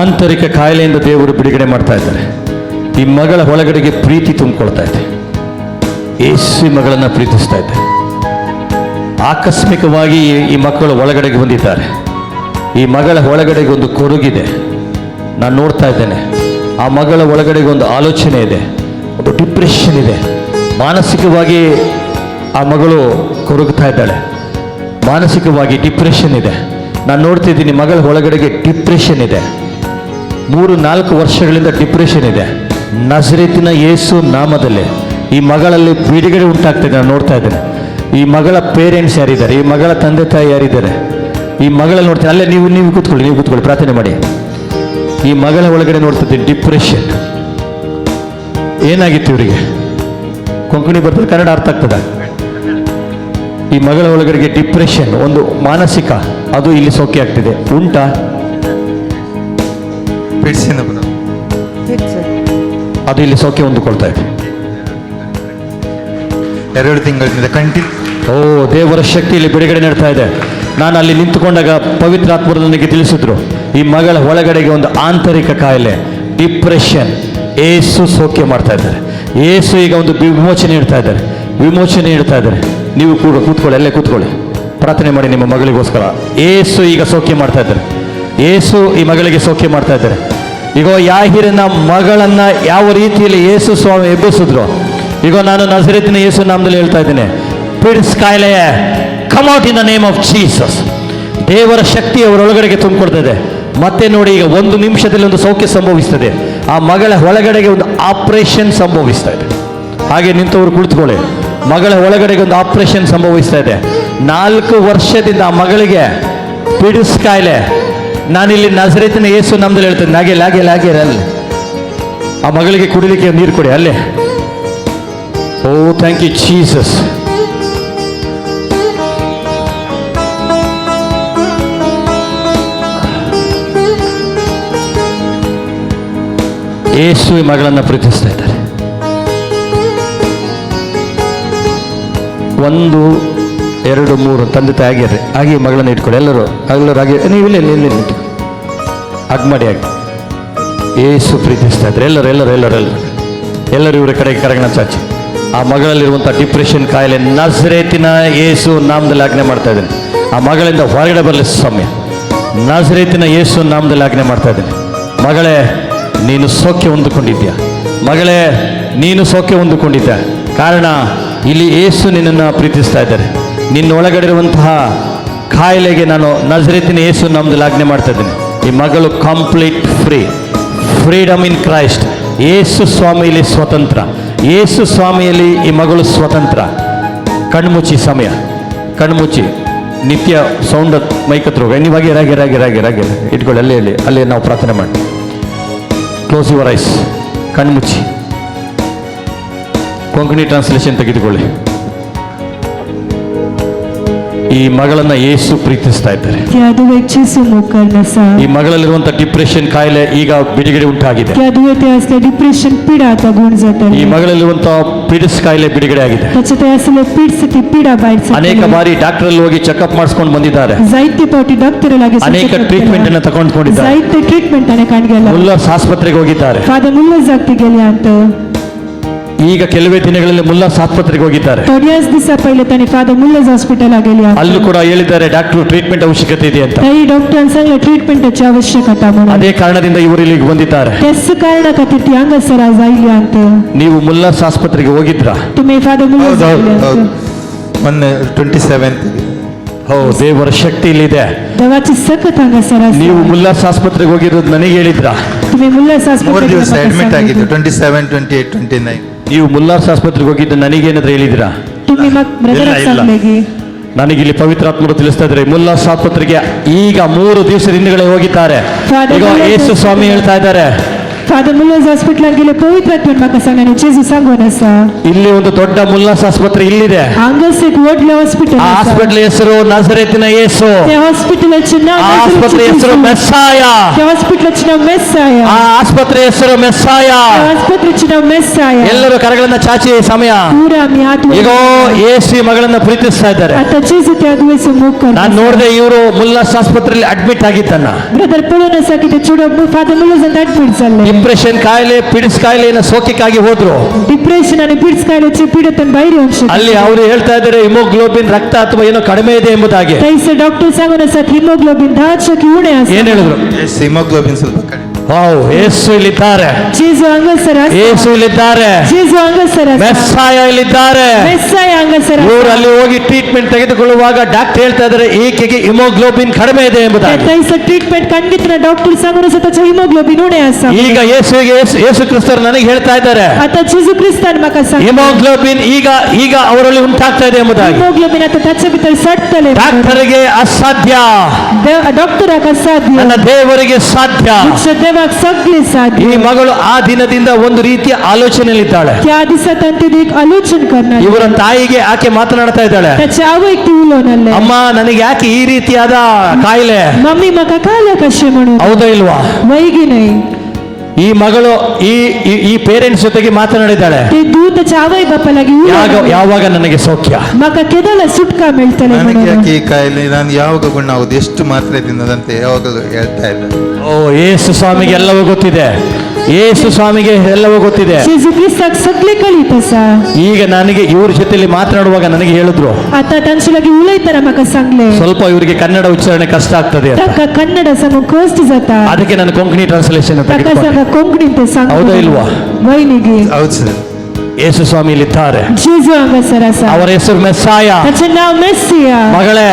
ಆಂತರಿಕ ಕಾಯಿಲೆಯಿಂದ ದೇವರು ಬಿಡುಗಡೆ ಮಾಡ್ತಾ ಇದ್ದಾರೆ. ಈ ಮಗಳ ಒಳಗಡೆಗೆ ಪ್ರೀತಿ ತುಂಬಿಕೊಳ್ತಾ ಇದೆ. ಯೇಸು ಮಗಳನ್ನು ಪ್ರೀತಿಸ್ತಾ ಇದ್ದಾರೆ. ಆಕಸ್ಮಿಕವಾಗಿ ಈ ಮಕ್ಕಳು ಒಳಗಡೆಗೆ ಬಂದಿದ್ದಾರೆ. ಈ ಮಗಳ ಒಳಗಡೆಗೆ ಒಂದು ಕೊರಗಿದೆ, ನಾನು ನೋಡ್ತಾ ಇದ್ದೇನೆ. ಆ ಮಗಳ ಒಳಗಡೆಗೆ ಒಂದು ಆಲೋಚನೆ ಇದೆ, ಒಂದು ಡಿಪ್ರೆಷನ್ ಇದೆ. ಮಾನಸಿಕವಾಗಿ ಆ ಮಗಳು ಕೊರಗುತ್ತಾ ಇದ್ದಾಳೆ. ಮಾನಸಿಕವಾಗಿ ಡಿಪ್ರೆಷನ್ ಇದೆ. ನಾನು ನೋಡ್ತಿದ್ದೀನಿ ಮಗಳ ಒಳಗಡೆಗೆ ಡಿಪ್ರೆಷನ್ ಇದೆ. 3-4 ವರ್ಷಗಳಿಂದ ಡಿಪ್ರೆಷನ್ ಇದೆ. ನಜರೇತಿನ ಯೇಸು ನಾಮದಲ್ಲಿ ಈ ಮಗಳಲ್ಲಿ ಬಿಡುಗಡೆ ಉಂಟಾಗ್ತಿದೆ. ನಾನು ನೋಡ್ತಾ ಇದ್ದೇನೆ. ಈ ಮಗಳ ಪೇರೆಂಟ್ಸ್ ಯಾರಿದ್ದಾರೆ, ಈ ಮಗಳ ತಂದೆ ತಾಯಿ ಯಾರಿದ್ದಾರೆ, ಈ ಮಗಳಲ್ಲಿ ನೋಡ್ತೀನಿ. ಅಲ್ಲೇ ನೀವು ಕೂತ್ಕೊಳ್ಳಿ ಪ್ರಾರ್ಥನೆ ಮಾಡಿ. ಈ ಮಗಳ ಒಳಗಡೆ ನೋಡ್ತಿದ್ದೀನಿ ಡಿಪ್ರೆಷನ್. ಏನಾಗಿತ್ತು ಇವರಿಗೆ? ಕೊಂಕಣಿ ಬರ್ತದೆ, ಕನ್ನಡ ಅರ್ಥ ಆಗ್ತದ? ಈ ಮಗಳ ಒಳಗಡೆಗೆ ಡಿಪ್ರೆಷನ್, ಒಂದು ಮಾನಸಿಕ, ಅದು ಇಲ್ಲಿ ಸೋಕೆ ಆಗ್ತಿದೆ. ಉಂಟಾ? ಅದು ಇಲ್ಲಿ ಸೋಕೆ ಹೊಂದಿಕೊಳ್ತಾ ಇದೆ. 2 ತಿಂಗಳಿಂದ ಕಂಟಿನ್ಯೂ. ಓ, ದೇವರ ಶಕ್ತಿ ಇಲ್ಲಿ ಬಿಡುಗಡೆ ನೀಡ್ತಾ ಇದೆ. ನಾನು ಅಲ್ಲಿ ನಿಂತುಕೊಂಡಾಗ ಪವಿತ್ರಾತ್ಮರು ನನಗೆ ತಿಳಿಸಿದ್ರು, ಈ ಮಗಳ ಒಳಗಡೆಗೆ ಒಂದು ಆಂತರಿಕ ಕಾಯಿಲೆ, ಡಿಪ್ರೆಷನ್, ಏಸು ಸೌಖ್ಯ ಮಾಡ್ತಾ ಇದ್ದಾರೆ. ಏಸು ಈಗ ಒಂದು ವಿಮೋಚನೆ ನೀಡ್ತಾ ಇದ್ದಾರೆ. ನೀವು ಕೂಡ ಕೂತ್ಕೊಳ್ಳಿ, ಅಲ್ಲೇ ಕೂತ್ಕೊಳ್ಳಿ, ಪ್ರಾರ್ಥನೆ ಮಾಡಿ ನಿಮ್ಮ ಮಗಳಿಗೋಸ್ಕರ. ಏಸು ಈಗ ಸೌಖ್ಯ ಮಾಡ್ತಾ ಇದ್ದಾರೆ. ಏಸು ಈ ಮಗಳಿಗೆ ಸೌಖ್ಯ ಮಾಡ್ತಾ ಇದ್ದಾರೆ. ಈಗ ಯಾಹಿರನ ಮಗಳನ್ನ ಯಾವ ರೀತಿಯಲ್ಲಿ ಯೇಸು ಸ್ವಾಮಿ ಎಬ್ಬಿಸಿದ್ರು, ಈಗ ನಾನು ನಜರೇತಿನ ಯೇಸು ನಾಮದಲ್ಲಿ ಹೇಳ್ತಾ ಇದ್ದೇನೆ, ಪಿಡ್ಸ್ ಕಾಯಿಲೆ come out in the name of Jesus. ದೇವರ ಶಕ್ತಿ ಅವರೊಳಗಡೆಗೆ ತುಂಬಿಕೊಡ್ತಾ ಇದೆ. ಮತ್ತೆ ನೋಡಿ, ಈಗ 1 ನಿಮಿಷದಲ್ಲಿ ಒಂದು ಸೌಖ್ಯ ಸಂಭವಿಸ್ತದೆ. ಆ ಮಗಳ ಒಳಗಡೆಗೆ ಒಂದು ಆಪರೇಷನ್ ಸಂಭವಿಸ್ತಾ ಇದೆ. ಹಾಗೆ ನಿಂತವರು ಕುಳಿತುಕೊಳ್ಳಿ. ಮಗಳ ಒಳಗಡೆಗೆ ಒಂದು ಆಪರೇಷನ್ ಸಂಭವಿಸ್ತಾ ಇದೆ. 4 ವರ್ಷದಿಂದ ಆ ಮಗಳಿಗೆ ಪಿಡ್ಸ್ ಕಾಯಿಲೆ. ನಾನಿಲ್ಲಿ ನಜರೇತಿನ ಯೇಸು ನಾಮದಲ್ಲಿ ಹೇಳ್ತೇನೆ, ಹಾಗೆ ಅಲ್ಲಿ ಆ ಮಗಳಿಗೆ ಕುಡಿಲಿಕ್ಕೆ ನೀರು ಕೊಡಿ ಅಲ್ಲೇ. ಓ ಥ್ಯಾಂಕ್ ಯು ಜೀಸಸ್. ಯೇಸು ಈ ಮಗಳನ್ನು ಪ್ರೀತಿಸ್ತಾ ಇದ್ದಾರೆ. 1, 2, 3 ತಂದೆ ತಾಯಿ ಆಗಿರ್ರಿ. ಹಾಗೆ ಈ ಮಗಳನ್ನು ಇಟ್ಕೊಳ್ಳಿ. ಎಲ್ಲರೂ ಹಾಗೆ ನೀವು ಇಲ್ಲಿ ಹಗ್ ಮಾಡಿ. ಹಾಗೆ ಯೇಸು ಪ್ರೀತಿಸ್ತಾ ಇದ್ದಾರೆ. ಎಲ್ಲರೂ ಇವರ ಕಡೆಗೆ ಕರಗಣ ಚಾಚಿ. ಆ ಮಗಳಲ್ಲಿರುವಂಥ ಡಿಪ್ರೆಷನ್ ಕಾಯಿಲೆ ನಜರೇತಿನ ಯೇಸು ನಾಮದಲ್ಲಿ ಆಜ್ಞೆ ಮಾಡ್ತಾ ಇದ್ದೇನೆ. ಆ ಮಗಳಿಂದ ಹೊರಗಡೆ ಬರಲಿ ಸಮಯ. ನಜರೇತಿನ ಯೇಸು ನಾಮದಲ್ಲಿ ಆಜ್ಞೆ ಮಾಡ್ತಾ ಇದ್ದೇನೆ. ಮಗಳೇ, ನೀನು ಸೌಖ್ಯ ಹೊಂದಿಕೊಂಡಿದ್ಯಾ. ಮಗಳೇ, ನೀನು ಸೌಖ್ಯ ಹೊಂದಿಕೊಂಡಿದ್ಯಾ. ಕಾರಣ ಇಲ್ಲಿ ಯೇಸು ನಿನ್ನನ್ನು ಪ್ರೀತಿಸ್ತಾ ಇದ್ದಾರೆ. ನಿನ್ನೊಳಗಡೆ ಇರುವಂತಹ ಕಾಯಿಲೆಗೆ ನಾನು ನಜರೇತಿನ ಯೇಸು ನಾಮದಲ್ಲಿ ಆಜ್ಞೆ ಮಾಡ್ತಾ ಇದ್ದೇನೆ. ಈ ಮಗಳು ಕಂಪ್ಲೀಟ್ ಫ್ರೀಡಮ್ ಇನ್ ಕ್ರೈಸ್ಟ್. ಯೇಸು ಸ್ವಾಮಿಯಲ್ಲಿ ಸ್ವತಂತ್ರ. ಯೇಸು ಸ್ವಾಮಿಯಲ್ಲಿ ಈ ಮಗಳು ಸ್ವತಂತ್ರ. ಕಣ್ಮುಚ್ಚಿ ಸಮಯ, ಕಣ್ಮುಚ್ಚಿ. ನಿತ್ಯ ಸೌಂಡ್ ಮೈಕತ್ರು ನೀವು ರಾಗಿ ಇಟ್ಕೊಳ್ಳಿ. ಅಲ್ಲಿ ನಾವು ಪ್ರಾರ್ಥನೆ ಮಾಡಿ. Close your eyes. ಕಣ್ಮುಚ್ಚಿ. ಕೊಂಕಣಿ ಟ್ರಾನ್ಸ್ಲೇಷನ್ ತೆಗೆದುಕೊಳ್ಳಿ. ಈ ಮಗಳನ್ನ ಯೇಸು ಪ್ರೀತಿಸ್ತಾ ಇದ್ದಾರೆ. ಈ ಮಗಳಲ್ಲಿರುವಂತಹ ಡಿಪ್ರೆಷನ್ ಕಾಯಿಲೆ ಈಗ ಬಿಡುಗಡೆ ಉಂಟಾಗಿದೆ. ಈ ಮಗಳಲ್ಲಿರುವಂತಹ ಪಿಡ್ಸ್ ಕಾಯಿಲೆ ಬಿಡುಗಡೆ ಆಗಿದೆ. ಅನೇಕ ಬಾರಿ ಡಾಕ್ಟರ್ ಅಲ್ಲಿ ಹೋಗಿ ಚೆಕ್ಅಪ್ ಮಾಡಿಸ್ಕೊಂಡು ಬಂದಿದ್ದಾರೆ. ಅನೇಕ ಟ್ರೀಟ್ಮೆಂಟ್ ಅನ್ನು ತಗೊಂಡ್ಕೊಂಡಿದ್ದಾರೆ. ಮುಲ್ಲಾಸ್ ಆಸ್ಪತ್ರೆಗೆ ಹೋಗಿದ್ದಾರೆ. ಈಗ ಕೆಲವೇ ದಿನಗಳಲ್ಲಿ ಮುಲ್ಲಾಸ್ ಆಸ್ಪತ್ರೆಗೆ ಹೋಗಿದ್ದಾರೆ. ಅಲ್ಲೂ ಕೂಡ ಹೇಳಿದ್ದಾರೆ ಡಾಕ್ಟರ್ ಟ್ರೀಟ್ಮೆಂಟ್ ಅವಶ್ಯಕತೆ ಇದೆ ಅಂತ. ಅದೇ ಕಾರಣದಿಂದ ಇವರು ಇಲ್ಲಿಗೆ ಬಂದಿದ್ದಾರೆ. ನೀವು ಮುಲ್ಲಾಸ್ ಆಸ್ಪತ್ರೆಗೆ ಹೋಗಿದ್ರಾ? ಮೊನ್ನೆ 27th. ದೇವರ ಶಕ್ತಿ ಇಲ್ಲಿದೆ. ನೀವು ಮುಲ್ಲಾಸ್ ಆಸ್ಪತ್ರೆಗೆ ಹೋಗಿರೋದು ನನಗೆ ಹೇಳಿದ್ರಾ? 3 ದಿವಸ ಅಡ್ಮಿಟ್ ಆಗಿದ್ದು. 27, 28, 29. ನೀವು ಮುಲ್ಲಾಸ್ ಆಸ್ಪತ್ರೆಗೆ ಹೋಗಿದ್ದು ನನಗೇನಾದ್ರೂ ಹೇಳಿದ್ರಾ? ನನಗಿಲ್ಲಿ ಪವಿತ್ರಾತ್ಮರು ತಿಳಿಸ್ತಾ ಇದ್ದಾರೆ. ಮುಲ್ಲಾಸ್ ಆಸ್ಪತ್ರೆಗೆ ಈಗ 3 ದಿವಸದ ಹಿಂದುಗಡೆ ಹೋಗಿದ್ದಾರೆ. ಈಗ ಯೇಸು ಸ್ವಾಮಿ ಹೇಳ್ತಾ ಇದ್ದಾರೆ, Father Muller's hospital angele pavitratvan maka sangani Jesu sangona sa. ಇಲ್ಲಿ ಒಂದು ದೊಡ್ಡ ಮುಲ್ಲಾಸ್ ಆಸ್ಪತ್ರೆ ಇಲ್ಲಿದೆ. Angasek wodle hospital. ಆ ಹಾಸ್ಪಿಟಲ್ ಹೆಸರು ನಜರೇತಿನ ಯೇಸು. The hospital china. ಆ ಆಸ್ಪತ್ರೆ ಹೆಸರು ಮೆಸ್ಸಾಯ. The hospital china Messiah. ಆ ಆಸ್ಪತ್ರೆ ಹೆಸರು ಮೆಸ್ಸಾಯ. The hospital china Messiah. ಎಲ್ಲರೂ ಕರಗಳನ್ನ ಚಾಚಿ ಸಮಯ. Pura mi atma. ಈಗ ಯೇಸು ಮಗಳನ್ನ ಪ್ರೀತಿಸ್ತಾ ಇದ್ದಾರೆ. Ata Jesu tyaduwe se mukar. ನಾನು ನೋಡಿದೆ ಇವರು ಮುಲ್ಲಾಸ್ ಆಸ್ಪತ್ರೆಯಲ್ಲಿ ಅಡ್ಮಿಟ್ ಆಗಿದ್ದನ್ನ. Brother Polona sakite chudo Father Muller's and admit salle. Depression ಕಾಯಿಲೆ ಪಿಡಿಸ್ ಕಾಯಿಲೆಯನ್ನು ಸೋಕಿಕ್ಕಾಗಿ ಹೋದ್ರು. Depression and pids kaile chipidatan bayri amsha. ಅಲ್ಲಿ ಅವರು ಹೇಳ್ತಾ ಇದ್ದಾರೆ ಹಿಮೋಗ್ಲೋಬಿನ್ ರಕ್ತ ಅಥವಾ ಏನೋ ಕಡಿಮೆ ಇದೆ ಎಂಬುದಾಗಿ. Taise doctor sangona sat hemoglobin dachaki une asa. ಏನ್ ಹೇಳಿದ್ರು? ಹಿಮೋಗ್ಲೋಬಿನ್ ಸ್ವಲ್ಪ ಕಡಿಮೆ. ಯೇಸು ಇಲ್ಲಿದ್ದಾರೆ. Jesu angasara. ಯೇಸು ಇಲ್ಲಿದ್ದಾರೆ. Jesu angasara. ಮೆಸ್ಸಾಯ ಇಲ್ಲಿದ್ದಾರೆ. Messiah angasara. ಇವರು ಅಲ್ಲಿ ಹೋಗಿ ಟ್ರೀಟ್ಮೆಂಟ್ ತೆಗೆದುಕೊಳ್ಳುವಾಗ ಡಾಕ್ಟರ್ ಹೇಳ್ತಾ ಇದ್ದಾರೆ ಈಕೆಗೆ ಹಿಮೋಗ್ಲೋಬಿನ್ ಕಡಿಮೆ ಇದೆ ಎಂಬುದಾಗಿ. Taise treatment kanditna doctor sangona sat hemoglobin une asa. ಈಗ ಯೇಸು ಕ್ರಿಸ್ತರು ನನಗೆ ಹೇಳ್ತಾ ಇದ್ದಾರೆ Ata Jesu Christan maka sang. Haemoglobin ಈಗ ಅವರಲ್ಲಿ ಉಂಟಾಗ್ತಾ ಇದೆ ಎಂಬುದಾಗಿ. Hemoglobin ata tachabital sattale. ಡಾಕ್ಟರ್ಗೆ ಅಸಾಧ್ಯ, Doctor akasadya. ನನ್ನ ದೇವರಿಗೆ ಸಾಧ್ಯ. Shadevak sagle ಈ sadya. ಮಗಳು ಆ ದಿನದಿಂದ ಒಂದು ರೀತಿಯ ಆಲೋಚನೆಯಲ್ಲಿದ್ದಾಳೆ. Kya disat antidik alochon karna. ಇವರ ತಾಯಿಗೆ ಆಕೆ ಮಾತನಾಡ್ತಾ ಇದ್ದಾಳೆ, Tachawo ek tulonalle. ಅಮ್ಮ ನನಗೆ ಯಾಕೆ ಈ ರೀತಿಯಾದ ಕಾಯಿಲೆ, Mummy maka kala kashe manu. ಹೌದಾ ಇಲ್ವಾ? Vaiginai. ಈ ಮಗಳು ಈ ಪೇರೆಂಟ್ಸ್ ಜೊತೆಗೆ ಮಾತನಾಡಿದ್ದಾಳೆ, Te duta chawai bapalagi ಯಾವಾಗ ನನಗೆ ಸೌಖ್ಯ, maka kedala sutka meltale ನನಗೆ manu. ಯಾಕೆ ಈ ಕಾಯಿಲೆ, ನಾನು ಯಾವಾಗ ಗುಣ ಆಗುದು, ಎಷ್ಟು ಮಾತ್ರೆ ತಿನ್ನದಂತೆ ಯಾವಾಗಲೂ ಹೇಳ್ತಾ ಇದ್ದಾರೆ. ಓ ಯೇಸು ಸ್ವಾಮಿಗೆ ಎಲ್ಲವೂ ಗೊತ್ತಿದೆ. ಯೇಸು ಸ್ವಾಮಿಗೆ ಎಲ್ಲವೂ ಗೊತ್ತಿದೆ. Jesu Christak sagle kalita sa. ಈಗ ನನಗೆ ಇವ್ರ ಜೊತೆಲಿ ಮಾತನಾಡುವಾಗ ನನಗೆ ಹೇಳಿದ್ರು Ata tanchulagi ulaitara maka sangle. ಸ್ವಲ್ಪ ಇವರಿಗೆ ಕನ್ನಡ ಉಚ್ಚಾರಣೆ ಕಷ್ಟ ಆಗ್ತದೆ ಅಂತ. Taka kannada sangu kosti zata. ಅದಕ್ಕೆ ನಾನು ಕೊಂಕಣಿ ಟ್ರಾನ್ಸ್ಲೇಷನ್ Taka ತೆಗೆದುಕೊಂಡೆ. sanga konkninte sangu. ಹೌದಾ ಇಲ್ವಾ? Vainigi. ಹೌದು ಸರ್. ಯೇಸು ಸ್ವಾಮಿ ಇಲ್ಲಿದ್ದಾರೆ. Jesu angasara sa. ಅವರ ಹೆಸರು ಮೆಸ್ಸಾಯ. Tacha now Messiah. ಮಗಳೇ,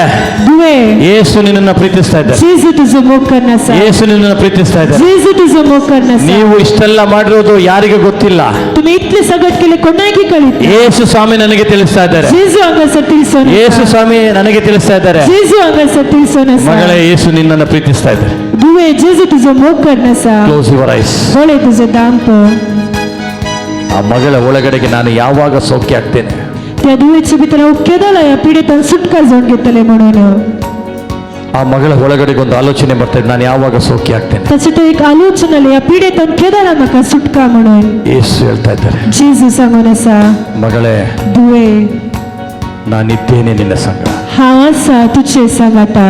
Duwe. ಯೇಸು ನಿನ್ನನ್ನು ಪ್ರೀತಿಸ್ತಾ ಇದ್ದಾರೆ. Jesu tuzo mokarna sa. ಯೇಸು ನಿನ್ನನ್ನು ಪ್ರೀತಿಸ್ತಾ ಇದ್ದಾರೆ. Jesu tuzo mokarna sa. ನೀವು ಇಷ್ಟೆಲ್ಲ ಮಾಡಿರೋದು ಯಾರಿಗೂ ಗೊತ್ತಿಲ್ಲ. Tumi itle sagat kele konagi kalite. ಯೇಸು ಸ್ವಾಮಿ ನನಗೆ ತಿಳಿಸ್ತಾ ಇದ್ದಾರೆ. Jesu angasara tilsona. ಯೇಸು ಸ್ವಾಮಿ ನನಗೆ ತಿಳಿಸ್ತಾ ಇದ್ದಾರೆ, Jesu angasara tilsona sa. ಮಗಳೇ ಯೇಸು ನಿನ್ನನ್ನು ಪ್ರೀತಿಸ್ತಾ ಇದ್ದಾರೆ. Duwe Jesu tuzo mokarna sa. Close your ice. Hole tuzo dampo. ಆ ಮಗಳ ಒಳಗಡೆಗೆ ನಾನು ಯಾವಾಗ ಸೌಖ್ಯ ಆಗ್ತೇನೆ, त्या duwe chibitala ukkedala ya piditan sutka zongetale monono. ಆ ಮಗಳ ಒಳಗಡೆಗೆ ಒಂದು ಆಲೋಚನೆ ಬರ್ತಾ ಇದೆ, ನಾನು ಯಾವಾಗ ಸೌಖ್ಯ ಆಗ್ತೇನೆ. Tachita ek alochana ya piditan kedala maka sutka monon. ಯೇಸು ಹೇಳ್ತಾ ಇದ್ದಾರೆ, Jesu sangona sa. ಮಗಳೇ Duwe ನಾನಿದ್ದೇನೆ ನಿನ್ನ ಸಂಗ. hawasa tuche sangata.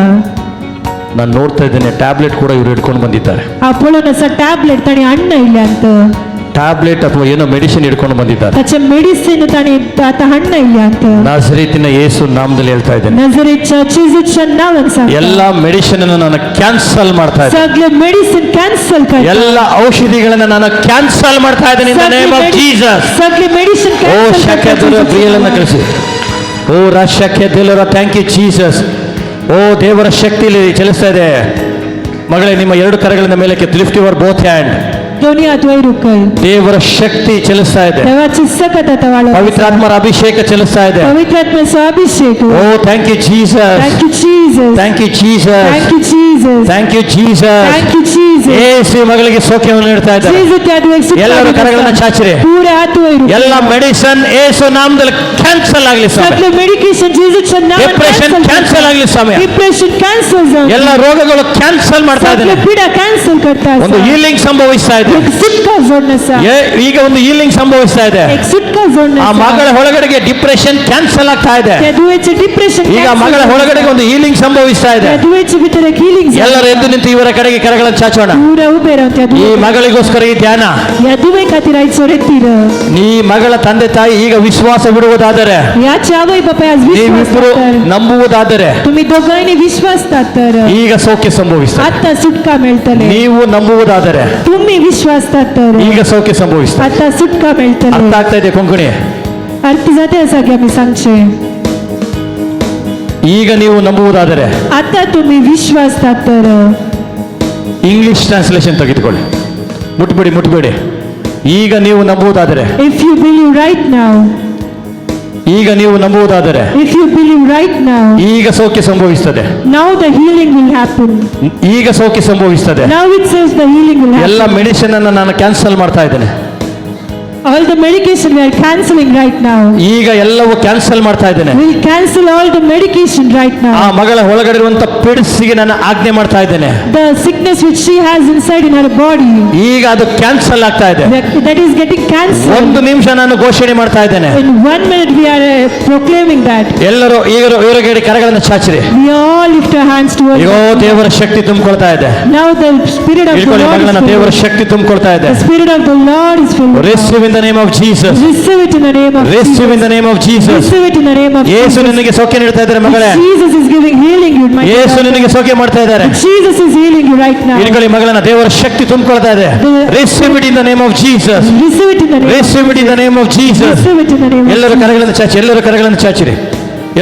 ನಾನು ನೋಡ್ತಾ ಇದ್ದೇನೆ ಟ್ಯಾಬ್ಲೆಟ್ ಕೂಡ ಇವರು ಹಿಡ್ಕೊಂಡು ಬಂದಿದ್ದಾರೆ. Apollo sa tablet tani anna illa anta. Tablet ಅಥವಾ ಏನೋ ಮೆಡಿಸಿನ್ ಹಿಡ್ಕೊಂಡು ಬಂದಿದ್ದಾರೆ. Tacha medicine tani ata anna illa anta. ನಾಸರೇತಿನ ಯೇಸು ನಾಮದಲ್ಲಿ ಹೇಳ್ತಾ ಇದ್ದೇನೆ, Nazareth Jesu channavan sa. ಎಲ್ಲ ಮೆಡಿಸಿನ್ ಅನ್ನು ನಾನು ಕ್ಯಾನ್ಸಲ್ ಮಾಡ್ತಾ ಇದ್ದೇನೆ. Sagle medicine cancel karta. ಎಲ್ಲ ಔಷಧಿಗಳನ್ನ ನಾನು ಕ್ಯಾನ್ಸಲ್ ಮಾಡ್ತಾ ಇದ್ದೇನೆ in the name of Jesus. Sagle medicine ಓ cancel. ಶಕ್ಯದರ ಪ್ರಿಯಲನ್ನ ಕಳಿಸಿ. ಓ ರಾಶಕ್ಯದರ ಥ್ಯಾಂಕ್ ಯು ಜೀಸಸ್. ಓ ದೇವರ ಶಕ್ತಿಯಲ್ಲಿ ಚಲಿಸ್ತಾ ಇದೆ. ಮಗಳೇ ನಿಮ್ಮ ಎರಡು ಕರಗಳಿಂದ ಮೇಲಕ್ಕೆ lift your both hand. Doni atwai rukai. ದೇವರ ಶಕ್ತಿ ಚಲಿಸ್ತಾ ಇದೆ. Deva chissakata tawala. ಪವಿತ್ರಾತ್ಮರ ಅಭಿಷೇಕ ಚಲಿಸ್ತಾ ಇದೆ. Pavitratma sabhisheku. ಓ thank you Jesus. Thank you Jesus. Thank you Jesus. Thank you Jesus. Thank you Jesus. Thank you Jesus. ಯೇಸು ಮಗಳಿಗೆ ಸೌಖ್ಯವನ್ನು ನೀಡ್ತಾ ಇದ್ದಾರೆ. Jesus tyadu ek sutka. ಎಲ್ಲರೂ ಕರಗಳನ್ನ ಚಾಚಿರಿ. Pura atwai rukai. ಎಲ್ಲ ಮೆಡಿಸಿನ್ ಯೇಸು ನಾಮದಲ್ಲಿ ಕ್ಯಾನ್ಸಲ್ ಆಗಲಿ ಸ್ವಾಮಿ. Sagle medication Jesus channavan depression cancel ಆಗಲಿ ಸ್ವಾಮಿ. Depression cancel sa. ಎಲ್ಲ ರೋಗಗಳು ಕ್ಯಾನ್ಸಲ್ ಮಾಡ್ತಾ Sagle ಇದ್ದೇನೆ. pida cancel karta sa. ಒಂದು ಹೀಲಿಂಗ್ ಸಂಭವಿಸ್ತಾ ಇದೆ. Ek sutka zonna sa. ಈಗ ಒಂದು ಹೀಲಿಂಗ್ ಸಂಭವಿಸ್ತಾ ಇದೆ. Ek sutka zonna ಆ sa. ಮಗಳ ಒಳಗಡೆಗೆ ಡಿಪ್ರೆಷನ್ ಕ್ಯಾನ್ಸಲ್ ಆಗ್ತಾ ಇದೆ. Tyadu ek depression. ಈಗ ಮಗಳ ಒಳಗಡೆಗೆ ಒಂದು ಹೀಲಿಂಗ್ ಸಂಭವಿಸ್ತಾ ಇದೆ. Tyadu ek bitare healing. ಎಲ್ಲರೂ ಎದ್ದು ನಿಂತು ಇವರ ಕಡೆಗೆ ಕರಗಳನ್ನು ಚಾಚೋಣ. Pura ubera tyadu. ಈ ಮಗಳಿಗೋಸ್ಕರ ಈ ಧ್ಯಾನ. Tyadu ek atirai soretira. ನೀ ಮಗಳ ತಂದೆ ತಾಯಿ ಈಗ ವಿಶ್ವಾಸ ಬಿಡುವುದಾದರೆ, Ya chawai bapa as ನೀವಿಬ್ಬರು vishwas. ನಂಬುವುದಾದರೆ Tumi dogaini vishwas tatar. ಈಗ ಸೌಖ್ಯ ಸಂಭವಿಸ್ತದೆ. Atta sutka meltale. ನೀವು ನಂಬುವುದಾದರೆ Tumi vishwas tatar. ಈಗ ಸೌಖ್ಯ ಸಂಭವಿಸ್ತದೆ. Atta sutka ಅರ್ಥ meltale. ಆಗ್ತಾ ಇದೆ Konkani? Arti zate asagya mi sangche. ಈಗ ನೀವು ನಂಬುವುದಾದರೆ Atta tumi vishwas tatar. English translation ತೆಗೆದುಕೊಳ್ಳಿ. ಮುಟ್ಬೇಡಿ. ಈಗ ನೀವು ನಂಬುವುದಾದರೆ If you believe right now, ಈಗ ನೀವು ನಂಬುವುದಾದರೆ If you believe right now, ಈಗ ಸೌಖ್ಯ ಸಂಭವಿಸ್ತದೆ. now the healing will happen. ಈಗ ಸೌಖ್ಯ ಸಂಭವಿಸ್ತದೆ. Now it says the healing will ಎಲ್ಲ happen. ಮೆಡಿಸಿನ್ ಅನ್ನು ನಾನು ಕ್ಯಾನ್ಸಲ್ ಮಾಡ್ತಾ ಇದ್ದೇನೆ. All the medication we are cancelling right now. ಈಗ ಎಲ್ಲವೂ ಕ್ಯಾನ್ಸಲ್ ಮಾಡ್ತಾ ಇದ್ದೇನೆ. We'll cancel all the medication right ಆ now. ಮಗಳ ಒಳಗಡೆ ಇರುವಂತ ಪಿಡ್ಸ್ಗೆ ನಾನು ಆಜ್ಞೆ ಮಾಡ್ತಾ ಇದ್ದೇನೆ. The sickness which she has inside in her body, ಈಗ ಅದು ಕ್ಯಾನ್ಸಲ್ ಆಗ್ತಾ ಇದೆ. that is getting cancelled. ಒಂದು ನಿಮಿಷ ನಾನು ಘೋಷಣೆ ಮಾಡ್ತಾ ಇದ್ದೇನೆ. In 1 minute we are proclaiming that. ಎಲ್ಲರೂ ಈಗ ಇವರಿಗೆ ಕರಗಳನ್ನು ಚಾಚಿರಿ. We all lift our hands towards ಈಗ God. ದೇವರ ಶಕ್ತಿ ತುಂಬಿಕೊಳ್ತಾ ಇದೆ. Now the Spirit of the ಇಟ್ಕೊಳ್ಳಿ Lord ಮಗಳನ್ನ, is ದೇವರ full. ಶಕ್ತಿ ತುಂಬಿಕೊಳ್ತಾ ಇದೆ. The Spirit of the Lord is full. Receive in the name of Jesus. Receive it in the name of receive in the Jesus. Name of Jesus. Receive it in the name of Yesu Jesus. ನಿನಗೆ ಸೌಖ್ಯ ನೀಡ್ತಾ ಇದ್ದಾರೆ ಮಗಳೇ. Jesus is giving healing you, my Yesu daughter. ನಿನಗೆ ಸೌಖ್ಯ ಮಾಡ್ತಾ ಇದ್ದಾರೆ. Jesus is healing you right now. ಇಟ್ಕೊಳ್ಳಿ ಮಗಳನ್ನ, ದೇವರ ಶಕ್ತಿ ತುಂಬಿಕೊಳ್ತಾ ಇದೆ. Receive it in the name of Jesus. Receive it in the name of receive it in the name of Jesus. Receive it in the name of ಎಲ್ಲರೂ Jesus. ಕರಗಳನ್ನು ಚಾಚಿ, ಎಲ್ಲರೂ ಕರಗಳನ್ನು ಚಾಚಿರಿ.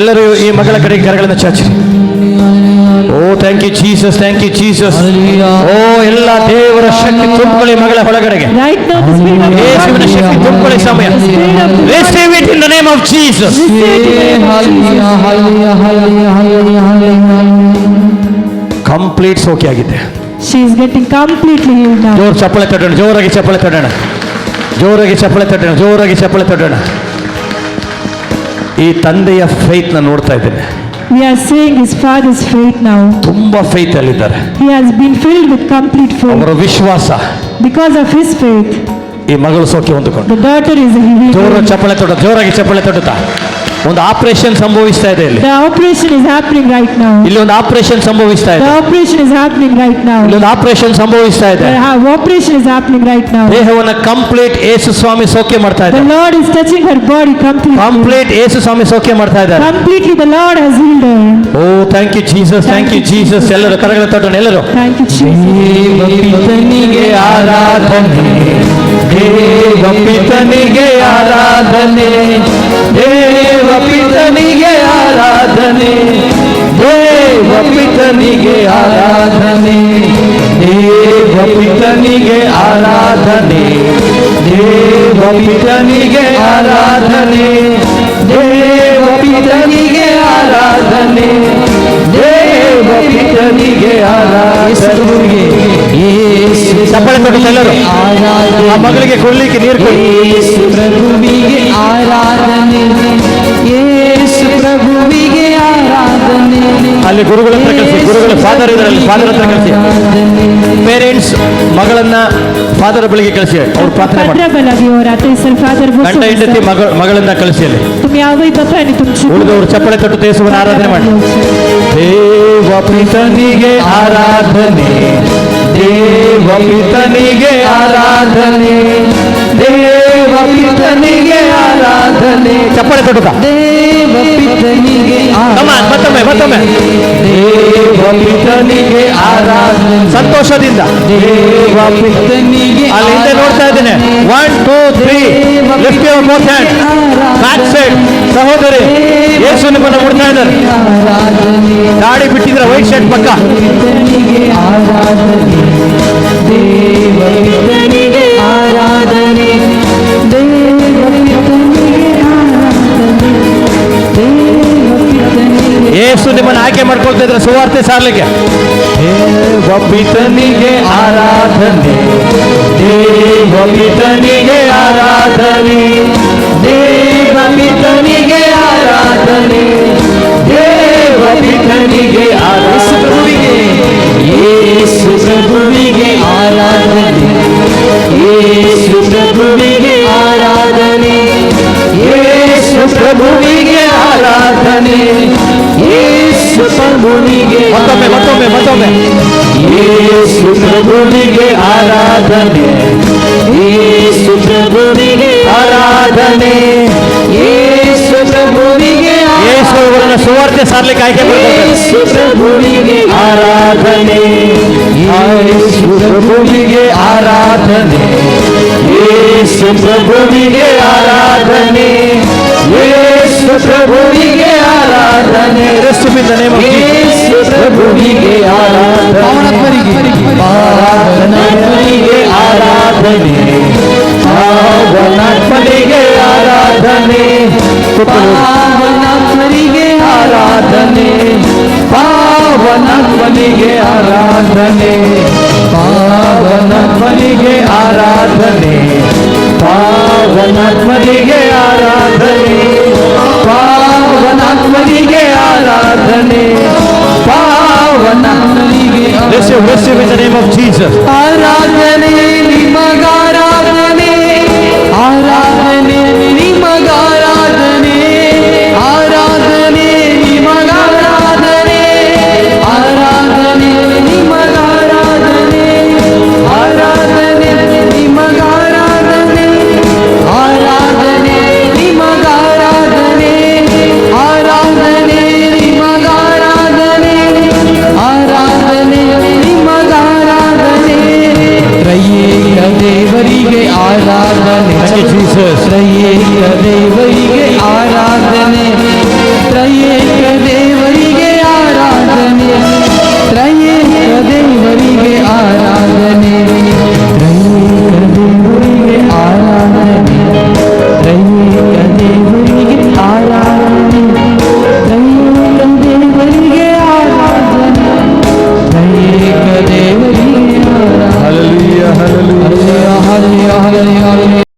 ಎಲ್ಲರೂ ಈ ಮಗಳ ಕಡೆಗೆ ಕರಗಳನ್ನು ಚಾಚಿರಿ. Oh thank you Jesus, thank you Jesus. ಓ ಎಲ್ಲ ದೇವರ ಶಕ್ತಿ ತುಂಬಿಕೊಳ್ಳಿ ಮಗಳ ಒಳಗಡೆಗೆ. Right now the Spirit of ಯೇಸುವಿನ ಶಕ್ತಿ ತುಂಬಿಕೊಳ್ಳಿ ಸಮಯ. Receive it in the name of Jesus. Complete ಸೌಖ್ಯ ಆಗಿದೆ. She is getting completely healed now. ಜೋರು ಚಪ್ಪಳೆ ತಟ್ಟೋಣ, ಜೋರಾಗಿ ಚಪ್ಪಳೆ ತಟ್ಟೋಣ, ಜೋರಾಗಿ ಚಪ್ಪಳೆ ತಟ್ಟೋಣ, ಜೋರಾಗಿ ಚಪ್ಪಳೆ ತಟ್ಟೋಣ. ಈ ತಂದೆಯ ಫೈತ್ ನಾನು ನೋಡ್ತಾ ಇದ್ದೇನೆ. We are seeing his father's faith now. ತುಂಬಾ faith ಅಲ್ಲಿದ್ದಾರೆ. He has been filled with complete faith. ಅವರ ವಿಶ್ವಾಸ, Because of his faith, ಈ ಮಗಳು ಸೌಖ್ಯ ಹೊಂದಿಕೊಂಡು the daughter is healed. ಜೋರು ಚಪ್ಪಳೆ ತೊಡ, ಜೋರಾಗಿ ಚಪ್ಪಳೆ ತೊಡುತ್ತಾ. ಒಂದು ಆಪರೇಷನ್ ಸಂಭವಿಸ್ತಾ ಇದೆ ಇಲ್ಲಿ. The operation is happening right now. ಇಲ್ಲಿ ಒಂದು ಆಪರೇಷನ್ ಸಂಭವಿಸ್ತಾ The ಇದೆ. operation is happening right now. ಇಲ್ಲಿ ಒಂದು ಆಪರೇಷನ್ ಸಂಭವಿಸ್ತಾ ಇದೆ. The operation is happening right now. ದೇಹವನ್ನ ಕಂಪ್ಲೀಟ್ ಯೇಸು ಸ್ವಾಮಿ ಸೌಖ್ಯ ಮಾಡ್ತಾ The ಇದ್ದಾರೆ. Lord is touching her body completely. Complete ಯೇಸು ಸ್ವಾಮಿ ಸೌಖ್ಯ ಮಾಡ್ತಾ ಇದ್ದಾರೆ. Completely the Lord has healed her. Oh thank you Jesus, thank you Jesus. ಎಲ್ಲರೂ ಕರಗಳ ತಟ್ಟೋಣ, ಎಲ್ಲರೂ. Thank you, Jesus. ದೇವಪಿತನಿಗೆ ಆರಾಧನೆ, ದೇವಪಿತನಿಗೆ ಆರಾಧನೆ, ದೇವಪಿತನಿಗೆ ಆರಾಧನೆ, ದೇವಪಿತನಿಗೆ ಆರಾಧನೆ, ದೇವಪಿತನಿಗೆ ಆರಾಧನೆ, ದೇವಪಿತನಿಗೆ ಆರಾಧನೆ, ದೇವಪಿತನಿಗೆ ಆರಾಧನೆ, ದೇವಪಿತನಿಗೆ ಆರಾಧನೆ. ಚಪ್ಪಳೆ ಕೊಟ್ಟು ಎಲ್ಲರೂ ಆ ಮಗಳಿಗೆ ಕೊಡ್ಲಿಕ್ಕೆ ನೀರು ಕೊಡಿ. ಪ್ರಭುವಿಗೆ ಆರಾಧನೆ, ಯೇಸು ಪ್ರಭುವಿಗೆ ಆರಾಧನೆ. ಅಲ್ಲಿ ಗುರುಗಳ ಹತ್ರ ಕಳಿಸಿ, ಗುರುಗಳ ಫಾದರ್ ಇದರಲ್ಲಿ, ಫಾದರ್ ಹತ್ರ ಕಳಿಸಿ. ಪೇರೆಂಟ್ಸ್ ಮಗಳನ್ನ ಫಾದರ್ ಬಳಿಗೆ ಕಳಿಸಿ, ಅವ್ರು ಪ್ರಾರ್ಥನೆ ಮಾಡಿ. पंद्रह लगी और आते सर फादर ಗಂಡ ಹೆಂಡತಿ ಮಗಳನ್ನ ಕಳಿಸಿ. ಅಲ್ಲಿ तुम यावई पता नहीं तुम ಉಳಿದವರು ಚಪ್ಪಳೆ ತೊಟ್ಟು ದೇಶವನ್ನು ಆರಾಧನೆ ಮಾಡಿ. ದೇವಪಿತನಿಗೆ ಆರಾಧನೆ, ದೇವಪಿತನಿಗೆ ಆರಾಧನೆ, ದೇವಪಿತನಿಗೆ ಆರಾಧನೆ. ಚಪ್ಪಳೆ ತೊಟ್ಟುತ್ತ ದೇವಪಿತನಿಗೆ ಮತ್ತೊಮ್ಮೆ ಮತ್ತೊಮ್ಮೆ. ದೇವಪಿತನಿಗೆ ಆರಾಧನೆ ಸಂತೋಷದಿಂದ. ದೇವಪಿತನಿಗೆ ಅಲ್ಲಿ ಹಿಂದೆ ನೋಡ್ತಾ ಇದ್ದೇನೆ. 1 2 3 lift your both hand. Back side ಸಹೋದರಿ ಯೇಸು ನಿಮ್ಮನ್ನು ನೋಡ್ತಾ ಇದ್ದಾರೆ. ದಾಡಿ ಬಿಟ್ಟಿದ್ರೆ ವೈಟ್ ಶರ್ಟ್ ಪಕ್ಕ. ದೇವಪಿತನಿಗೆ ಆರಾಧನೆ, ದೇವಪಿತನಿಗೆ ಆರಾಧನೆ, ದೇವಪಿತನಿಗೆ. ಯೇಸು ನಿಮ್ಮನ್ನು ಆಯ್ಕೆ ಮಾಡ್ಕೊಳ್ತಾ ಇದ್ರೆ ಸುವಾರ್ತೆ ಸಾರ್ಲಿಕ್ಕೆ. ದೇವಪಿತನಿಗೆ ಆರಾಧನೆ, ದೇವಪಿತನಿಗೆ ಆರಾಧನೆ, ದೇವಪಿತನಿಗೆ ಆರಾಧನೆ, ದೇವಪಿತನಿಗೆ ಆರಾಧನೆ, ಯೇಸು ಪ್ರಭುವಿಗೆ ಆರಾಧನೆ, ಯೇಸು ಪ್ರಭುವಿಗೆ ಆರಾಧನೆ, ಯೇಸು ಪ್ರಭುವಿಗೆ ಆರಾಧನೆ, ಯೇಸು ಪ್ರಭುವಿಗೆ. ಮತ್ತೊಮ್ಮೆ ಮತ್ತೊಮ್ಮೆ ಮತ್ತೊಮ್ಮೆ. ಯೇಸು ಪ್ರಭುವಿಗೆ ಆರಾಧನೆ, ಯೇಸು ಪ್ರಭುವಿಗೆ ಆರಾಧನೆ, ಯೇಸು ಪ್ರಭುವಿಗೆ. ಯೇಸು ಅವರನ್ನು ಸುವಾರ್ತೆ ಸಾರ್ಲಿಕ್ಕೆ ಆಯ್ಕೆ ಮಾಡಿದ್ದಾರೆ. ಯೇಸು ಪ್ರಭುವಿಗೆ ಆರಾಧನೆ, ಯೇಸು ಪ್ರಭುವಿಗೆ ಆರಾಧನೆ, ಯೇಸು ಪ್ರಭುವಿಗೆ ಆರಾಧನೆ, ಯೇಸು ಪ್ರಭುವಿಗೆ ಆರಾಧನೆ. ಯೇಸು ಪ್ರಭುವಿಗೆ ಆರಾಧನೆ, ಪಾವನಾತ್ಮನಿಗೆ ಆರಾಧನೆ, ಪಾವನಾತ್ಮನಿಗೆ ಆರಾಧನೆ, ಪಾವನಾತ್ಮನಿಗೆ ಆರಾಧನೆ, ಪಾವನಾತ್ಮನಿಗೆ ಆರಾಧನೆ, ಪಾವನಾತ್ಮನಿಗೆ ಆರಾಧನೆ, ಪಾವನಾತ್ಮನಿಗೆ ಆರಾಧನೆ, ಪಾವನಾತ್ಮನಿಗೆ ಆರಾಧನೆ, ಪಾವನಾತ್ಮನಿಗೆ Receive in the name of Jesus. ಆರಾಧನೆ ನಿಮಗಾರಾಧನೆ, ಆರಾಧನೆ ನಿಮಗಾರಾಧನೆ, ಆರಾಧನೆ ನಿಮಗಾರಾಧನೆ, ಆರಾಧನೆ ನಿಮಗಾರಾಧನೆ, ಆರಾಧನೆ ನಿಮಗಾರಾಧನೆ, ಆರಾಧನೆ ನಿಮಗಾರಾಧನೆ, ಆರಾಧನೆ ನಿಮಗಾರಾಧನೆ, ಆರಾಧನೆ ನಿಮಗಾರಾಧನೆ, ತ್ರಯೇಕ ದೇವರಿಗೆ ಆರಾಧನೆ, ತ್ರಯೇಕ ದೇವರಿಗೆ ಆರಾಧನೆ, ತ್ರಯೇಕ ದೇವರಿಗೆ ಆರಾಧನೆ, ತ್ರಯೇಕ ದೇವರಿಗೆ ಆರಾಧನೆ, ತ್ರಯೇಕ ದೇವರಿಗೆ ಆರಾಧನೆ, ತ್ರಯೇಕ ದೇವರಿಗೆ ಆರಾಧನೆ, ತ್ರಯೇಕ ದೇವರಿಗೆ ಆರಾಧನೆ, ತ್ರಯೇಕ ದೇವರಿಗೆ ಆರಾಧನೆ. Hallelujah, hallelujah.